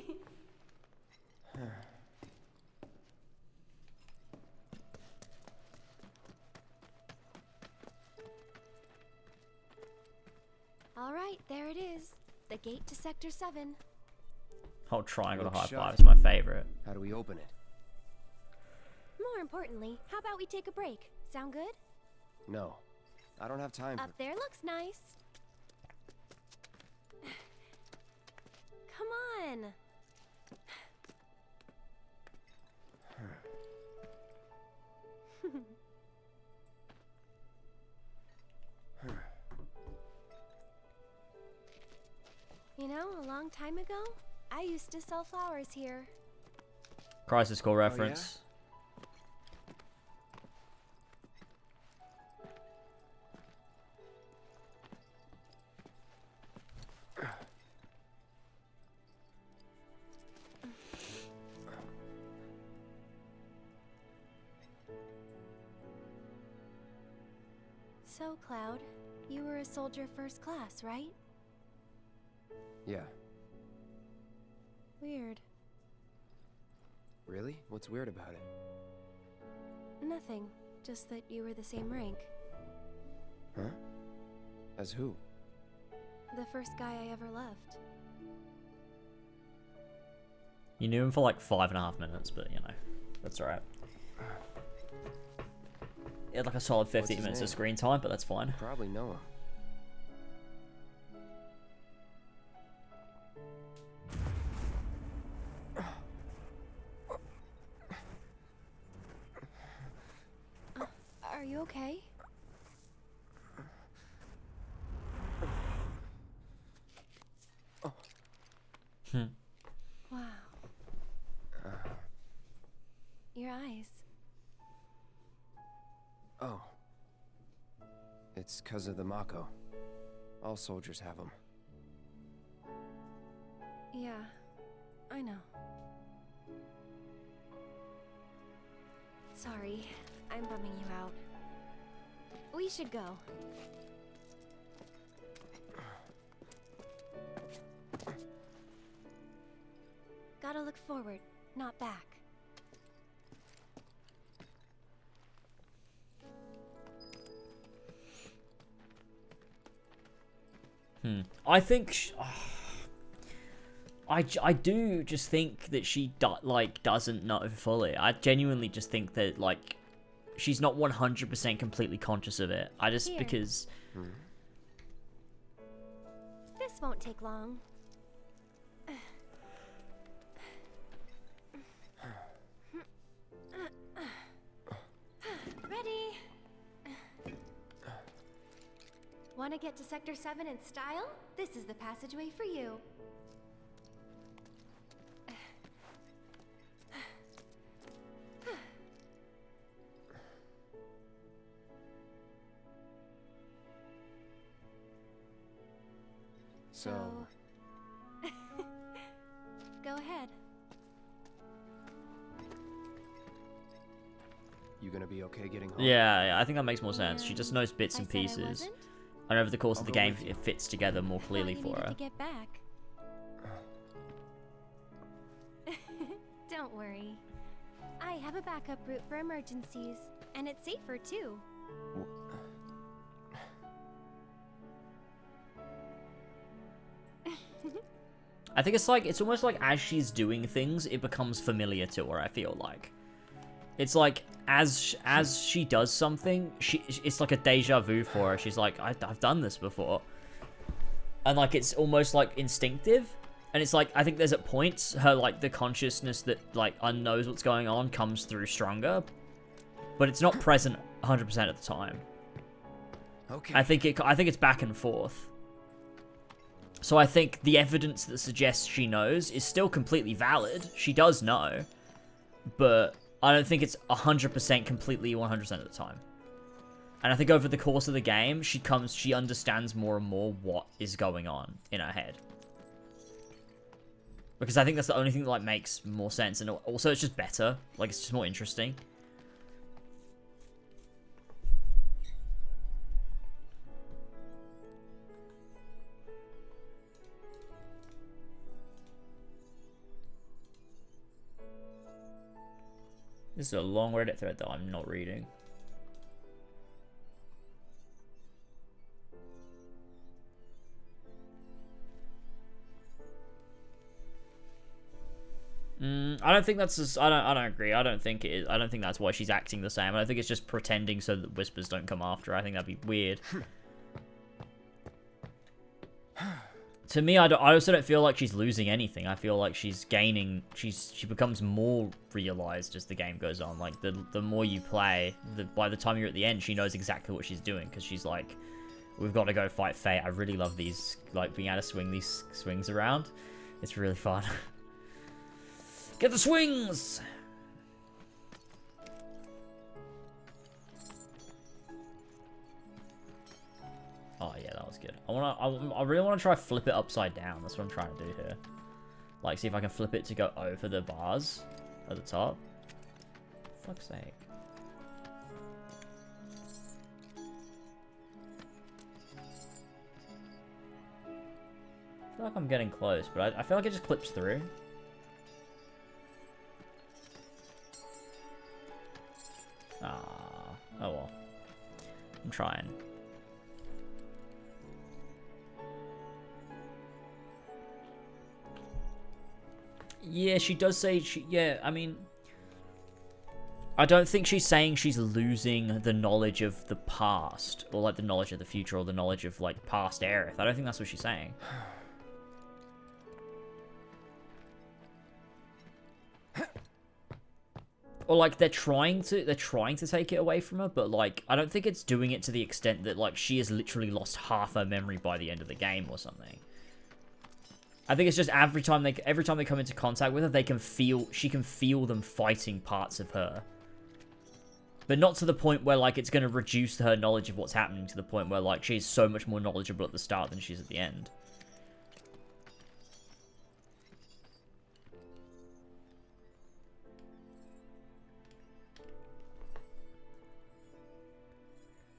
All right, there it is. The gate to Sector 7. Whole triangle to Looks high shut. five is my favorite. How do we open it? More importantly, how about we take a break? Sound good? No. I don't have time Up there looks nice. Come on. You know, a long time ago, I used to sell flowers here. Crisis Core reference. So, Cloud, you were a soldier first class, right? Yeah. Weird. Really? What's weird about it? Nothing. Just that you were the same rank. Huh? As who? The first guy I ever loved. You knew him for like 5.5 minutes, but you know, that's alright. He had like a solid 15 minutes of screen time, but that's fine. Probably know him. Are you okay? Wow. Your eyes. Oh. It's 'cause of the Mako. All soldiers have them. Yeah, I know. Sorry, I'm bumming you out. We should go. Gotta look forward, not back. I think I do just think that she doesn't know fully. I genuinely just think that like she's not 100% completely conscious of it. I just Here. because This won't take long. Ready? Want to get to Sector 7 in style? This is the passageway for you. So, Go ahead. you gonna be okay getting home? yeah, I think that makes more sense. She just knows bits I and said I pieces. wasn't? And over the course I'll of the go game, with you. it fits together more clearly You for needed her. to get back. Don't worry. I have a backup route for emergencies, and it's safer too. I think it's almost like as she's doing things, it becomes familiar to her, I feel like. It's like, as she does something, it's like a deja vu for her. She's like, I've done this before. And, like, it's almost, like, instinctive. And it's like, I think there's at points, her, like, the consciousness that, like, knows what's going on comes through stronger. But it's not present 100% of the time. Okay. I think it's back and forth. So I think the evidence that suggests she knows is still completely valid. She does know. But I don't think it's 100% completely 100% of the time. And I think over the course of the game, she understands more and more what is going on in her head. Because I think that's the only thing that, like, makes more sense. And also, it's just better. Like, it's just more interesting. This is a long Reddit thread that I'm not reading. I don't think that's. I don't agree. I don't think it is. I don't think that's why she's acting the same. I think it's just pretending so that whispers don't come after her. I think that'd be weird. To me, I also don't feel like she's losing anything. I feel like she's gaining. She becomes more realized as the game goes on. Like the more you play, by the time you're at the end, she knows exactly what she's doing because she's like, we've got to go fight Fate. I really love these, like, being able to swing these swings around. It's really fun. Get the swings! Oh yeah, that was good. I really want to try flip it upside down. That's what I'm trying to do here. Like, see if I can flip it to go over the bars at the top. For fuck's sake. I feel like I'm getting close, but I feel like it just clips through. Ah, oh well. I'm trying. Yeah, she does say yeah, I mean, I don't think she's saying she's losing the knowledge of the past, or like the knowledge of the future, or the knowledge of like past Aerith. I don't think that's what she's saying. Or like they're trying to take it away from her, but like I don't think it's doing it to the extent that like she has literally lost half her memory by the end of the game or something. I think it's just every time they come into contact with her, she can feel them fighting parts of her. But not to the point where like it's going to reduce her knowledge of what's happening to the point where like she's so much more knowledgeable at the start than she's at the end.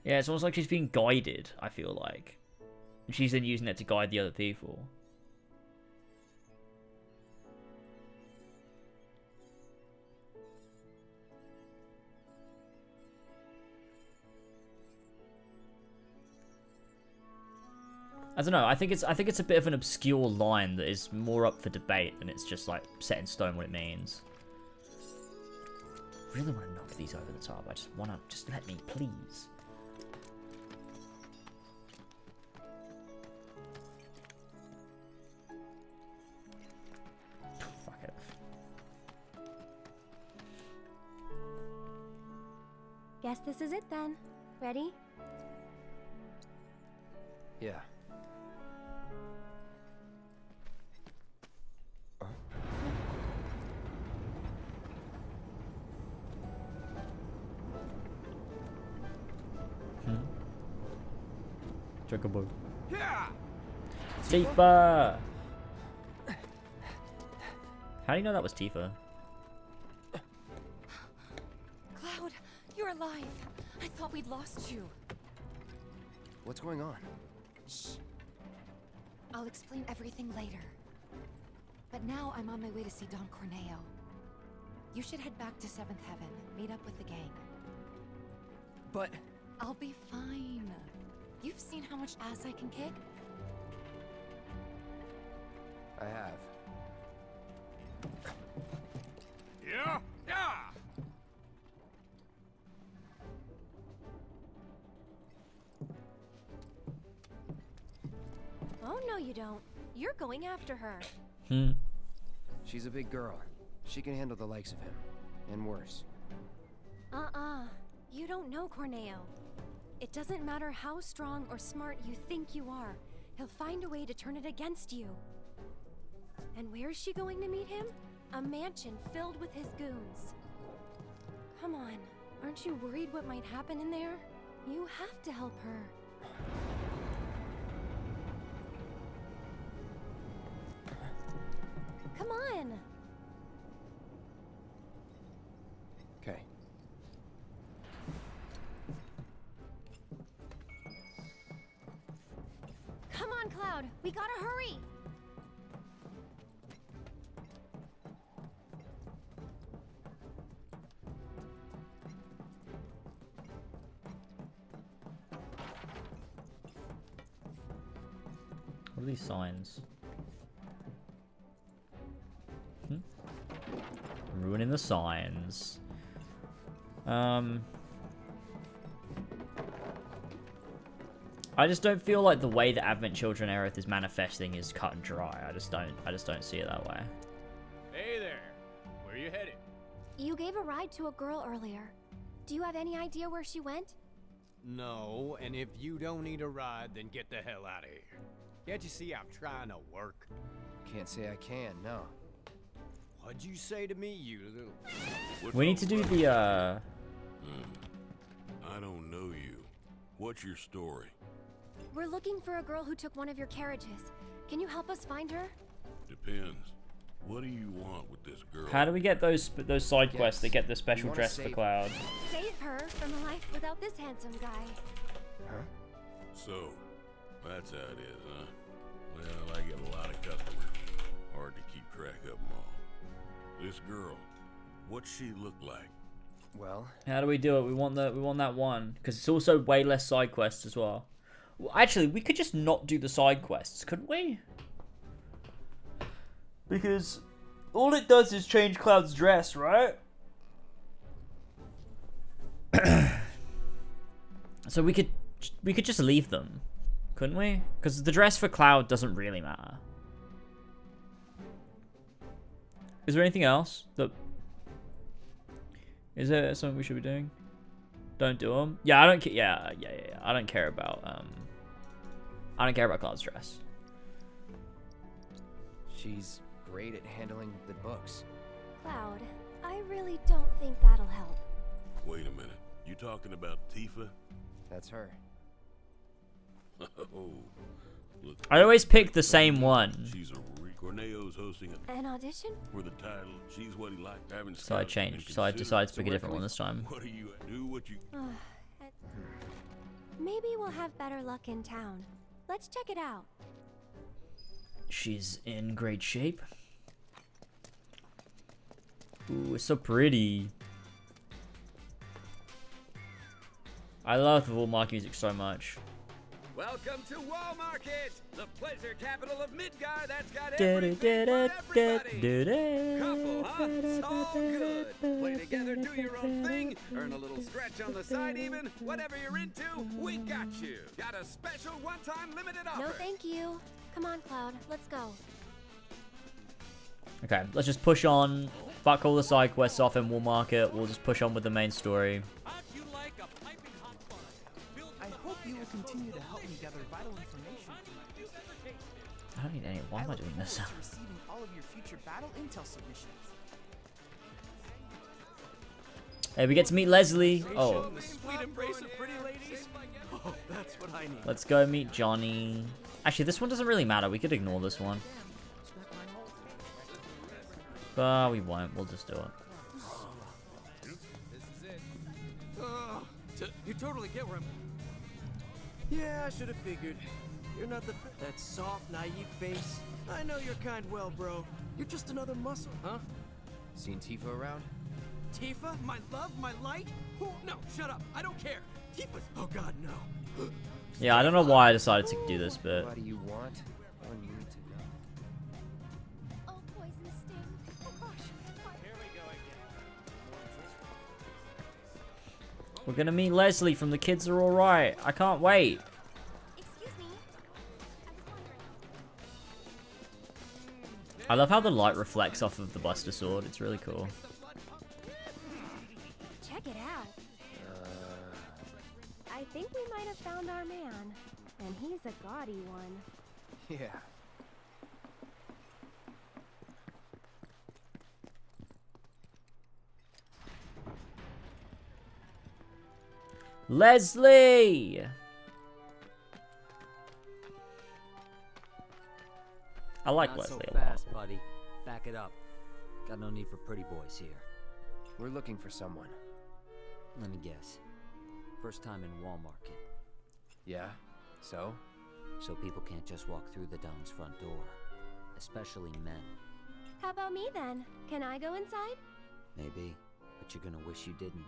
Yeah, it's almost like she's being guided, I feel like. And she's then using it to guide the other people. I don't know, I think it's a bit of an obscure line that is more up for debate than it's just like set in stone what it means. I really want to knock these over the top. I just want to, just let me, please. Fuck it. Guess this is it then. Ready? Yeah. Chocobo. Yeah. Tifa! How do you know that was Tifa? Cloud, you're alive. I thought we'd lost you. What's going on? Shh. I'll explain everything later. But now I'm on my way to see Don Corneo. You should head back to 7th Heaven, meet up with the gang. But... I'll be fine. You've seen how much ass I can kick? I have. you don't. You're going after her. She's a big girl. She can handle the likes of him. And worse. You don't know Corneo. It doesn't matter how strong or smart you think you are. He'll find a way to turn it against you. And where is she going to meet him? A mansion filled with his goons. Come on. Aren't you worried what might happen in there? You have to help her. Come on. Okay. Come on, Cloud. We gotta hurry. What are these signs? Ruining the signs. I just don't feel like the way that Advent Children Aerith is manifesting is cut and dry. I just don't see it that way. Hey there. Where you headed? You gave a ride to a girl earlier. Do you have any idea where she went? No, and if you don't need a ride, then get the hell out of here. Can't you see I'm trying to work? Can't say I can, no. What'd you say to me, you little... We need to do the I don't know you. What's your story? We're looking for a girl who took one of your carriages. Can you help us find her? Depends. What do you want with this girl? How do we get those side quests that get the special dress for Cloud? Save her from a life without this handsome guy. Huh? So, that's how it is, huh? Well, I get a lot of customers. Hard to keep track of them all. This girl, what's she look like? Well, how do we do it? We want that one because it's also way less side quests as well. Well, actually, we could just not do the side quests, couldn't we? Because all it does is change Cloud's dress, right? So we could just leave them, couldn't we? Because the dress for Cloud doesn't really matter. Is there anything else that... Is there something we should be doing? Don't do them. Yeah, I don't care. Yeah. I don't care about Cloud's dress. she's great at handling the books. Loud, I really don't think that'll help. Wait a minute. You talking about Tifa? That's her. Oh, look. I always pick the same one. She's a Corneo's hosting an audition for the title. She's what he liked having. So I changed. So I decided to pick a different one this time. What do you do? What you? Maybe we'll have better luck in town. Let's check it out. She's in great shape. Ooh, it's so pretty. I love the Walmart music so much. Welcome to Wall Market, the pleasure capital of Midgar that's got everything for everybody. Couple, huh? So good. Play together, do your own thing, earn a little stretch on the side even. Whatever you're into, we got you. Got a special one-time limited offer. No, thank you. Come on, Cloud. Let's go. Okay, let's just push on. Fuck all the side quests off in Wall Market. We'll just push on with the main story. I hope you will continue to help me gather vital information. I don't need any. Why am I doing this? Receiving all of your future battle intel submissions. Hey, we get to meet Leslie. Oh. Sweet embrace of pretty ladies. Oh, that's what I need. Let's go meet Johnny. Actually, this one doesn't really matter. We could ignore this one. But we won't. We'll just do it. This is it. You totally get where I'm... Yeah, I should have figured. You're not that soft, naive face. I know your kind well, bro. You're just another muscle, huh? Seen Tifa around? Tifa? My love? My light? Who? No, shut up. I don't care. Tifa's... Oh, God, no. Yeah, I don't know why I decided to do this, but... What do you want? Or need to know? Oh, poison sting. Oh, gosh. Here we go again. We're gonna meet Leslie from The Kids Are Alright. I can't wait. Excuse me. I love how the light reflects off of the Buster Sword. It's really cool. Check it out. I think we might have found our man. And he's a gaudy one. Yeah. Leslie! I like Not Leslie so a lot. fast, buddy. Back it up. Got no need for pretty boys here. We're looking for someone. Let me guess. First time in Wall Market. Yeah? So? So people can't just walk through the Don's front door. Especially men. How about me then? Can I go inside? Maybe, but you're gonna wish you didn't.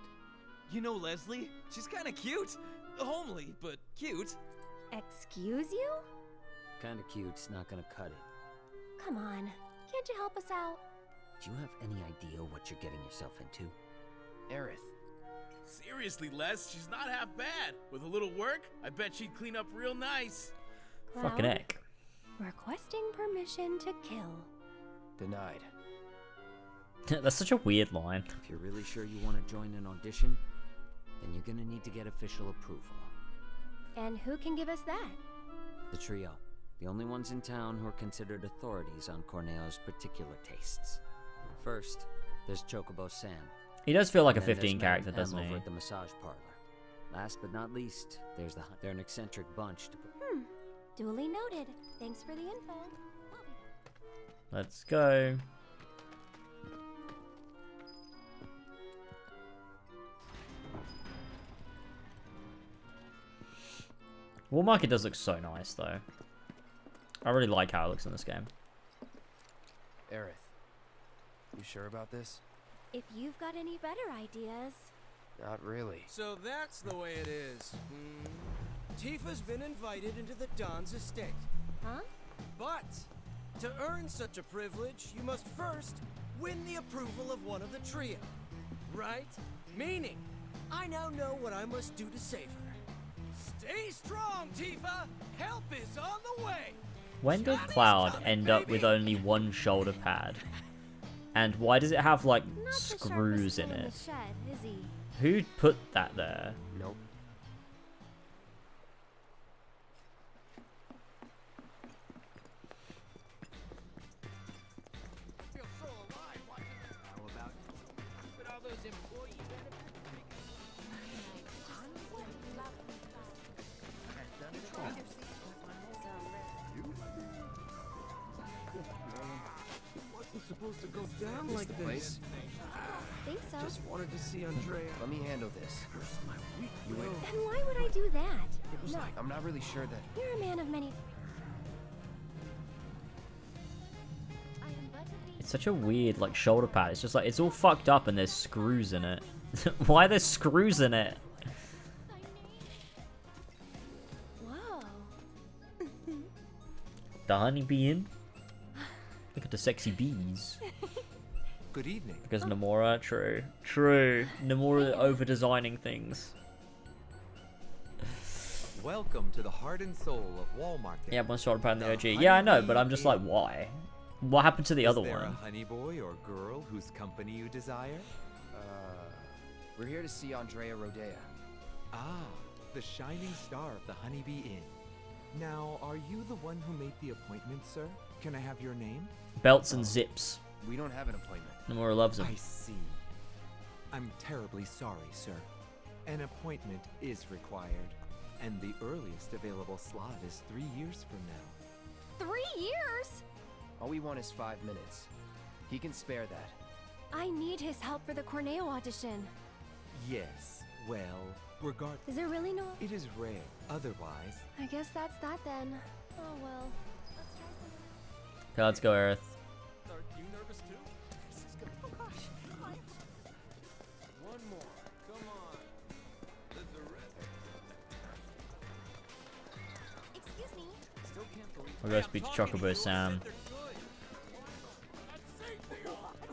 You know Leslie? She's kind of cute. Homely, but cute. Excuse you? Kinda cute's not gonna cut it. Come on. Can't you help us out? Do you have any idea what you're getting yourself into? Aerith. Seriously, Les, she's not half bad. With a little work, I bet she'd clean up real nice. Fucking Cloud, heck. requesting permission to kill. Denied. That's such a weird line. If you're really sure you want to join an audition, then you're gonna need to get official approval. And who can give us that? The trio. The only ones in town who are considered authorities on Corneo's particular tastes. First, there's Chocobo Sam. He does feel like a And then 15 there's character, Madam M doesn't he? over at the massage parlor. Last but not least, there's the Hunt. They're an eccentric bunch to put. Duly noted. Thanks for the info. Let's go. Wall Market does look so nice, though. I really like how it looks in this game. Aerith. You sure about this? If you've got any better ideas. Not really. So that's the way it is. Tifa's been invited into the Don's estate. Huh? But to earn such a privilege, you must first win the approval of one of the trio. Right? Meaning, I now know what I must do to save her. Stay strong, Tifa! Help is on the way! When did Cloud end up with only one shoulder pad? And why does it have, like, Not screws the in sharpest it? tool in the shed, is he? Who put that there? Nope. Feel so alive watching this. How about but all those employee Wasn't supposed to go down This like the this. place? Think so. Just wanted to see Andrea. Let me handle this. You wait. Then why would I do that? No, I'm not really sure that. you're a man of many. It's such a weird, like, shoulder pad. It's just like, it's all fucked up and there's screws in it. Why are there screws in it? Whoa. The honeybee in? Look at the sexy bees. Good evening. Because Nomura, true. True. Nomura over-designing things. Welcome to the heart and soul of Wall Market. Yeah, one shoulder pad in the OG. Yeah, I know, but I'm just like, why? What happened to the other Is there one? a honey boy or girl whose company you desire? We're here to see Andrea Rodea. Ah, the shining star of the Honeybee Inn. Now, are you the one who made the appointment, sir? Can I have your name? Belts and zips. We don't have an appointment. Nomura loves them. I see. I'm terribly sorry, sir. An appointment is required, and the earliest available slot is 3 years from now. 3 years? All we want is 5 minutes. He can spare that. I need his help for the Corneo audition. Yes, well, regard. Is there really no? It is rare. Otherwise, I guess that's that then. Oh well. Let's try some. Okay, let's go, Aerith. Are you nervous too? This is good. Oh gosh. One more. Come on. There's a Excuse me. Still can't believe. We'll go speak to Chocobo Sam.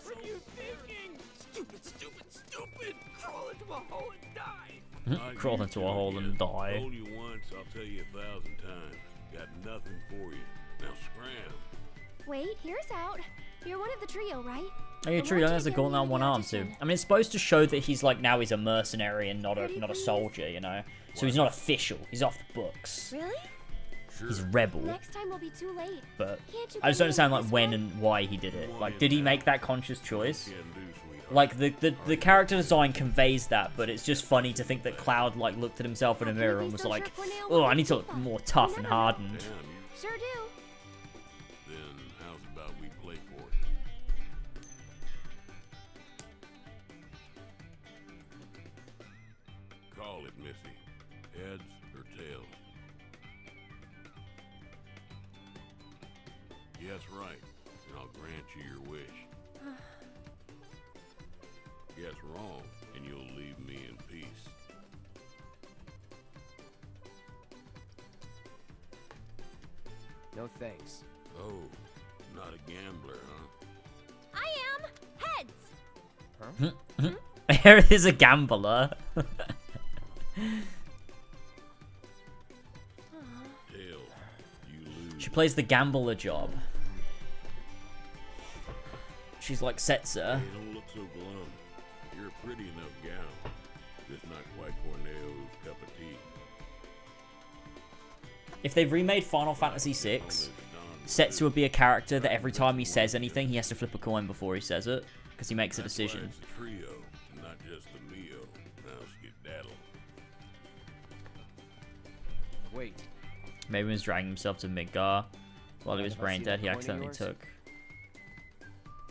What are you thinking? Stupid, stupid, stupid! Crawl into a hole and die! Crawl into a hole and die. Told you once, I'll tell you 1,000 times. Got nothing for you. Now scram. Wait, here's out. You're one of the trio, right? Oh yeah, true. He only has a gauntlet on one arm too. I mean, it's supposed to show that he's like now he's a mercenary and not a soldier, you know. So he's not official. He's off the books. Really? He's a rebel. Next time will be too late. But Can't you I just come don't in understand with like this when one? and why he did it. Like, did he make that conscious choice? Like the character design conveys that, but it's just funny to think that Cloud like looked at himself in a mirror and was like, "Oh, I need to look more tough and hardened." Sure do. Then how's about we play for it? Call it, Missy. Heads or tails? Yes, right. And I'll grant you your wish. Guess wrong, and you'll leave me in peace. No thanks. Oh, not a gambler, huh? I am. Heads. Here is a gambler. Tails, you lose. She plays the gambler job. She's like Setzer. Hey, don't look so glum. You're a pretty enough gal. Just not quite Corneo's cup of tea. If they remade Final Fantasy VI, Setzer would be a character that every time he says anything, he has to flip a coin before he says it, because he makes a decision. It's a trio, not just the Mio. Now skedaddle. Wait. Maybe he was dragging himself to Midgar. While he was brain dead, he accidentally took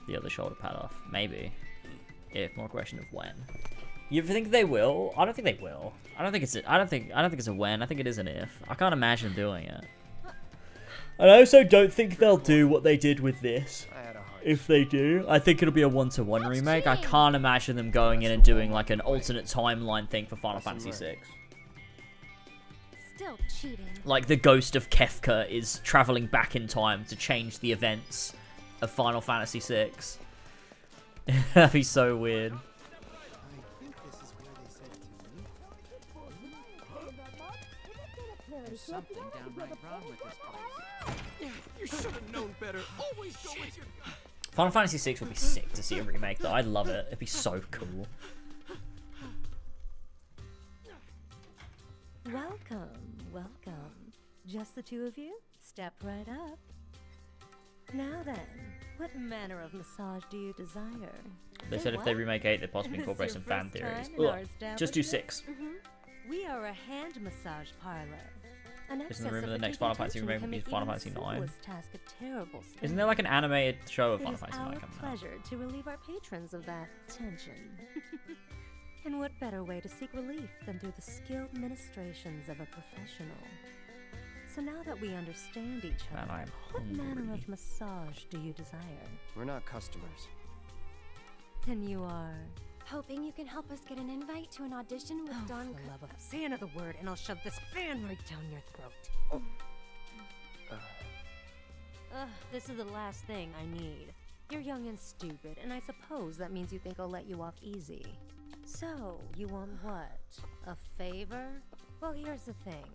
the other shoulder pad off. Maybe. If more question of when. You think they will? I don't think they will. I don't think it's a when. I think it is an if. I can't imagine doing it. And I also don't think they'll do what they did with this. If they do, I think it'll be a 1-to-1 remake. I can't imagine them going in and doing like an alternate timeline thing for Final Fantasy VI. Still cheating. Like the ghost of Kefka is traveling back in time to change the events of Final Fantasy VI. That'd be so weird. There's something downright wrong with this place. You should have known better. Always go with your... Final Fantasy VI would be sick to see a remake though. I'd love it. It'd be so cool. Welcome, welcome. Just the two of you? Step right up. Now then, what manner of massage do you desire? They said if they remake 8, they'd possibly incorporate some fan theories. Just do 6. We are a hand massage parlor. Isn't the room of the next Final Fantasy remake will be Final Fantasy 9? Terrible Isn't there like an animated show of it Final is Fantasy our 9 coming out? pleasure to relieve our patrons of that tension. And what better way to seek relief than through the skilled ministrations of a professional? So now that we understand each other, Man, I'm what manner hungry. of massage do you desire? We're not customers. Then you are... Hoping you can help us get an invite to an audition with Don. For the love of... Say another word and I'll shove this fan right down your throat. Ugh, this is the last thing I need. You're young and stupid, and I suppose that means you think I'll let you off easy. So, you want what? A favor? Well, here's the thing.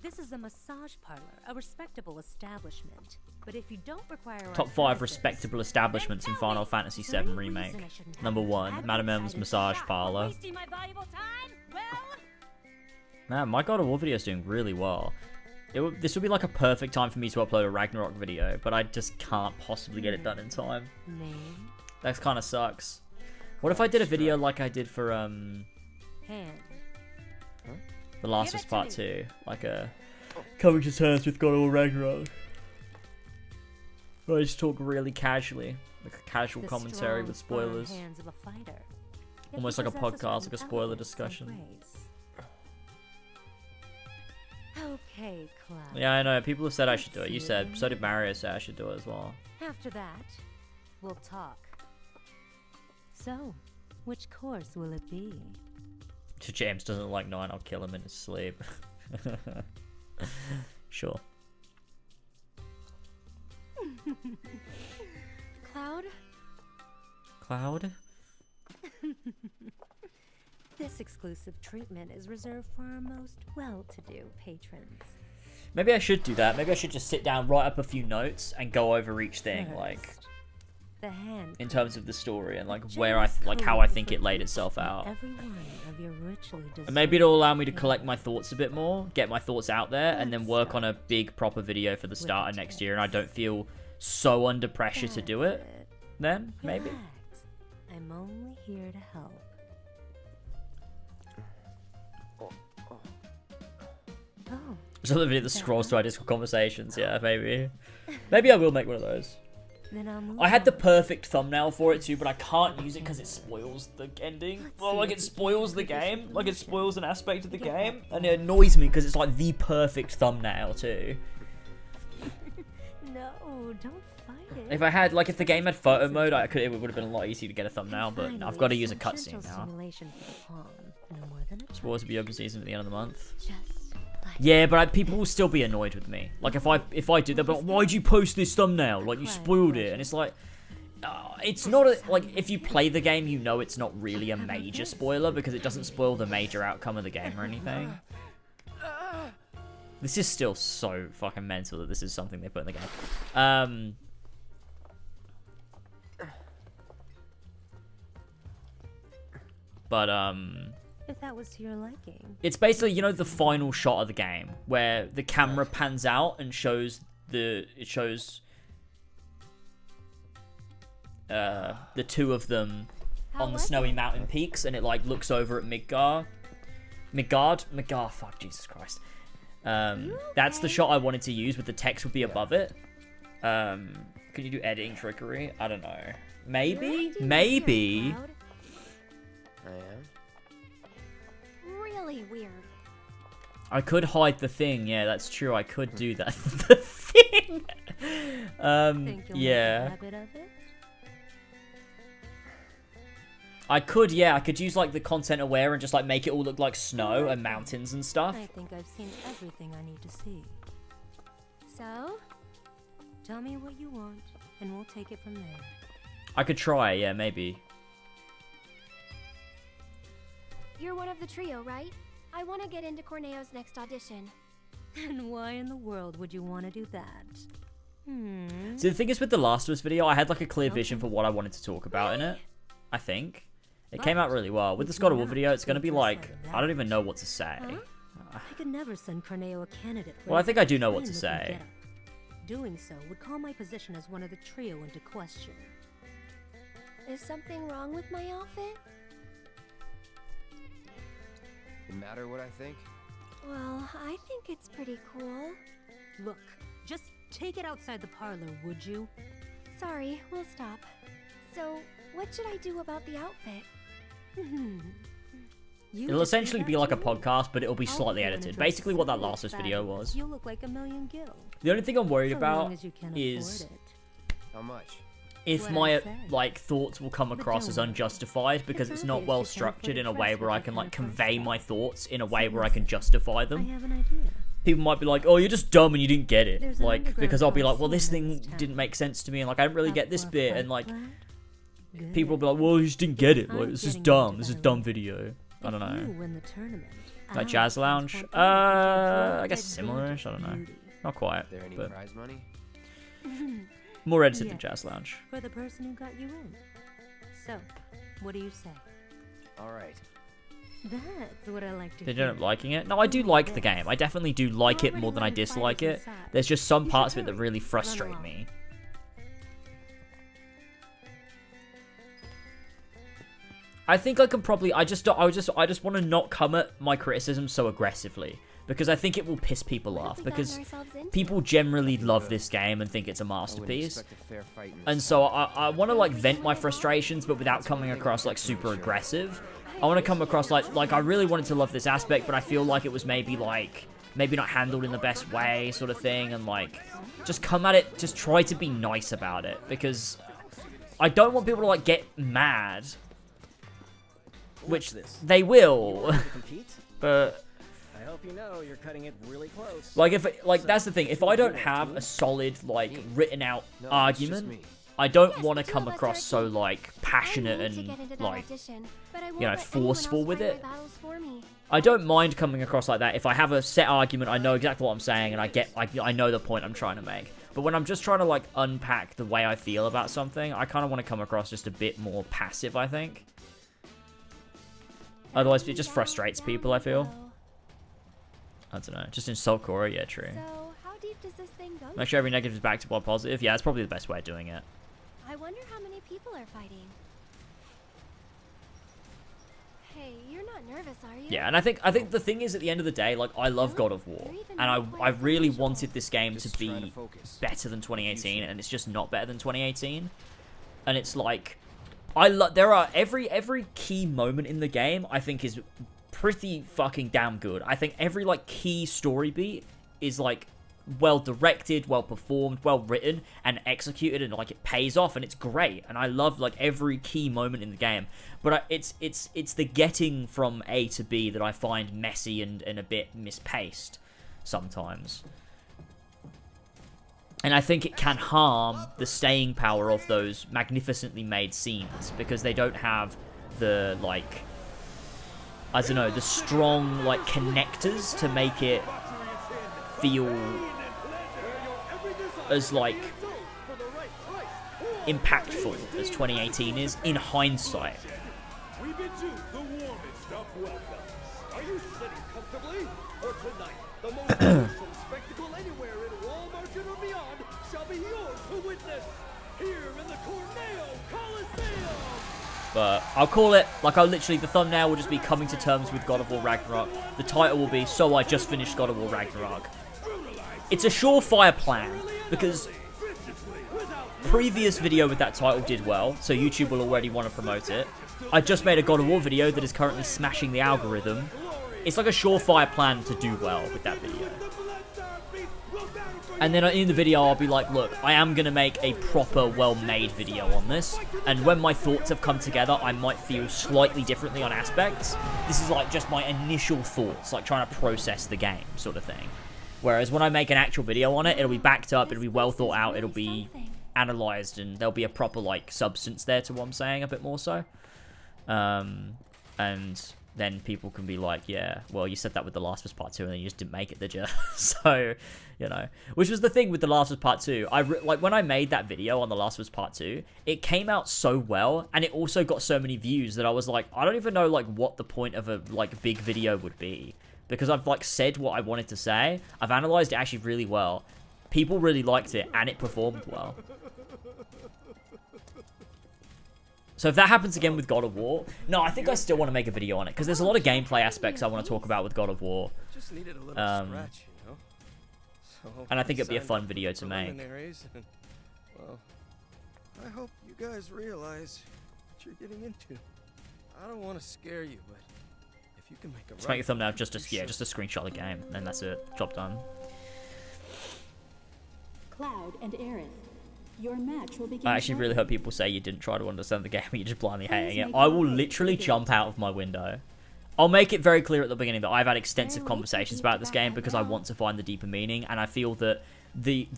This is a massage parlor, a respectable establishment. But if you don't require our Top 5 services, respectable establishments in Final Fantasy VII Remake. Number 1, Madame M's Massage Parlor. wasting my valuable time? Well, Man, my God of War video is doing really well. This would be like a perfect time for me to upload a Ragnarok video, but I just can't possibly get it done in time. name, That kind of sucks. What if I did a video like I did for hand. The Last of Us Part 2? Like a coming to terms with God of War Ragnarok. Where I just talk really casually. Like a casual The commentary with strong, firm spoilers. hands of a fighter. Yet Almost he like a possesses podcast, certain like a spoiler elegance and discussion. grace. Okay, Cloud. Yeah, I know. People have said I should do it. You said. So did Mario say I should do it as well. After that, we'll talk. So, which course will it be? If James doesn't like 9, I'll kill him in his sleep. Sure. Cloud? Cloud? This exclusive treatment is reserved for our most well-to-do patrons. Maybe I should do that. Maybe I should just sit down, write up a few notes, and go over each thing. First, Like, the hand. in terms of the story and like Generous where how I think it laid itself out. Every one of your richly And maybe it'll allow me to collect my thoughts a bit more, get my thoughts out there, and then work on a big proper video for the start of next year. And I don't feel so under pressure to do it. Then maybe. Relax. I'm only here to help. Oh. So the video that scrolls through our Discord conversations. Yeah, maybe. Maybe I will make one of those. Then I'll move I had on. the perfect thumbnail for it too, but I can't use it because it spoils the ending. Well, like it spoils the game. Like it spoils an aspect of the game. And it annoys me because it's like the perfect thumbnail too. No, don't fight it. If I had, like, if the game had photo mode, it would have been a lot easier to get a thumbnail, but I've got to use a cutscene now. It's supposed to be open season at the end of the month. Yeah, but people will still be annoyed with me. Like, if I do that, but why'd you post this thumbnail? Like, you spoiled it. And it's like, it's not a, like, if you play the game, you know it's not really a major spoiler because it doesn't spoil the major outcome of the game or anything. This is still so fucking mental that this is something they put in the game. If that was to your liking. It's basically, you know, the final shot of the game where the camera pans out and shows the two of them on the snowy mountain peaks, and it like looks over at Midgard. Fuck, Jesus Christ. That's the shot I wanted to use, with the text would be above it. Can you do editing trickery? I don't know. Maybe. I am. Really weird. I could hide the thing. Yeah, that's true. I could do that. The thing. Yeah. Make a habit of it? I could use like the content aware and just like make it all look like snow and mountains and stuff. I think I've seen everything I need to see. So? Tell me what you want, and we'll take it from there. I could try, yeah, maybe. You're one of the trio, right? I want to get into Corneo's next audition. And why in the world would you want to do that? So the thing is, with the Last of Us video, I had like a clear vision for what I wanted to talk about in it. I think. It came out really well. With the God of War video, it's going to be like, I don't even know what to say. I could never send Corneo a candidate. Well, I think I do know what to say. Doing so would call my position as one of the trio into question. Is something wrong with my outfit? No matter what I think? Well, I think it's pretty cool. Look, just take it outside the parlor, would you? Sorry, we'll stop. So, what should I do about the outfit? It'll essentially be like a podcast, but it'll be slightly edited. Basically what that Last of Us video was. You look like a million gil. The only thing I'm worried about is how much? If my like thoughts will come across as unjustified because it's not well structured in a way where I can like convey my thoughts in a way where I can justify them. I have an idea. People might be like, "Oh, you're just dumb and you didn't get it." Like, because I'll be like, "Well, this thing didn't make sense to me, and like I didn't really get this bit," and like people will be like, "Well, you just didn't get it. Like, this is dumb. This is a dumb video." I don't know. Like Jazz Lounge? I guess similar-ish. I don't know. Not quite. Is there any but prize money? more edited than Jazz Lounge. For the person who got you in. So, what do you say? All right. That's what I like to They hear. ended up liking it. No, I do like the game. I definitely do like it more than I dislike it. There's just some parts of it that really frustrate me. I think I can probably. I just want to not come at my criticism so aggressively because I think it will piss people off because people generally love this game and think it's a masterpiece. And so I want to like vent my frustrations, but without coming across like super aggressive. I want to come across like I really wanted to love this aspect, but I feel like it was maybe not handled in the best way, sort of thing, and like just come at it, just try to be nice about it because I don't want people to like get mad. Which they will, but I hope you know you're cutting it really close. Like that's the thing. If I don't have a solid like written out argument, I don't want to come across so like passionate and like forceful with it. I don't mind coming across like that if I have a set argument. I know exactly what I'm saying and I know the point I'm trying to make. But when I'm just trying to, like, unpack the way I feel about something, I kind of want to come across just a bit more passive, I think. Otherwise, it just frustrates people, I feel. I don't know. Just insult Cora, yeah, true. So, how deep does this thing go? Make sure every negative is back to one positive. Yeah, that's probably the best way of doing it. I wonder how many people are fighting. Hey, you're not nervous, are you? Yeah, and I think the thing is, at the end of the day, like, I love God of War, and I really wanted this game to be better than 2018, and it's just not better than 2018. And it's like, there are every key moment in the game I think is pretty fucking damn good. I think every like key story beat is like well directed, well performed, well written, and executed, and like it pays off, and it's great. And I love like every key moment in the game. But it's the getting from A to B that I find messy and a bit mispaced sometimes. And I think it can harm the staying power of those magnificently made scenes because they don't have the like, I don't know, the strong like connectors to make it feel as like impactful as 2018 is in hindsight. We bid you the warmest of welcome. Are you sitting comfortably? Or tonight, the most awesome spectacle anywhere in Wall Market or beyond shall be yours to witness here in the Corneo Coliseum. But I'll call it, like I'll literally, the thumbnail will just be coming to terms with God of War Ragnarok. The title will be, so I just finished God of War Ragnarok. It's a surefire plan, because previous video with that title did well, so YouTube will already want to promote it. I just made a God of War video that is currently smashing the algorithm. It's like a surefire plan to do well with that video. And then in the video, I'll be like, look, I am going to make a proper, well-made video on this. And when my thoughts have come together, I might feel slightly differently on aspects. This is like just my initial thoughts, like trying to process the game sort of thing. Whereas when I make an actual video on it, it'll be backed up, it'll be well thought out, it'll be analyzed, and there'll be a proper, like, substance there to what I'm saying, a bit more so. And then people can be like, yeah, well, you said that with The Last of Us Part 2, and then you just didn't make it, did you? So, you know. Which was the thing with The Last of Us Part 2. Like, when I made that video on The Last of Us Part 2, it came out so well, and it also got so many views that I was like, I don't even know, like, what the point of a, like, big video would be. Because I've, like, said what I wanted to say. I've analyzed it actually really well. People really liked it, and it performed well. So if that happens again with God of War... No, I think I still want to make a video on it, because there's a lot of gameplay aspects I want to talk about with God of War. Just needed a little scratch, you know? So and I think it'd be a fun video to make. And, well, I hope you guys realize what you're getting into. I don't want to scare you, but if you can make a Just make a thumbnail, just a screenshot of the game, and that's it. Job done. Cloud and Aerith. Your match will begin. I actually really hope people say you didn't try to understand the game and you're just blindly hating it. I will literally jump out of my window. I'll make it very clear at the beginning that I've had extensive conversations about this game because I want to find the deeper meaning, and I feel that the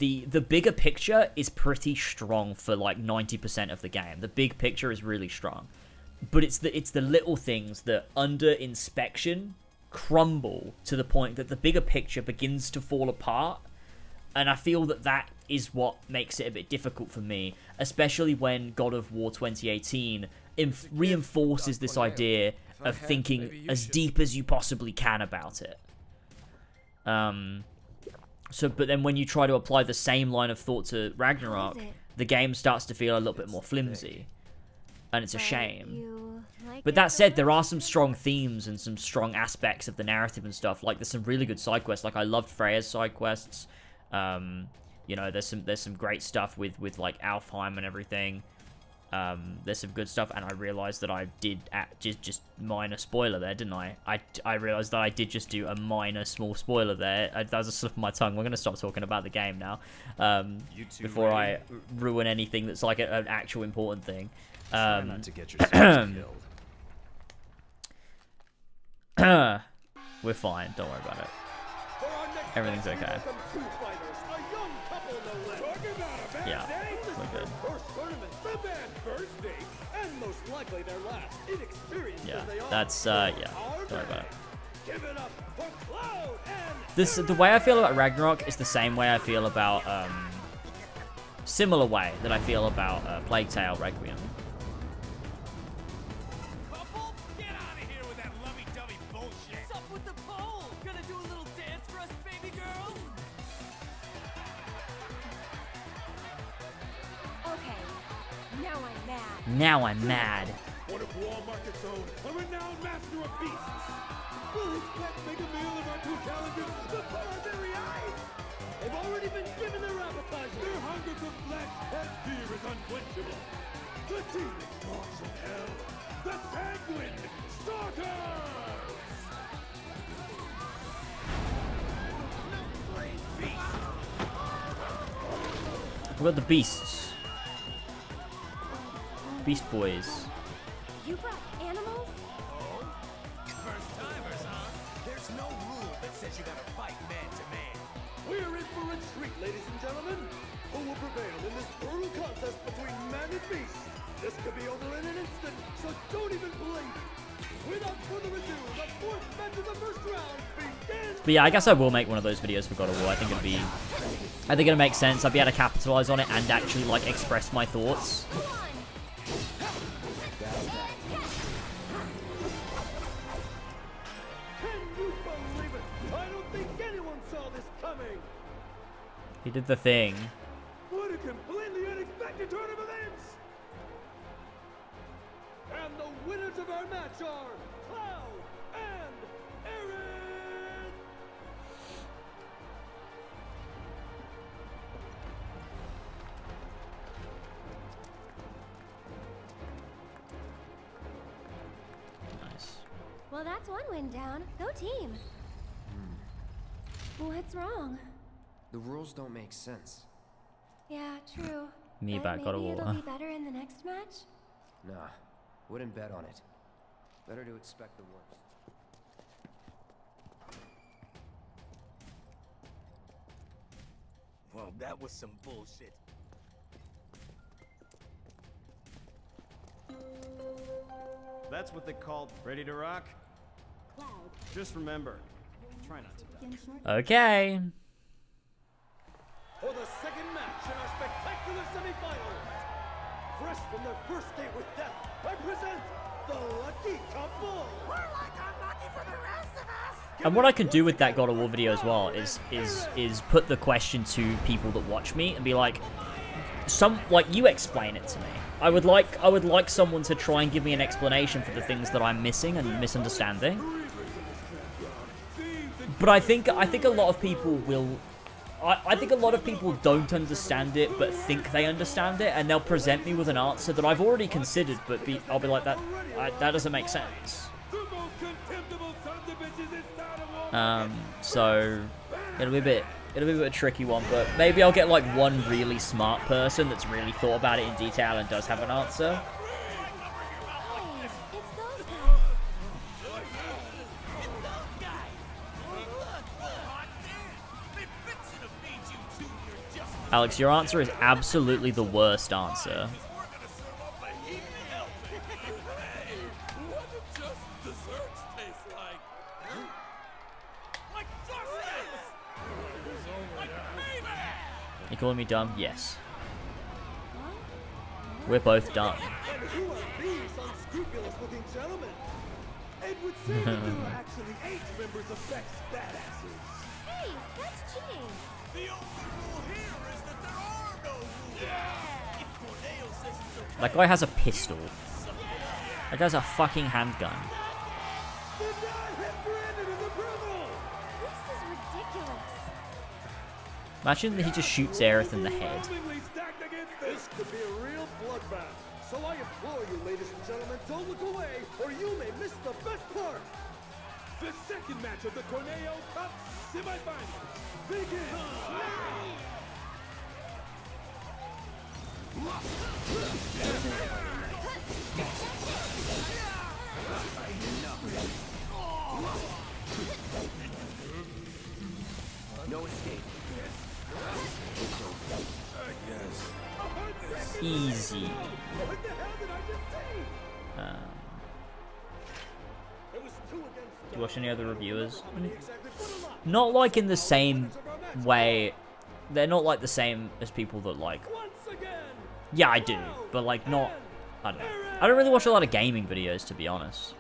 bigger picture is pretty strong for like 90% of the game. The big picture is really strong. But it's the little things that under inspection crumble to the point that the bigger picture begins to fall apart. And I feel that that is what makes it a bit difficult for me, especially when God of War 2018 reinforces this idea of thinking as deep as you possibly can about it. But then when you try to apply the same line of thought to Ragnarok, the game starts to feel a little bit more flimsy. And it's a shame. But that said, there are some strong themes and some strong aspects of the narrative and stuff. Like, there's some really good side quests. Like, I loved Freya's side quests. You know, there's some great stuff with like Alfheim and everything. There's some good stuff, and I realized that I did just minor spoiler there, didn't I? I realized that I did just do a minor small spoiler there. That was a slip of my tongue. We're gonna stop talking about the game now, before I ruin anything that's like an actual important thing. Try not to get yourself killed. We're fine. Don't worry about it. Everything's okay. Yeah, we're good. Yeah, that's yeah. Don't worry about it. The way I feel about Ragnarok is the same way I feel about similar way that I feel about Plague Tale Requiem. Couple, get out of here with that lovey-dovey bullshit. What's up with the pole? Gonna do a little dance for us, baby girl? Okay, now I'm mad. Now I'm mad. One of Wall Market's own, a renowned master of beasts. Will his pet make a meal of our two challengers before our very eyes? They've already been given their appetizer. Their hunger for flesh and fear is unquenchable. The demon dogs of hell, the sanguine starters! What about the beasts? Beast Boys. You brought animals? First timers, huh? There's no rule that says you gotta fight man to man. We're in for a treat, ladies and gentlemen. Who will prevail in this brutal contest between man and beast? This could be over in an instant, so don't even blink. Without further ado, the fourth match of the first round begins. But yeah, I guess I will make one of those videos for God of War. I think it'll make sense. I'll be able to capitalize on it and actually like express my thoughts. He did the thing. What a completely unexpected turn of events! And the winners of our match are Cloud and Aaron! Nice. Well, that's one win down. Go team. What's wrong? The rules don't make sense. Yeah, true. Me But back God of maybe War. it'll be better in the next match? Nah, wouldn't bet on it. Better to expect the worst. Well, that was some bullshit. That's what they call ready to rock. Just remember, try not to die. Okay. For the second match in our spectacular semifinals, fresh from their first date with death, I present the Lucky Couple. We're like unlucky for the rest of us. And what I could do with that God of War video as well is put the question to people that watch me and be like, you explain it to me. I would like someone to try and give me an explanation for the things that I'm missing and misunderstanding. But I think a lot of people will. I think a lot of people don't understand it, but think they understand it, and they'll present me with an answer that I've already considered, but I'll be like, that doesn't make sense. So it'll be a bit of a tricky one, but maybe I'll get like one really smart person that's really thought about it in detail and does have an answer. Alex, your answer is absolutely the worst answer. You calling me dumb? Yes. We're both dumb. And who are these unscrupulous-looking gentlemen? It would seem that there are actually 8 members of Beck's badasses. Hey, that's cheating. The only rule here is that there are no rules. Yeah. If Corneo says it's okay. That guy has a pistol. That guy's a fucking handgun. Did not hit Brandon in the approval. This is ridiculous. Imagine that he just shoots Aerith in the head. This could be a real bloodbath. So I implore you, ladies and gentlemen, don't look away, or you may miss the best part. The second match of the Corneo Cup semifinals begins now. No escape. Easy. What the hell did I just say? It was 2 against. Do you watch any other reviewers? Not like in the same way. They're not like the same as people that like Yeah, I do, but like not. I don't know. I don't really watch a lot of gaming videos, to be honest.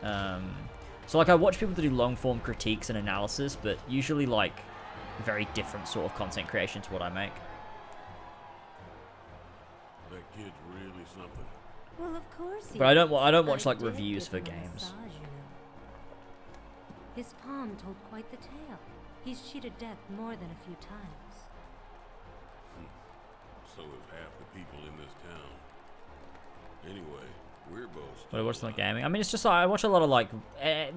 So like I watch people that do long form critiques and analysis, but usually like very different sort of content creation to what I make. That kid's really something. Well, of course. But I don't watch like reviews for games. Massage, you know. His palm told quite the tale. He's cheated death more than a few times. So have half the people in this town. Anyway, we're both. But I watch like gaming. I mean, it's just like I watch a lot of like I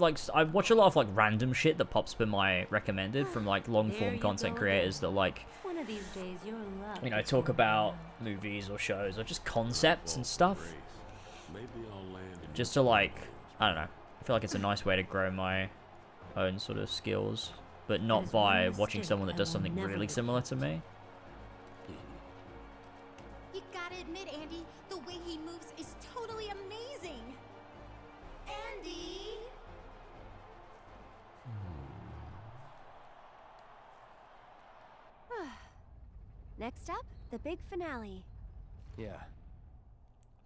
watch a lot of like random shit that pops up in my recommended from like long form content creators that like, One of these days, your love. you know, talk about movies or shows or just concepts and stuff. Maybe I'll land in Just to like, I don't know. I feel like it's a nice way to grow my own sort of skills, but not by watching someone that does something really similar to me. You gotta admit, Andy, the way he moves is totally amazing. Andy! Next up, the big finale. Yeah.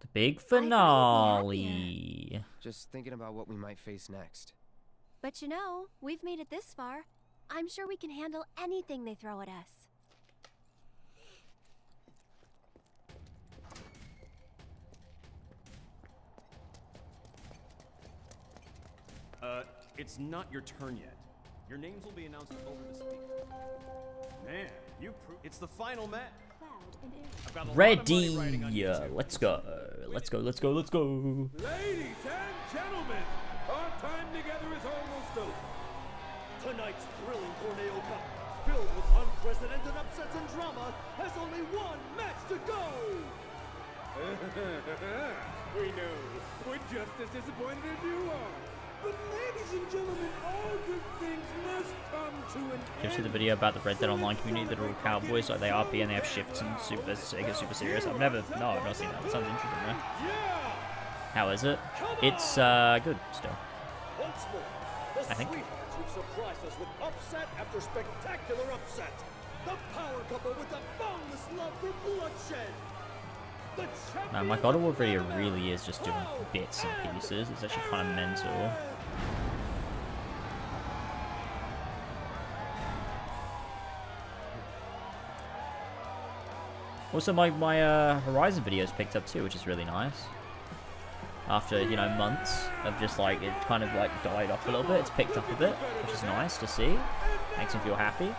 The big finale. Just thinking about what we might face next. But you know, we've made it this far. I'm sure we can handle anything they throw at us. It's not your turn yet. Your names will be announced over the speaker. Man, it's the final match. I've got a lot of money riding on you two. Let's go. Let's go. Let's go. Let's go. Ladies and gentlemen, our time together is almost over. Tonight's thrilling Corneo Cup, filled with unprecedented upsets and drama, has only one match to go! We know. We're just as disappointed as you are. But ladies and gentlemen, all good things must come to an Did you see the video about the Red Dead Online community that are all cowboys, like they RP and they have shifts and super serious? I've never seen that. That sounds interesting, man. How is it? It's good still. Once more, the I think. sweethearts who surprised us with upset after spectacular upset. The power couple with the boundless love for bloodshed. Man, my God of War video really is just doing bits and pieces. It's actually kind of mental. Also, my Horizon videos picked up too, which is really nice. After, you know, months of just like, it kind of like died off a little bit. It's picked up a bit, which is nice to see. Makes me feel happy.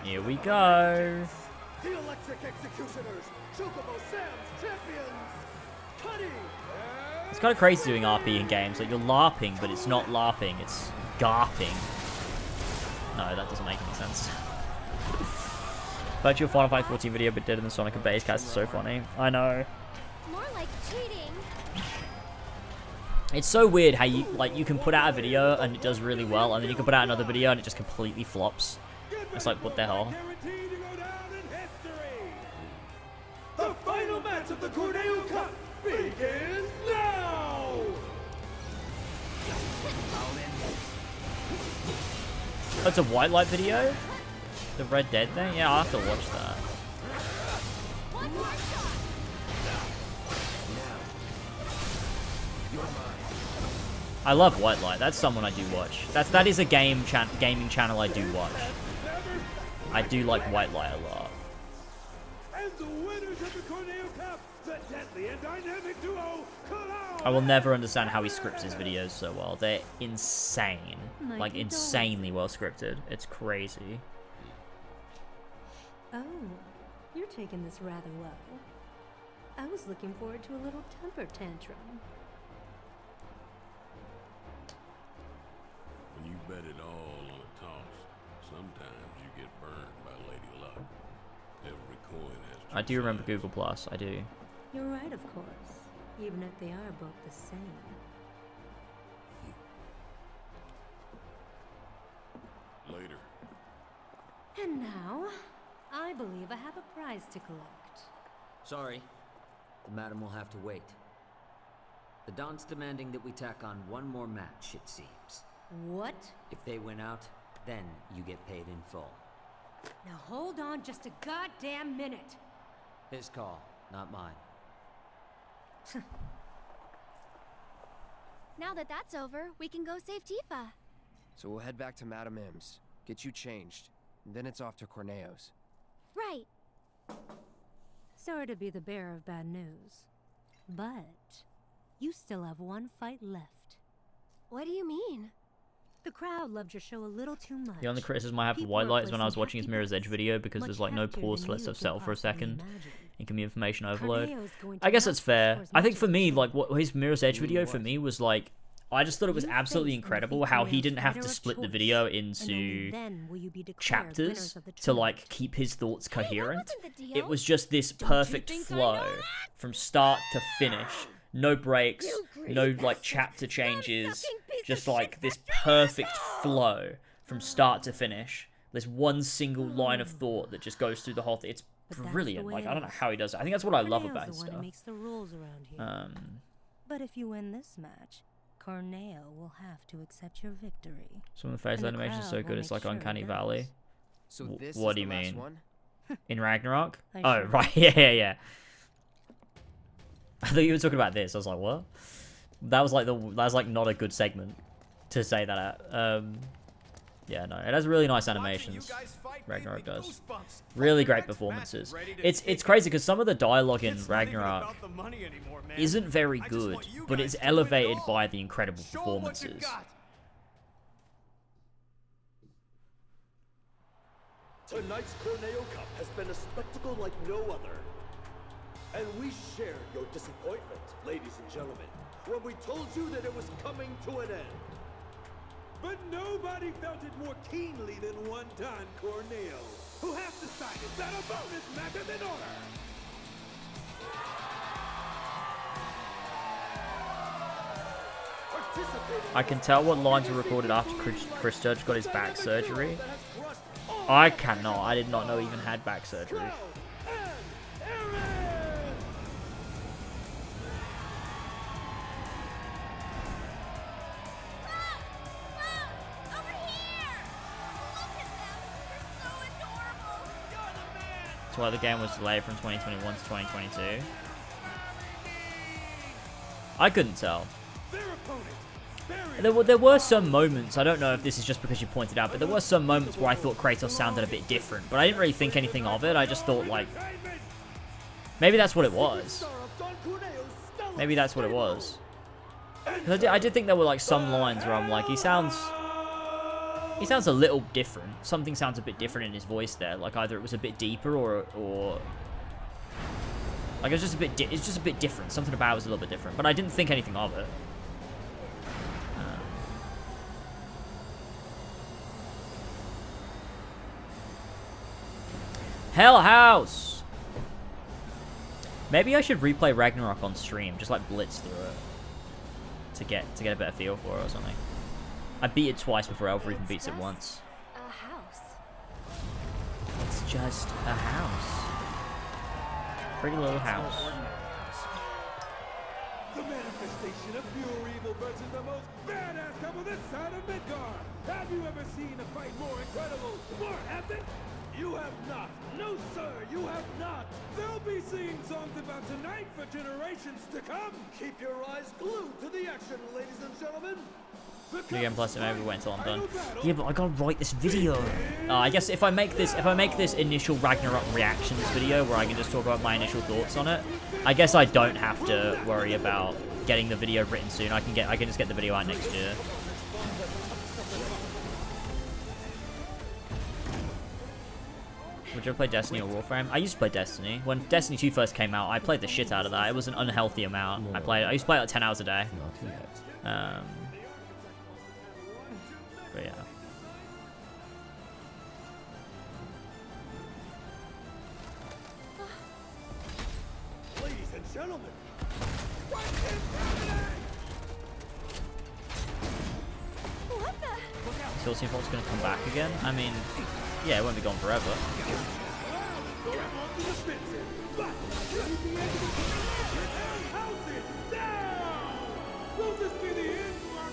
Here we go. The Electric Executioners, Chocobo Sam's champions, Cuddy. It's kind of crazy doing RP in games. Like you're LARPing, but it's not LARPing. It's GARPing. No, that doesn't make any sense. Virtual Final Fight 14 video, but better than Sonic and Bass Cast is so funny. I know. More like cheating. It's so weird how you can put out a video and it does really well, and then you can put out another video and it just completely flops. It's like, what the hell? The final match of the Corneo Cup begins now! Oh, it's a white light video? The Red Dead thing? Yeah, I'll have to watch that. I love White Light. That's someone I do watch. That is a gaming channel I do watch. I do like White Light a lot. And the winners of the Corneo Cup, the deadly and dynamic duo, Cloud. I will never understand how he scripts his videos so well. They're insane. Like, insanely well scripted. It's crazy. Oh, you're taking this rather well. I was looking forward to a little temper tantrum. When you bet it all on a toss, sometimes you get burned by Lady Luck. Every coin has two I do remember sides. Google Plus. I do. You're right, of course. Even if they are both the same. Later. And now, I believe I have a prize to collect. Sorry. The madam will have to wait. The Don's demanding that we tack on one more match, it seems. What? If they win out, then you get paid in full. Now hold on just a goddamn minute. His call, not mine. Now that that's over, we can go save Tifa. So we'll head back to Madame M's, get you changed, and then it's off to Corneo's. Right. Sorry to be the bearer of bad news, but you still have one fight left. What do you mean? The crowd loved your show a little too much. The only criticism I have for White Light is when I was watching his Mirror's Edge video because there's like no pause to let stuff settle for a second. It can be information overload. I guess that's fair. I think for me, like what his Mirror's Edge video for me was like, I just thought it was absolutely incredible how he didn't have to split the video into chapters to like keep his thoughts coherent. It was just this perfect flow from start to finish. No breaks, no like chapter changes, just like this perfect flow from start to finish. There's one single line of thought that just goes through the whole thing. It's brilliant. Like, I don't know how he does it. I think that's what I love about his stuff. But if you win this match, Corneo will have to accept your victory. Some of the face animation is so good, it's like Uncanny Valley. So this What is do you the last mean? one? In Ragnarok? I Oh, sure right, yeah. I thought you were talking about this. I was like, what? That was like not a good segment to say that at. Yeah, no, it has really nice animations. Ragnarok does. Really great performances. It's crazy because some of the dialogue in Ragnarok isn't very good, but it's elevated by the incredible performances. Tonight's Corneo Cup has been a spectacle like no other. And we shared your disappointment, ladies and gentlemen, when we told you that it was coming to an end. But nobody felt it more keenly than one Don Corneo, who has decided that a bonus match is in order. I can tell what lines were recorded after Chris Judge got his back surgery. I cannot. I did not know he even had back surgery. That's why the game was delayed from 2021 to 2022. I couldn't tell. There were some moments, I don't know if this is just because you pointed out, but there were some moments where I thought Kratos sounded a bit different, but I didn't really think anything of it. I just thought, like, maybe that's what it was. Maybe that's what it was. 'Cause I did think there were, like, some lines where I'm like, he sounds a little different. Something sounds a bit different in his voice there. Like, either it was a bit deeper or like, it's just a bit different. Something about it was a little bit different, but I didn't think anything of it. Hell House! Maybe I should replay Ragnarok on stream, just like blitz through it. To get a better feel for it or something. I beat it twice before Elver even beats it once. A house. It's just a house. Pretty little house. The manifestation of pure evil versus the most badass couple this side of Midgard. Have you ever seen a fight more incredible, more epic? You have not. No, sir, you have not. They'll be singing songs about tonight for generations to come. Keep your eyes glued to the action, ladies and gentlemen. New Game Plus, maybe wait until I'm done. Yeah, but I gotta write this video. I guess if I make this initial Ragnarok reactions video where I can just talk about my initial thoughts on it, I guess I don't have to worry about getting the video written soon. I can just get the video out next year. Would you ever play Destiny or Warframe? I used to play Destiny. When Destiny 2 first came out, I played the shit out of that. It was an unhealthy amount. I used to play like 10 hours a day. But yeah. Ladies and gentlemen, What the? Still seeing Fox gonna come back again? I mean, yeah, it won't be gone forever. Will this be the end to our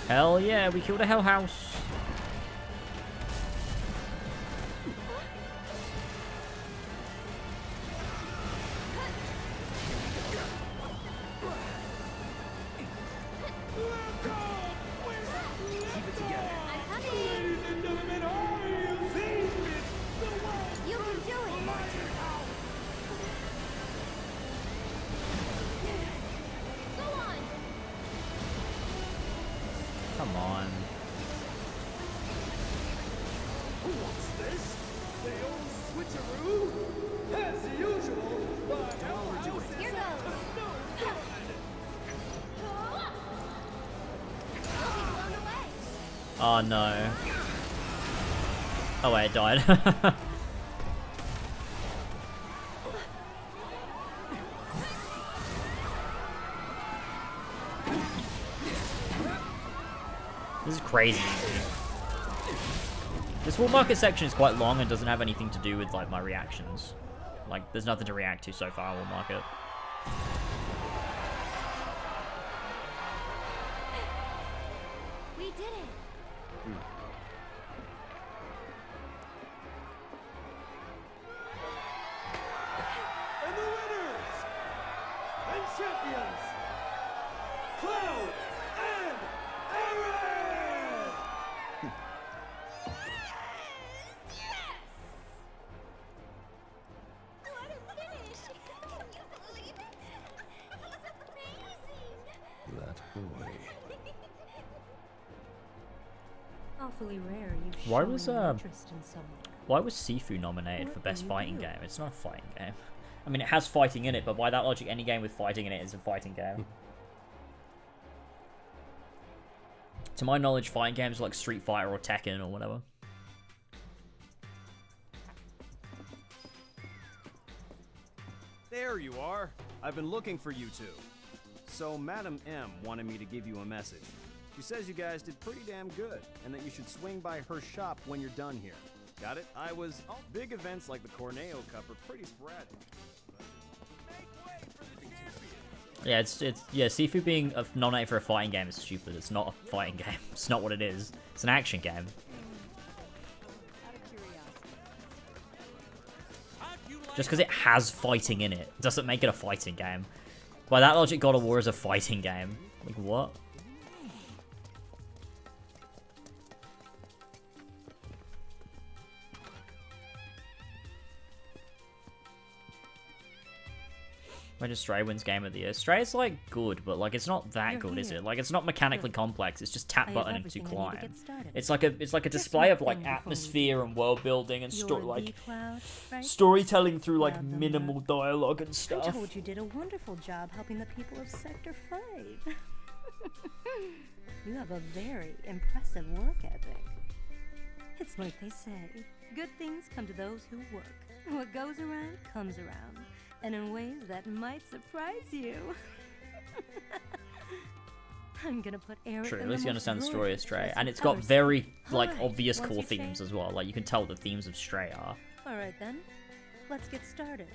Hell yeah, we killed a hell house. Come on. What's this? The old switcheroo? As usual, the hell house is Here up goes. to no good. You'll be blown away. Oh no. Oh wait, it died. This is crazy. This wool market section is quite long and doesn't have anything to do with like my reactions. Like, there's nothing to react to so far, wool market. We did it. And the winners and champions, Cloud and Aaron! What a finish! Can you believe it? He's amazing! That boy. Awfully rare you Why showing was interest in someone. why was Sifu nominated for What best do you fighting do? game? It's not a fighting game. I mean, it has fighting in it, but by that logic, any game with fighting in it is a fighting game. To my knowledge, fighting games are like Street Fighter or Tekken or whatever. There you are. I've been looking for you two. So Madam M wanted me to give you a message. She says you guys did pretty damn good, and that you should swing by her shop when you're done here. Got it? Big events like the Corneo Cup are pretty sporadic. Yeah, yeah, Sifu being nominated for a fighting game is stupid. It's not a fighting game. It's not what it is. It's an action game. Just because it has fighting in it doesn't make it a fighting game. By that logic, God of War is a fighting game. Like, what? When Stray wins Game of the Year. Stray's like good, but like it's not that good, is it? Like it's not mechanically complex. It's just tap button and to climb. It's like a display of like atmosphere and world building and storytelling through like minimal dialogue and I stuff. told you did a wonderful job helping the people of Sector 5. You have a very impressive work ethic. It's like they say, good things come to those who work. What goes around comes around, and in ways that might surprise you. I'm gonna put Eric True, in at least the you understand the most story of gorgeous Stray. dress And you've it's got ever very, seen. like, Alright, obvious once core you've themes changed- as well. Like, you can tell what the themes of Stray are. Alright then, let's get started.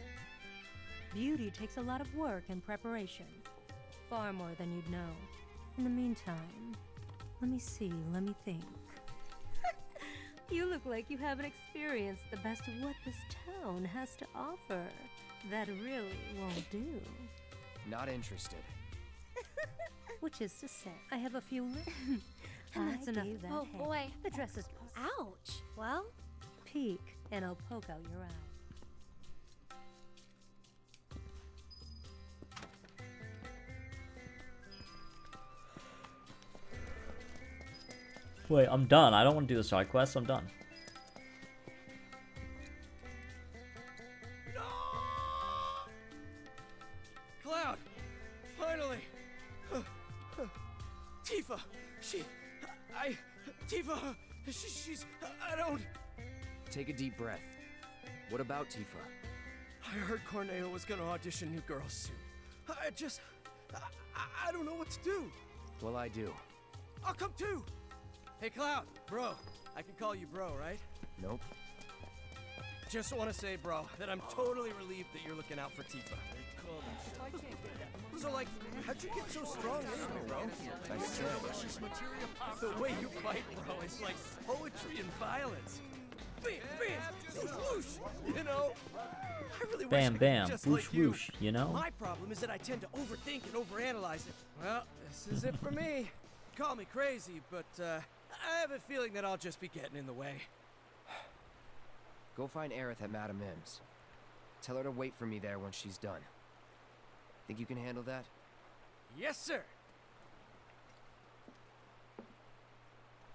Beauty takes a lot of work and preparation. Far more than you'd know. In the meantime, let me think. You look like you haven't experienced the best of what this town has to offer. That really won't do. Not interested. Which is to say, I have a few and that's enough of that. Oh Hey, boy. the dress is Ouch. Well, peek, and I'll poke out your eye. Wait, I'm done. I don't want to do the side quest. I'm done. Cloud! Finally! Tifa! take a deep breath. What about Tifa? I heard Corneo was gonna audition new girls soon. I don't know what to do. Well, I do. I'll come too. Hey, Cloud, bro. I can call you bro, right? Nope. Just want to say, bro, that I'm totally relieved that you're looking out for Tifa. So, like, how'd you get so strong anyway, bro? I said. The way you fight, bro, is like poetry and violence. Bam, bam, whoosh, you know? I really wish I Bam, could bam, be just whoosh, like you. whoosh, you know? My problem is that I tend to overthink and overanalyze it. Well, this is it for me. Call me crazy, but I have a feeling that I'll just be getting in the way. Go find Aerith at Madame M's. Tell her to wait for me there when she's done. Think you can handle that? Yes, sir.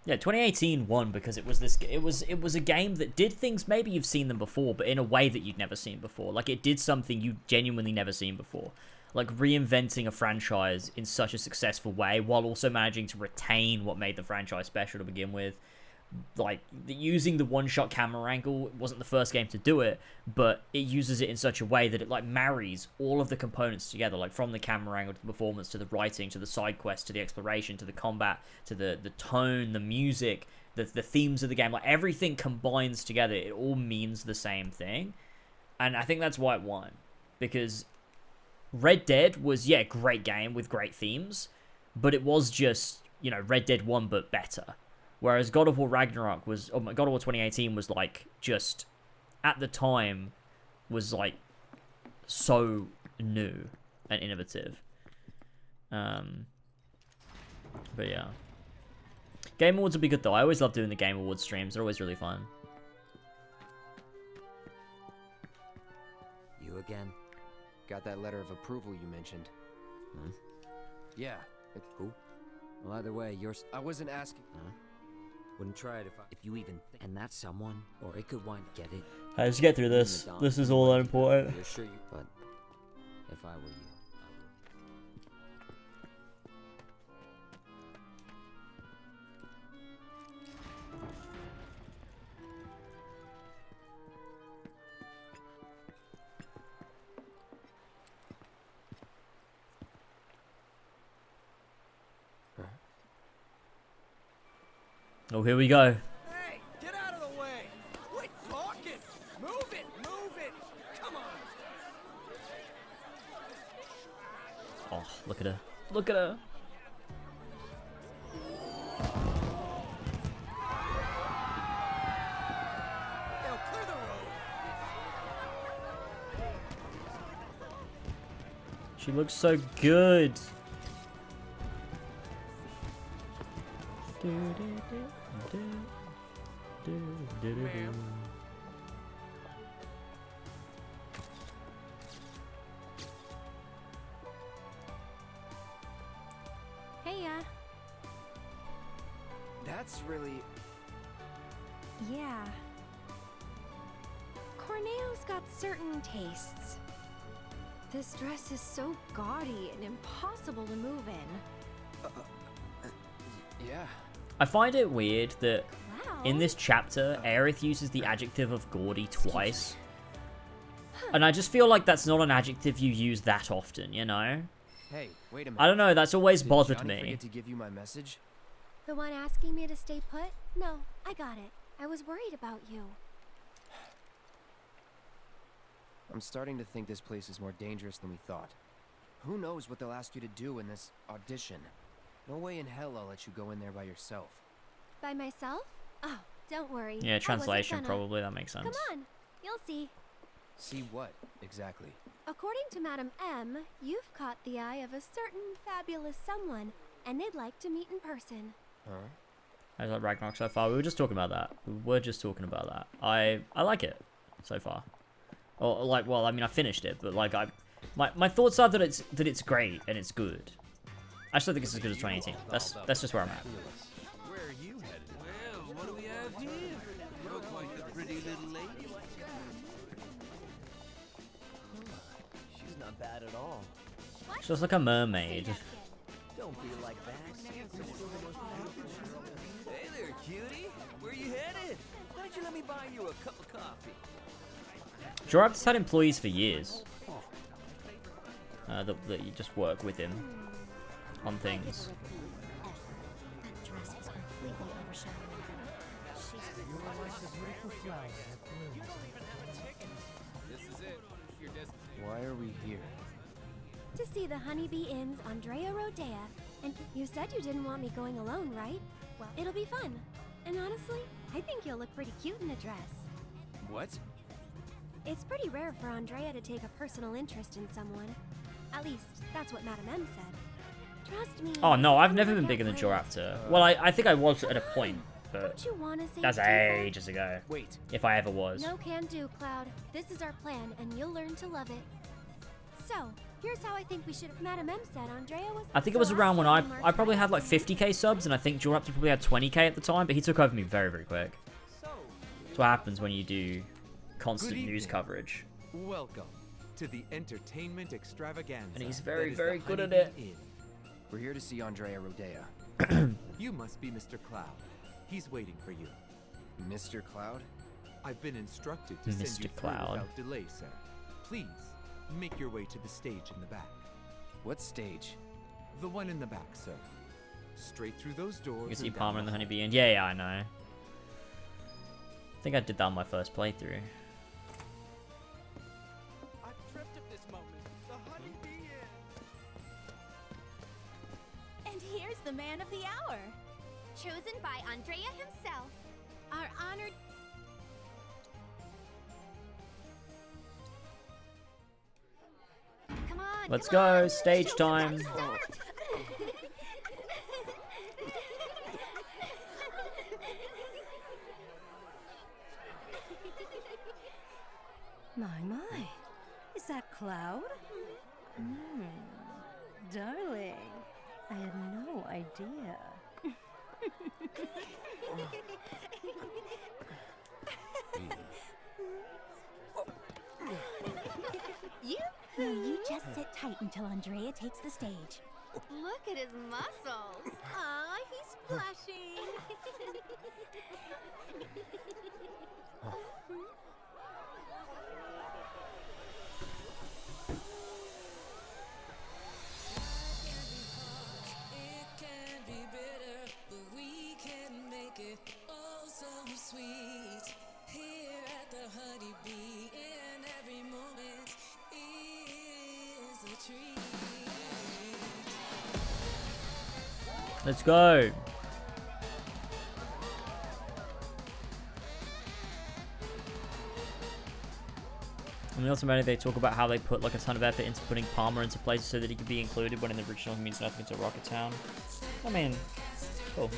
Yeah, 2018 won because it was a game that did things maybe you've seen them before, but in a way that you'd never seen before. Like, it did something you genuinely never seen before. Like, reinventing a franchise in such a successful way, while also managing to retain what made the franchise special to begin with. Like, using the one-shot camera angle, it wasn't the first game to do it, but it uses it in such a way that it, like, marries all of the components together, like, from the camera angle to the performance, to the writing, to the side quest, to the exploration, to the combat, to the tone, the music, the themes of the game. Like, everything combines together. It all means the same thing, and I think that's why it won, because Red Dead was, yeah, great game with great themes, but it was just, you know, Red Dead 1 but better. Whereas God of War Ragnarok was, God of War 2018 was like, just, at the time, was like, so new and innovative. But yeah. Game Awards will be good though. I always love doing the Game Awards streams. They're always really fun. You again? Got that letter of approval you mentioned. Hmm? Yeah. Who? Well, either way, I wasn't asking. Huh? Wouldn't try it if you even think. And that's someone, or it could wind get it. Let's get through this. This is all that important. You're sure you, but if I were you, Oh, here we go. Hey, get out of the way! Quit talking! Move it! Move it! Come on! Oh, look at her. Look at her. Now clear the road! She looks so good. Hey, That's really... Yeah. Corneo's got certain tastes. This dress is so gaudy and impossible to move in. Yeah. I find it weird that in this chapter, Aerith uses the adjective of gaudy twice. And I just feel like that's not an adjective you use that often, you know? Hey, wait a minute. I don't know, that's always Did bothered Johnny me. forget to give you my message? The one asking me to stay put? No, I got it. I was worried about you. I'm starting to think this place is more dangerous than we thought. Who knows what they'll ask you to do in this audition? No way in hell I'll let you go in there by yourself. By myself? Oh, don't worry. Yeah, I wasn't translation gonna. probably, that makes sense. Come on, you'll see. See what, exactly? According to Madame M, you've caught the eye of a certain fabulous someone, and they'd like to meet in person. Huh? I like Ragnarok so far. We were just talking about that. We were just talking about that. I like it so far. Or like, well, I mean, I finished it, but like, my thoughts are that it's great and it's good. I still think it's as good as 2018. That's just where I'm at. Where are you headed? Well, what do we have here? You're quite the pretty little lady. She's not bad at all. She looks like a mermaid. Don't be like that. Hey there, cutie. Where you headed? Why don't you let me buy you a cup of coffee? Joraptor's had employees for years. That you just work with him on things. That dress is completely overshadowing her. You are like the beautiful flower that blooms. This is it. Your destination. Why are we here? To see the Honeybee Inn's Andrea Rodea. And you said you didn't want me going alone, right? Well, it'll be fun. And honestly, I think you'll look pretty cute in a dress. What? It's pretty rare for Andrea to take a personal interest in someone. At least, that's what Madame M said. Trust me. Oh no, this I've is never gonna been get bigger than great. Joraptor. Well, I think I was at a point, but Don't you wanna say that's Tifa? ages ago. Wait. If I ever was. No can do, Cloud. This is our plan, and you'll learn to love it. So, here's how I think we should. Madame M said Andrea was. I think it was So around when say I March probably had like 50k subs, and I think Joraptor probably had 20k at the time, but he took over me very, very quick. That's what happens when you do constant Good news evening. coverage. Welcome to the entertainment extravaganza. And he's that very, is very the good at Honeybee it. Inn. We're here to see Andrea Rodea. You must be Mr. Cloud. He's waiting for you. Mr. Cloud? I've been instructed to send Mr. you through Cloud. without delay, sir. Please, make your way to the stage in the back. What stage? The one in the back, sir. Straight through those doors. You can see and down Palmer and the hall. Honeybee, and yeah, I know. I think I did that on my first playthrough. I've dreamt of this moment. The Honeybee Inn. And here's the man of the hour. Chosen by Andrea himself. Our honored. Come on. Let's come on. go, stage Show's time. about to start. My. Is that Cloud? Darling, I had no idea. You just sit tight until Andrea takes the stage. Look at his muscles. Aw, he's blushing. Let's go. In the Ultimate, they talk about how they put like a ton of effort into putting Palmer into places so that he could be included, when in the original he means nothing to Rocket Town. I mean, cool.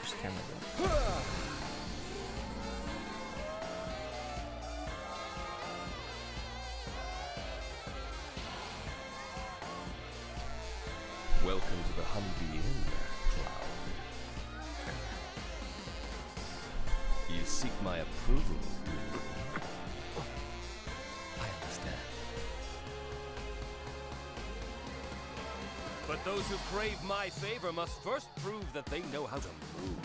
Push the camera down. Welcome to the Honeybee Inn, Cloud. You seek my approval, do you? I understand. But those who crave my favor must first prove that they know how to move.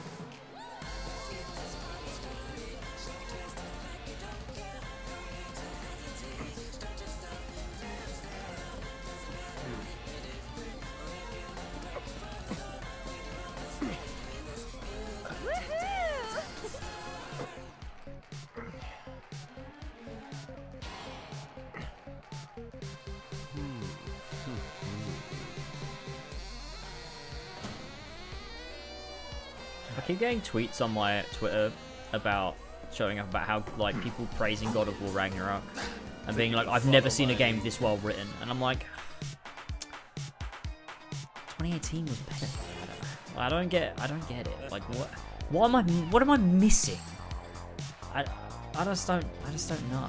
I keep getting tweets on my Twitter about showing up about how like people praising God of War Ragnarok and being like, I've never seen a game this well written, and I'm like, 2018 was better. I don't get it. Like what am I missing? I just don't know.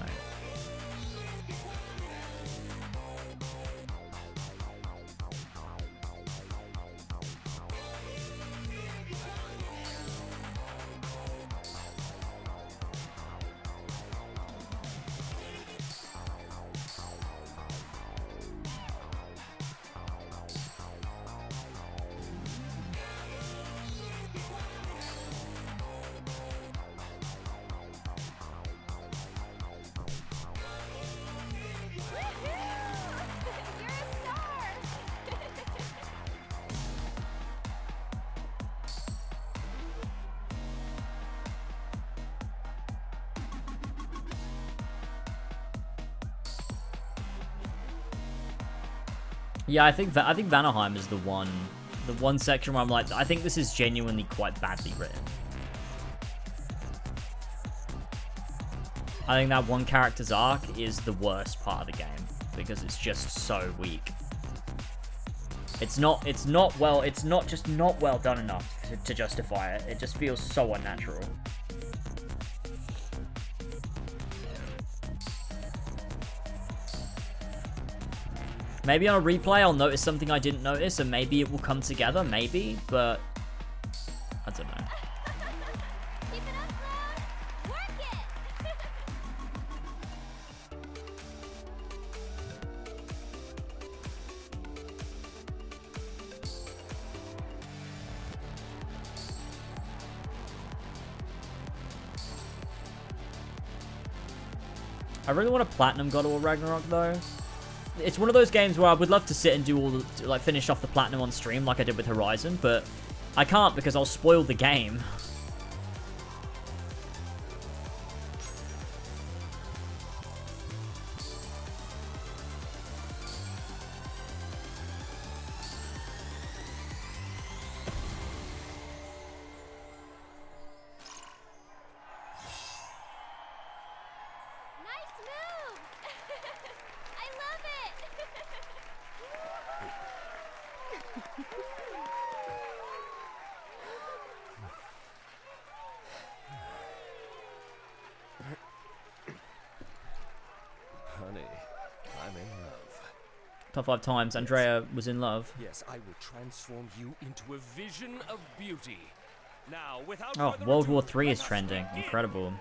Yeah, I think Vanaheim is the one section where I'm like, I think this is genuinely quite badly written. I think that one character's arc is the worst part of the game because it's just so weak. It's not just not well done enough to justify it. It just feels so unnatural. Maybe on a replay I'll notice something I didn't notice and maybe it will come together, maybe, but I don't know. I really want to platinum God of War Ragnarok though. It's one of those games where I would love to sit and do all the, like, finish off the platinum on stream like I did with Horizon, but I can't because I'll spoil the game. Honey, I'm in love. Top 5 times Andrea was in love. Yes, I will transform you into a vision of beauty. Now, without Oh, further World ado, War 3 is let us trending. begin. Incredible.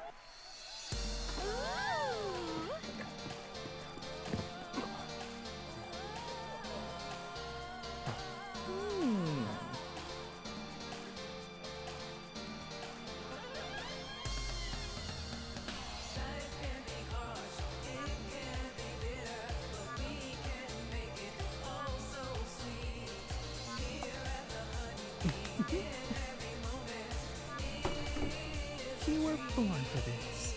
You were born for this.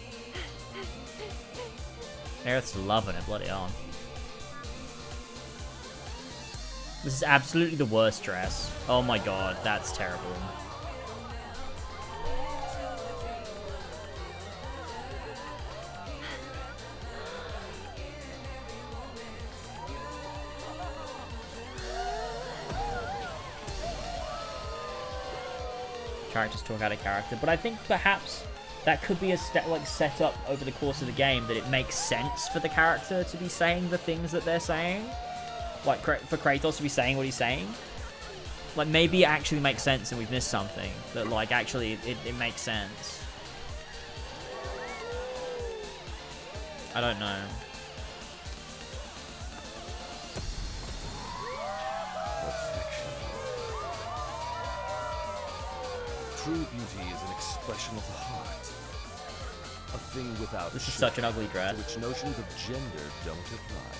Aerith's loving it, bloody hell. This is absolutely the worst dress. Oh my god, that's terrible. Characters talk out of character, but I think perhaps that could be a set up over the course of the game that it makes sense for the character to be saying the things that they're saying, like for Kratos to be saying what he's saying. Like maybe it actually makes sense and we've missed something that like actually it makes sense. I don't know. True beauty is an expression of the heart. A thing without This is shape, such an ugly dress. to which notions of gender don't apply.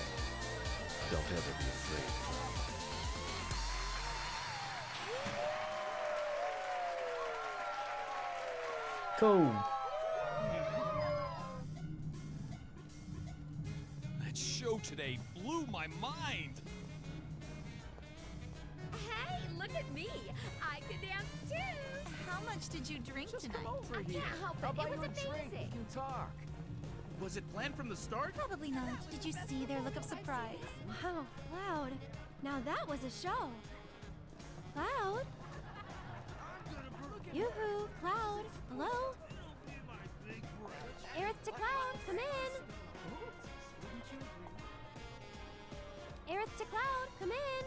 Don't ever be afraid. Cool. That show today blew my mind. Hey, look at me. I can dance too. How much did you drink tonight? I can't help it. It was amazing. can talk. Was it planned from the start? Probably not. Did you see their look of surprise? Wow, Cloud. Now that was a show. Cloud? Yoo-hoo, Cloud. Hello? Aerith to Cloud, come in. Aerith to Cloud, come in.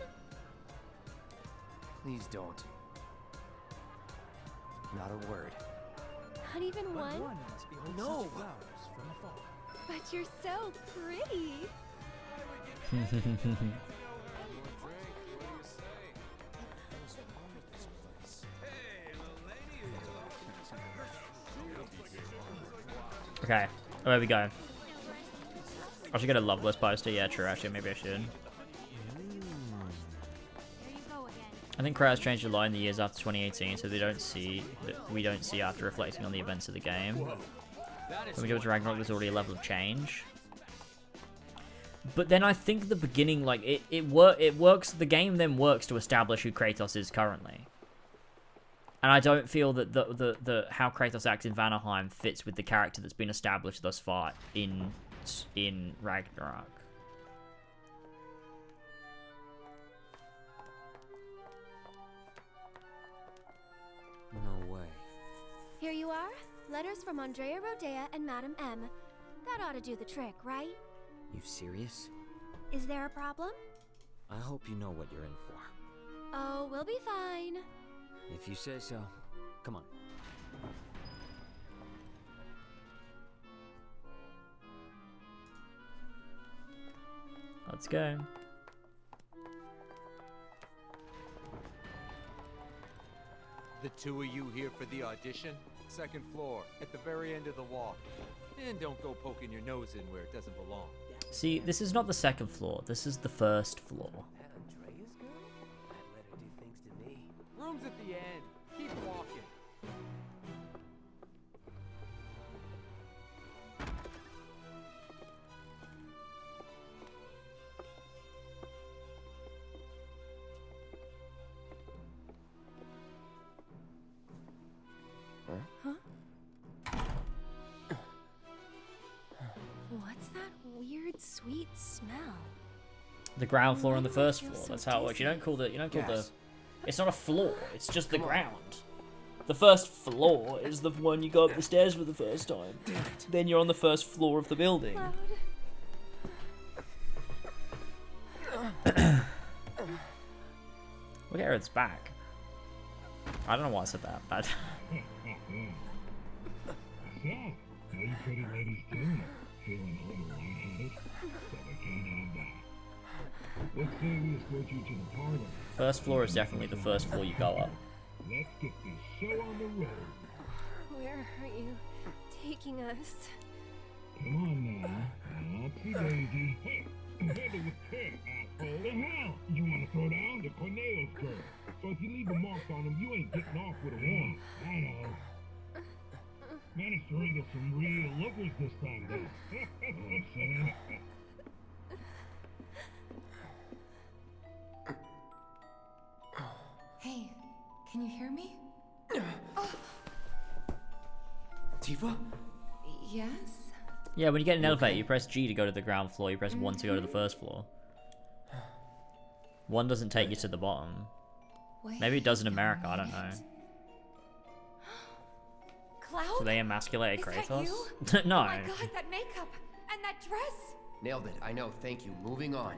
Please don't. Not a word. Not even one? No! But you're so pretty. Okay, oh, there we go. I should get a Loveless poster. Yeah, true. Actually, maybe I should. I think Kratos changed a lot in the years after 2018, so we don't see after reflecting on the events of the game. When we go to Ragnarok, there's already a level of change. But then I think the beginning, like, it works, the game then works to establish who Kratos is currently. And I don't feel that the how Kratos acts in Vanaheim fits with the character that's been established thus far in Ragnarok. No way. Here you are. Letters from Andrea Rodea and Madam M. That ought to do the trick, right? You serious? Is there a problem? I hope you know what you're in for. Oh, we'll be fine. If you say so. Come on. Let's go. The two of you here for the audition? Second floor, at the very end of the walk. And don't go poking your nose in where it doesn't belong. See, this is not the second floor. This is the first floor. Andrea's girl? I'd let her do things to me. Room's at the end. Keep walking. Huh? What's that weird, sweet smell? The ground floor and the Why do I first feel floor. so That's how it works. You don't call the Yes. it's not a floor. It's just the ground. The first floor is the one you go up the stairs for the first time. Then you're on the first floor of the building. Look at Aerith's back. I don't know why I said that. So, how you pretty ladies doing? Feeling a little lightheaded? So we can't have that. Let's say we escort you to the parlor. First floor is definitely the first floor you go up. Let's get this show on the road. Where are you taking us? Come on now. Oopsie daisy. Hey, together with Kurt, asshole. The hell? You want to throw down the Corneo's girl? So if you leave a mark on him, you ain't getting off with a one. I know. Managed to wrangle some real lookers this time, though. You know what I'm saying? Hey, can you hear me? Tifa? Yes? Yeah, when you get in an elevator, you press G to go to the ground floor, you press 1 to go to the first floor. 1 doesn't take you to the bottom. Maybe it does in America, I don't know. Cloud? So they emasculated Is that Kratos? you? No. Oh my god, that makeup and that dress. Nailed it. I know. Thank you. Moving on.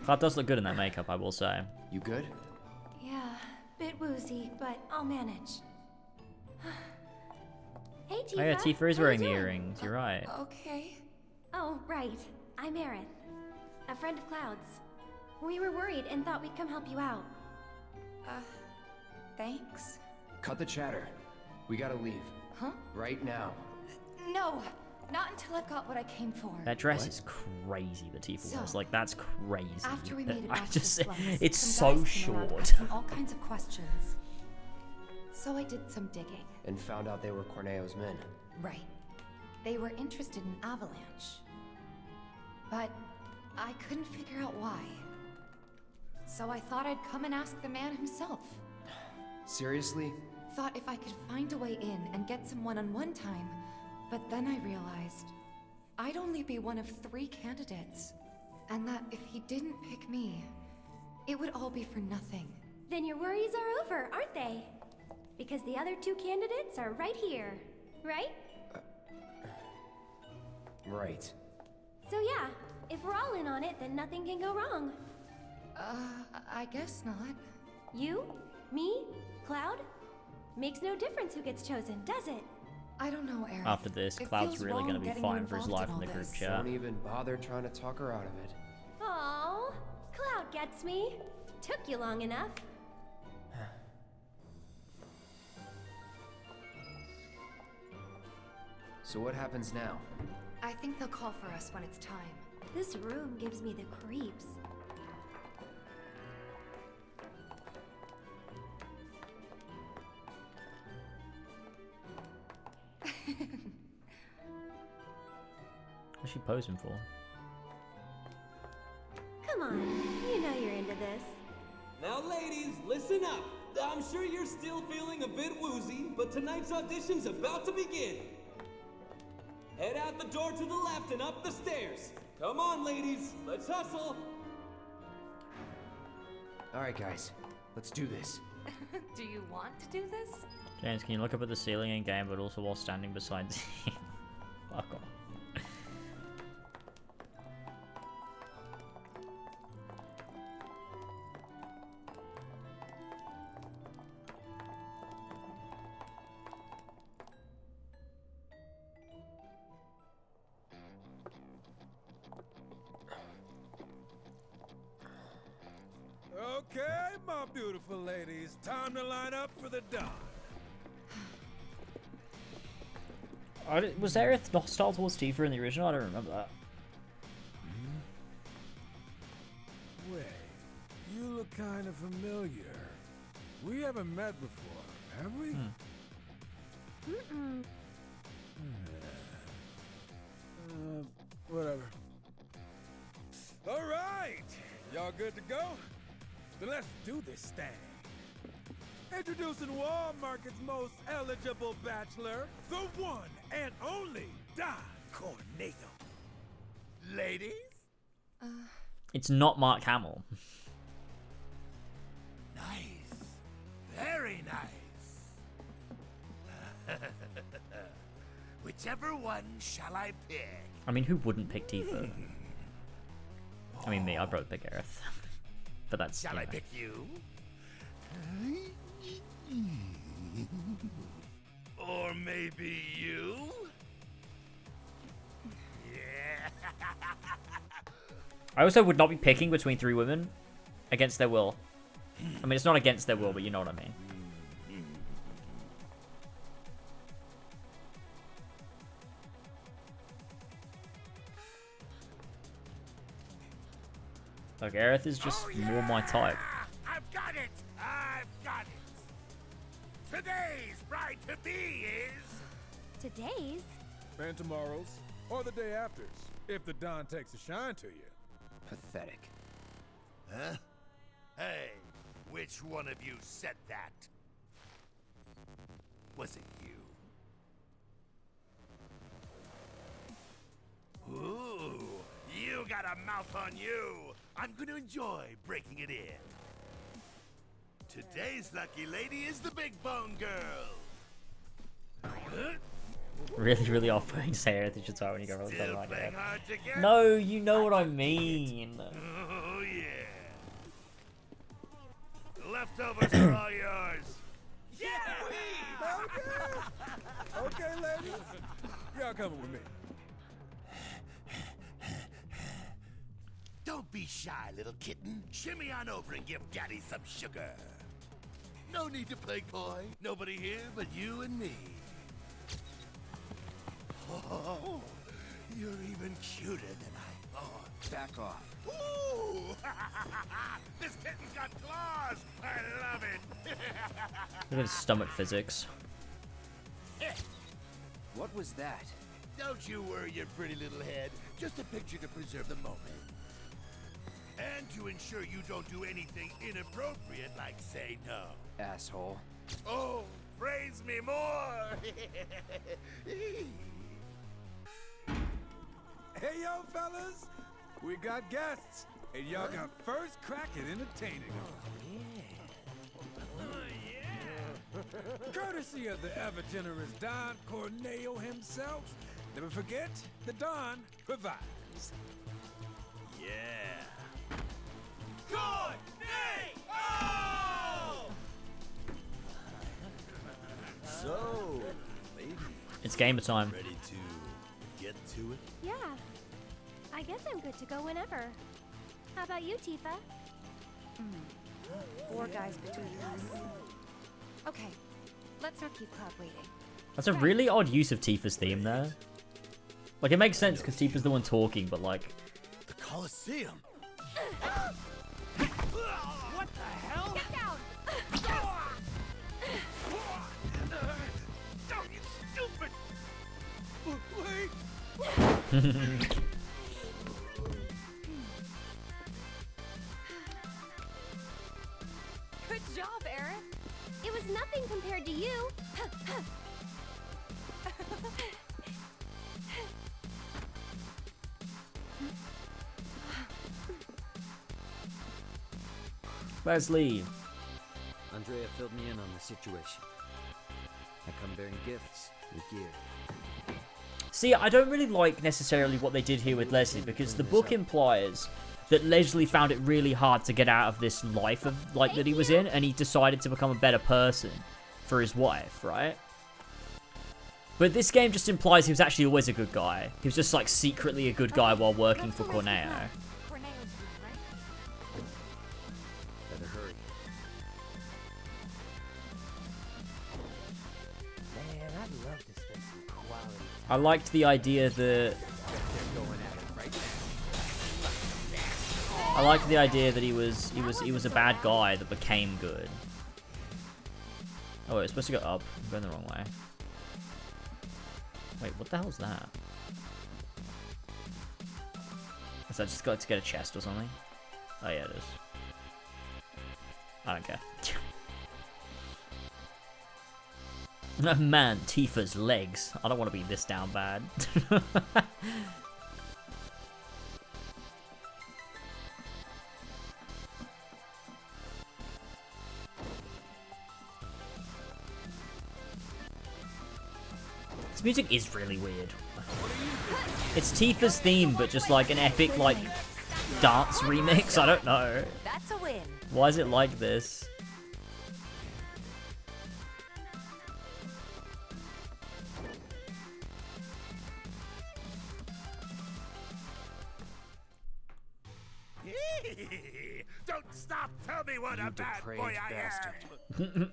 Cloud does look good in that makeup, I will say. You good? Yeah, bit woozy, but I'll manage. Hey, Tifa. Oh yeah, Tifa is how you wearing the doing? earrings, you're right. Okay. Oh, right. I'm Aerith, a friend of Cloud's. We were worried and thought we'd come help you out. Thanks. Cut the chatter. We gotta leave. Huh? Right now. No, not until I've got what I came for. That dress is crazy that Tifa wears. So, Like, that's crazy. After we made it I back just, to the slums, it's some so guys came around short. asking all kinds of questions. So I did some digging. And found out they were Corneo's men. Right. They were interested in Avalanche. But I couldn't figure out why. So I thought I'd come and ask the man himself. Seriously? Thought if I could find a way in and get some one-on-one time, but then I realized I'd only be one of 3 candidates, and that if he didn't pick me, it would all be for nothing. Then your worries are over, aren't they? Because the other 2 candidates are right here, right? Right. So yeah, if we're all in on it, then nothing can go wrong. I guess not. You? Me? Cloud? Makes no difference who gets chosen, does it? I don't know, Eric. After this, Cloud's really going to be fighting for his life in the group chat. Don't even bother trying to talk her out of it. Aww, Cloud gets me. Took you long enough. So what happens now? I think they'll call for us when it's time. This room gives me the creeps. What's she posing for? Come on, you know you're into this. Now, ladies, listen up. I'm sure you're still feeling a bit woozy, but tonight's audition's about to begin. Head out the door to the left and up the stairs. Come on, ladies, let's hustle. All right, guys, let's do this. Do you want to do this? James, can you look up at the ceiling in game, but also while standing beside Z? Fuck off. Okay, my beautiful ladies, time to line up for the dawn. Was Aerith hostile towards Tifa in the original? I don't remember that. Wait, you look kind of familiar. We haven't met before, have we? Mm-mm. Whatever. All right, y'all good to go? Then let's do this thing. Introducing Wall Market's most eligible bachelor, the one and only Don Corneo. Ladies? It's not Mark Hamill. Nice. Very nice. Whichever one shall I pick? I mean, who wouldn't pick Tifa? I mean, me. I'd probably pick Aerith. But that's. Shall I pick you? Or maybe you? Yeah. I also would not be picking between 3 women against their will. I mean, it's not against their will, but you know what I mean. Like, Aerith is just more my type. I've got it! I've got it! Today's bride-to-be is... Today's? And tomorrow's, or the day after's, if the Don takes a shine to you. Pathetic. Huh? Hey, which one of you said that? Was it you? Ooh, you got a mouth on you! I'm gonna enjoy breaking it in. Today's lucky lady is the Big Bone Girl. Huh? Really off-putting say Aerith is your type when you go wrong. Still playing hard to get? No, you know what I mean. Oh yeah. Leftovers are all yours. Yeah! Okay, ladies. Y'all coming with me. Don't be shy, little kitten. Shimmy on over and give Daddy some sugar. No need to play coy. Nobody here but you and me. Oh, you're even cuter than I thought. Back off. Ooh! This kitten's got claws. I love it. Look at his stomach physics. What was that? Don't you worry your pretty little head. Just a picture to preserve the moment. And to ensure you don't do anything inappropriate like say no. Asshole. Oh, praise me more! Hey, yo, fellas. We got guests, and y'all got first crack at entertaining them. Courtesy of the ever-generous Don Corneo himself. Never forget, the Don provides. Yeah. So, ladies, It's gamer time. ready to get to it? Yeah. I guess I'm good to go whenever. How about you, Tifa? 4 guys between us. Okay, let's not keep Cloud waiting. That's a really odd use of Tifa's theme there. Like, it makes sense because Tifa's the one talking, but like... The Colosseum? What the hell? Get down! Oh, you stupid! Wait! Good job, Aerith. It was nothing compared to you. Leslie. Andrea filled me in on the situation. I come bearing gifts with gear. See, I don't really like necessarily what they did here with Leslie, because the book implies that Leslie found it really hard to get out of this life of like that he was in, and he decided to become a better person for his wife, right? But this game just implies he was actually always a good guy. He was just like secretly a good guy while working for Corneo. Better hurry. Man, I'd love to spend some quality time. I liked the idea that he was a bad guy that became good. Oh, wait, it's supposed to go up. I'm going the wrong way. Wait, what the hell is that? Is that just got to get a chest or something? Oh yeah, it is. I don't care. Man, Tifa's legs. I don't want to be this down bad. This music is really weird. It's Tifa's theme, but just like an epic, like, dance remix. I don't know. That's a win. Why is it like this? Don't stop! Tell me what a bad boy I am!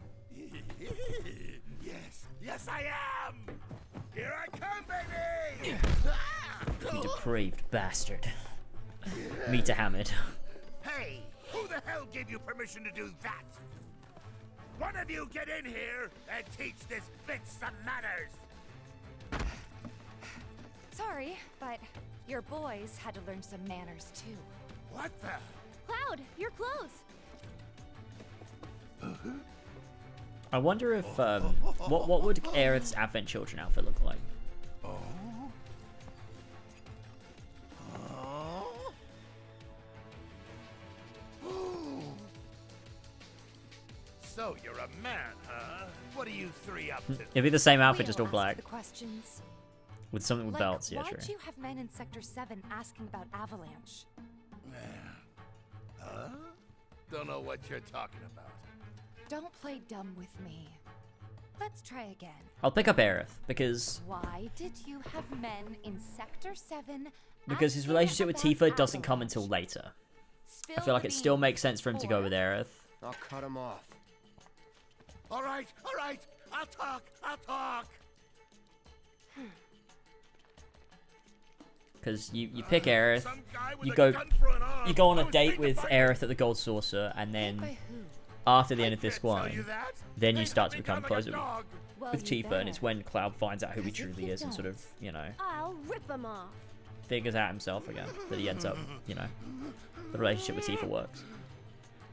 Yes, I am! Here I come, baby! You depraved bastard. Meet a Hamid. Hey, who the hell gave you permission to do that? One of you get in here and teach this bitch some manners! Sorry, but your boys had to learn some manners too. What the? Cloud, your clothes. I wonder if, what would Aerith's Advent Children outfit look like? So you're a man, huh? What are you three up to? It'd be the same outfit, just all We'll black. ask the questions. With something with Like, belts, yeah, why'd true. you have men in Sector 7 asking about Avalanche? Huh? Don't know what you're talking about. Don't play dumb with me. Let's try again. I'll pick up Aerith, because Why did you have men in Sector 7 his relationship with Tifa doesn't come until later. I feel like it still makes sense for him to go with Aerith. I'll cut him off. All right, I'll talk. Because you pick Aerith, you go on a date with Aerith at the Gold Saucer, and then after the end of this one, then you start to become closer with Tifa, and it's when Cloud finds out who he truly is and sort of, you know, I'll rip him off. figures out himself again, that he ends up, you know, the relationship with Tifa works.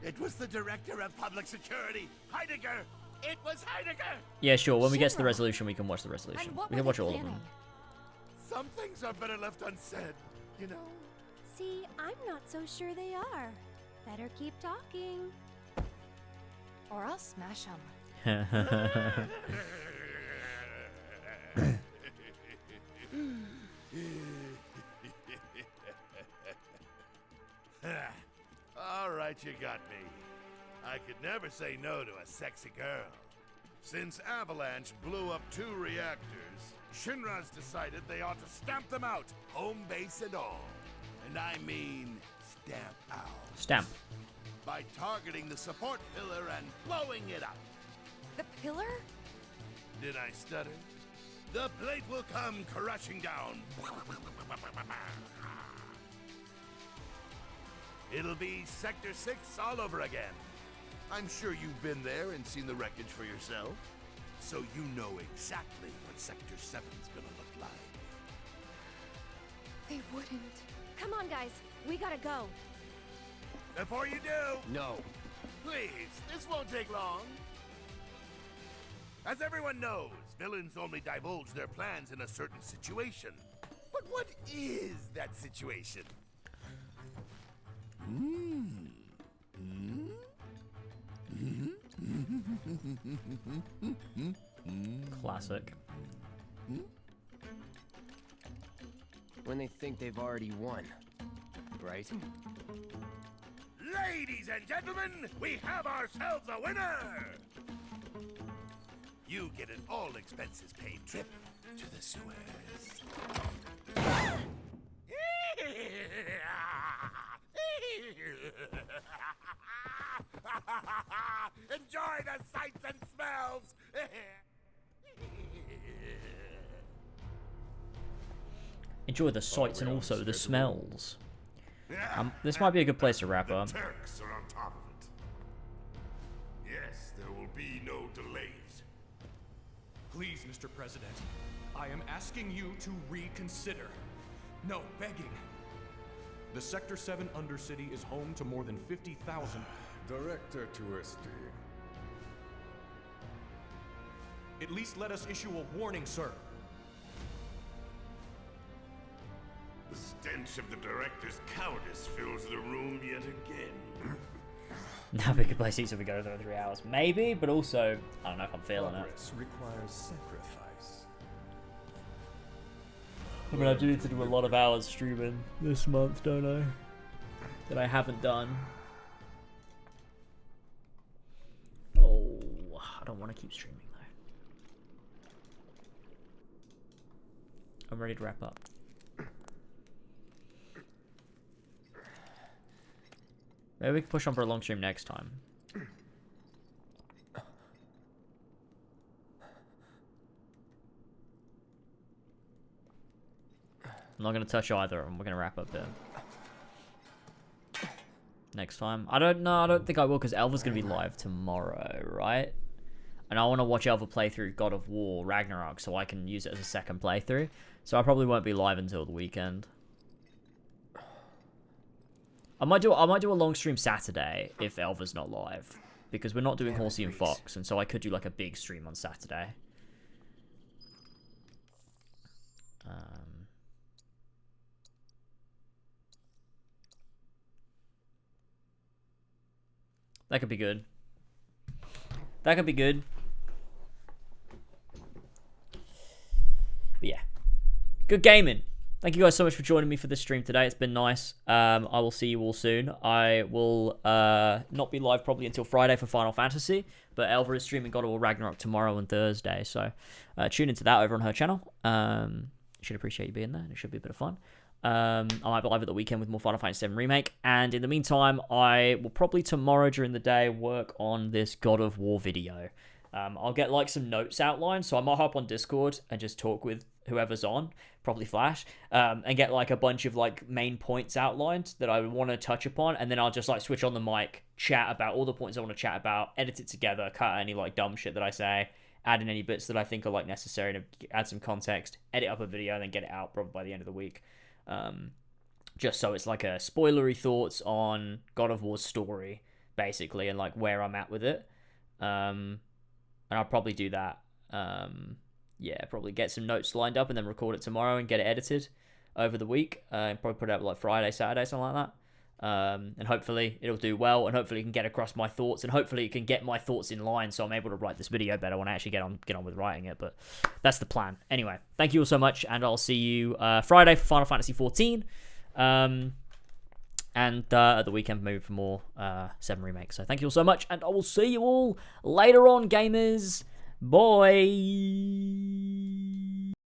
It was the director of public security, Heidegger. It was Heidegger. Yeah, sure, when we get to the resolution, we can watch the resolution. And what We can were watch they all of them. planning? Some things are better left unsaid, you know? See, I'm not so sure they are. Better keep talking. Or I'll smash them. All right, you got me. I could never say no to a sexy girl. Since Avalanche blew up 2 reactors, Shinra's decided they ought to stamp them out, home base and all. And I mean stamp out. Stamp. By targeting the support pillar and blowing it up. The pillar? Did I stutter? The plate will come crashing down. It'll be Sector 6 all over again. I'm sure you've been there and seen the wreckage for yourself. So you know exactly what Sector 7's gonna look like. They wouldn't. Come on, guys. We gotta go. Before you do, No. please, this won't take long. As everyone knows, villains only divulge their plans in a certain situation. But what is that situation? Classic. When they think they've already won, right? Ladies and gentlemen, we have ourselves a winner! You get an all-expenses-paid trip to the sewers. Enjoy the sights and smells! Enjoy the sights and also the smells. This might be a good place to wrap up. The Turks are on top of it. Yes, there will be no delays. Please, Mr. President, I am asking you to reconsider. No, begging. The Sector 7 Undercity is home to more than 50,000... Director Touristy. At least let us issue a warning, sir. The stench of the director's cowardice fills the room yet again. Now we could play Seats if we go over 3 hours. Maybe, but also, I don't know if I'm feeling Progress requires sacrifice. it. I mean, I do need to do a lot of hours streaming this month, don't I? That I haven't done. Oh, I don't want to keep streaming though. I'm ready to wrap up. Maybe we can push on for a long stream next time. I'm not going to touch either, and we're going to wrap up there. Next time. I don't know, I don't think I will, because Elva's going to be live tomorrow, right? And I want to watch Elva play through God of War Ragnarok, so I can use it as a second playthrough. So I probably won't be live until the weekend. I might do a long stream Saturday if Elva's not live, because we're not doing Horsey and Fox, and so I could do like a big stream on Saturday. That could be good. That could be good. But yeah, good gaming. Thank you guys so much for joining me for this stream today. It's been nice. I will see you all soon. I will not be live probably until Friday for Final Fantasy, but Elva is streaming God of War Ragnarok tomorrow and Thursday, so tune into that over on her channel. Should appreciate you being there, and it should be a bit of fun. I might be live at the weekend with more Final Fantasy VII Remake, and in the meantime, I will probably tomorrow during the day work on this God of War video. I'll get like some notes outlined, so I might hop on Discord and just talk with whoever's on, probably Flash, and get like a bunch of like main points outlined that I want to touch upon, and then I'll just like switch on the mic, chat about all the points I want to chat about, edit it together, cut any like dumb shit that I say, add in any bits that I think are like necessary to add some context, edit up a video, and then get it out probably by the end of the week. Just so it's like a spoilery thoughts on God of War's story, basically, and like where I'm at with it. And I'll probably do that. Yeah, probably get some notes lined up and then record it tomorrow and get it edited over the week. And probably put it up like Friday, Saturday, something like that. And hopefully it'll do well, and hopefully it can get across my thoughts, and hopefully it can get my thoughts in line so I'm able to write this video better when I actually get on with writing it. But that's the plan. Anyway, thank you all so much, and I'll see you Friday for Final Fantasy XIV. And at the weekend maybe for more 7 Remake. So thank you all so much, and I will see you all later on, gamers. Bye.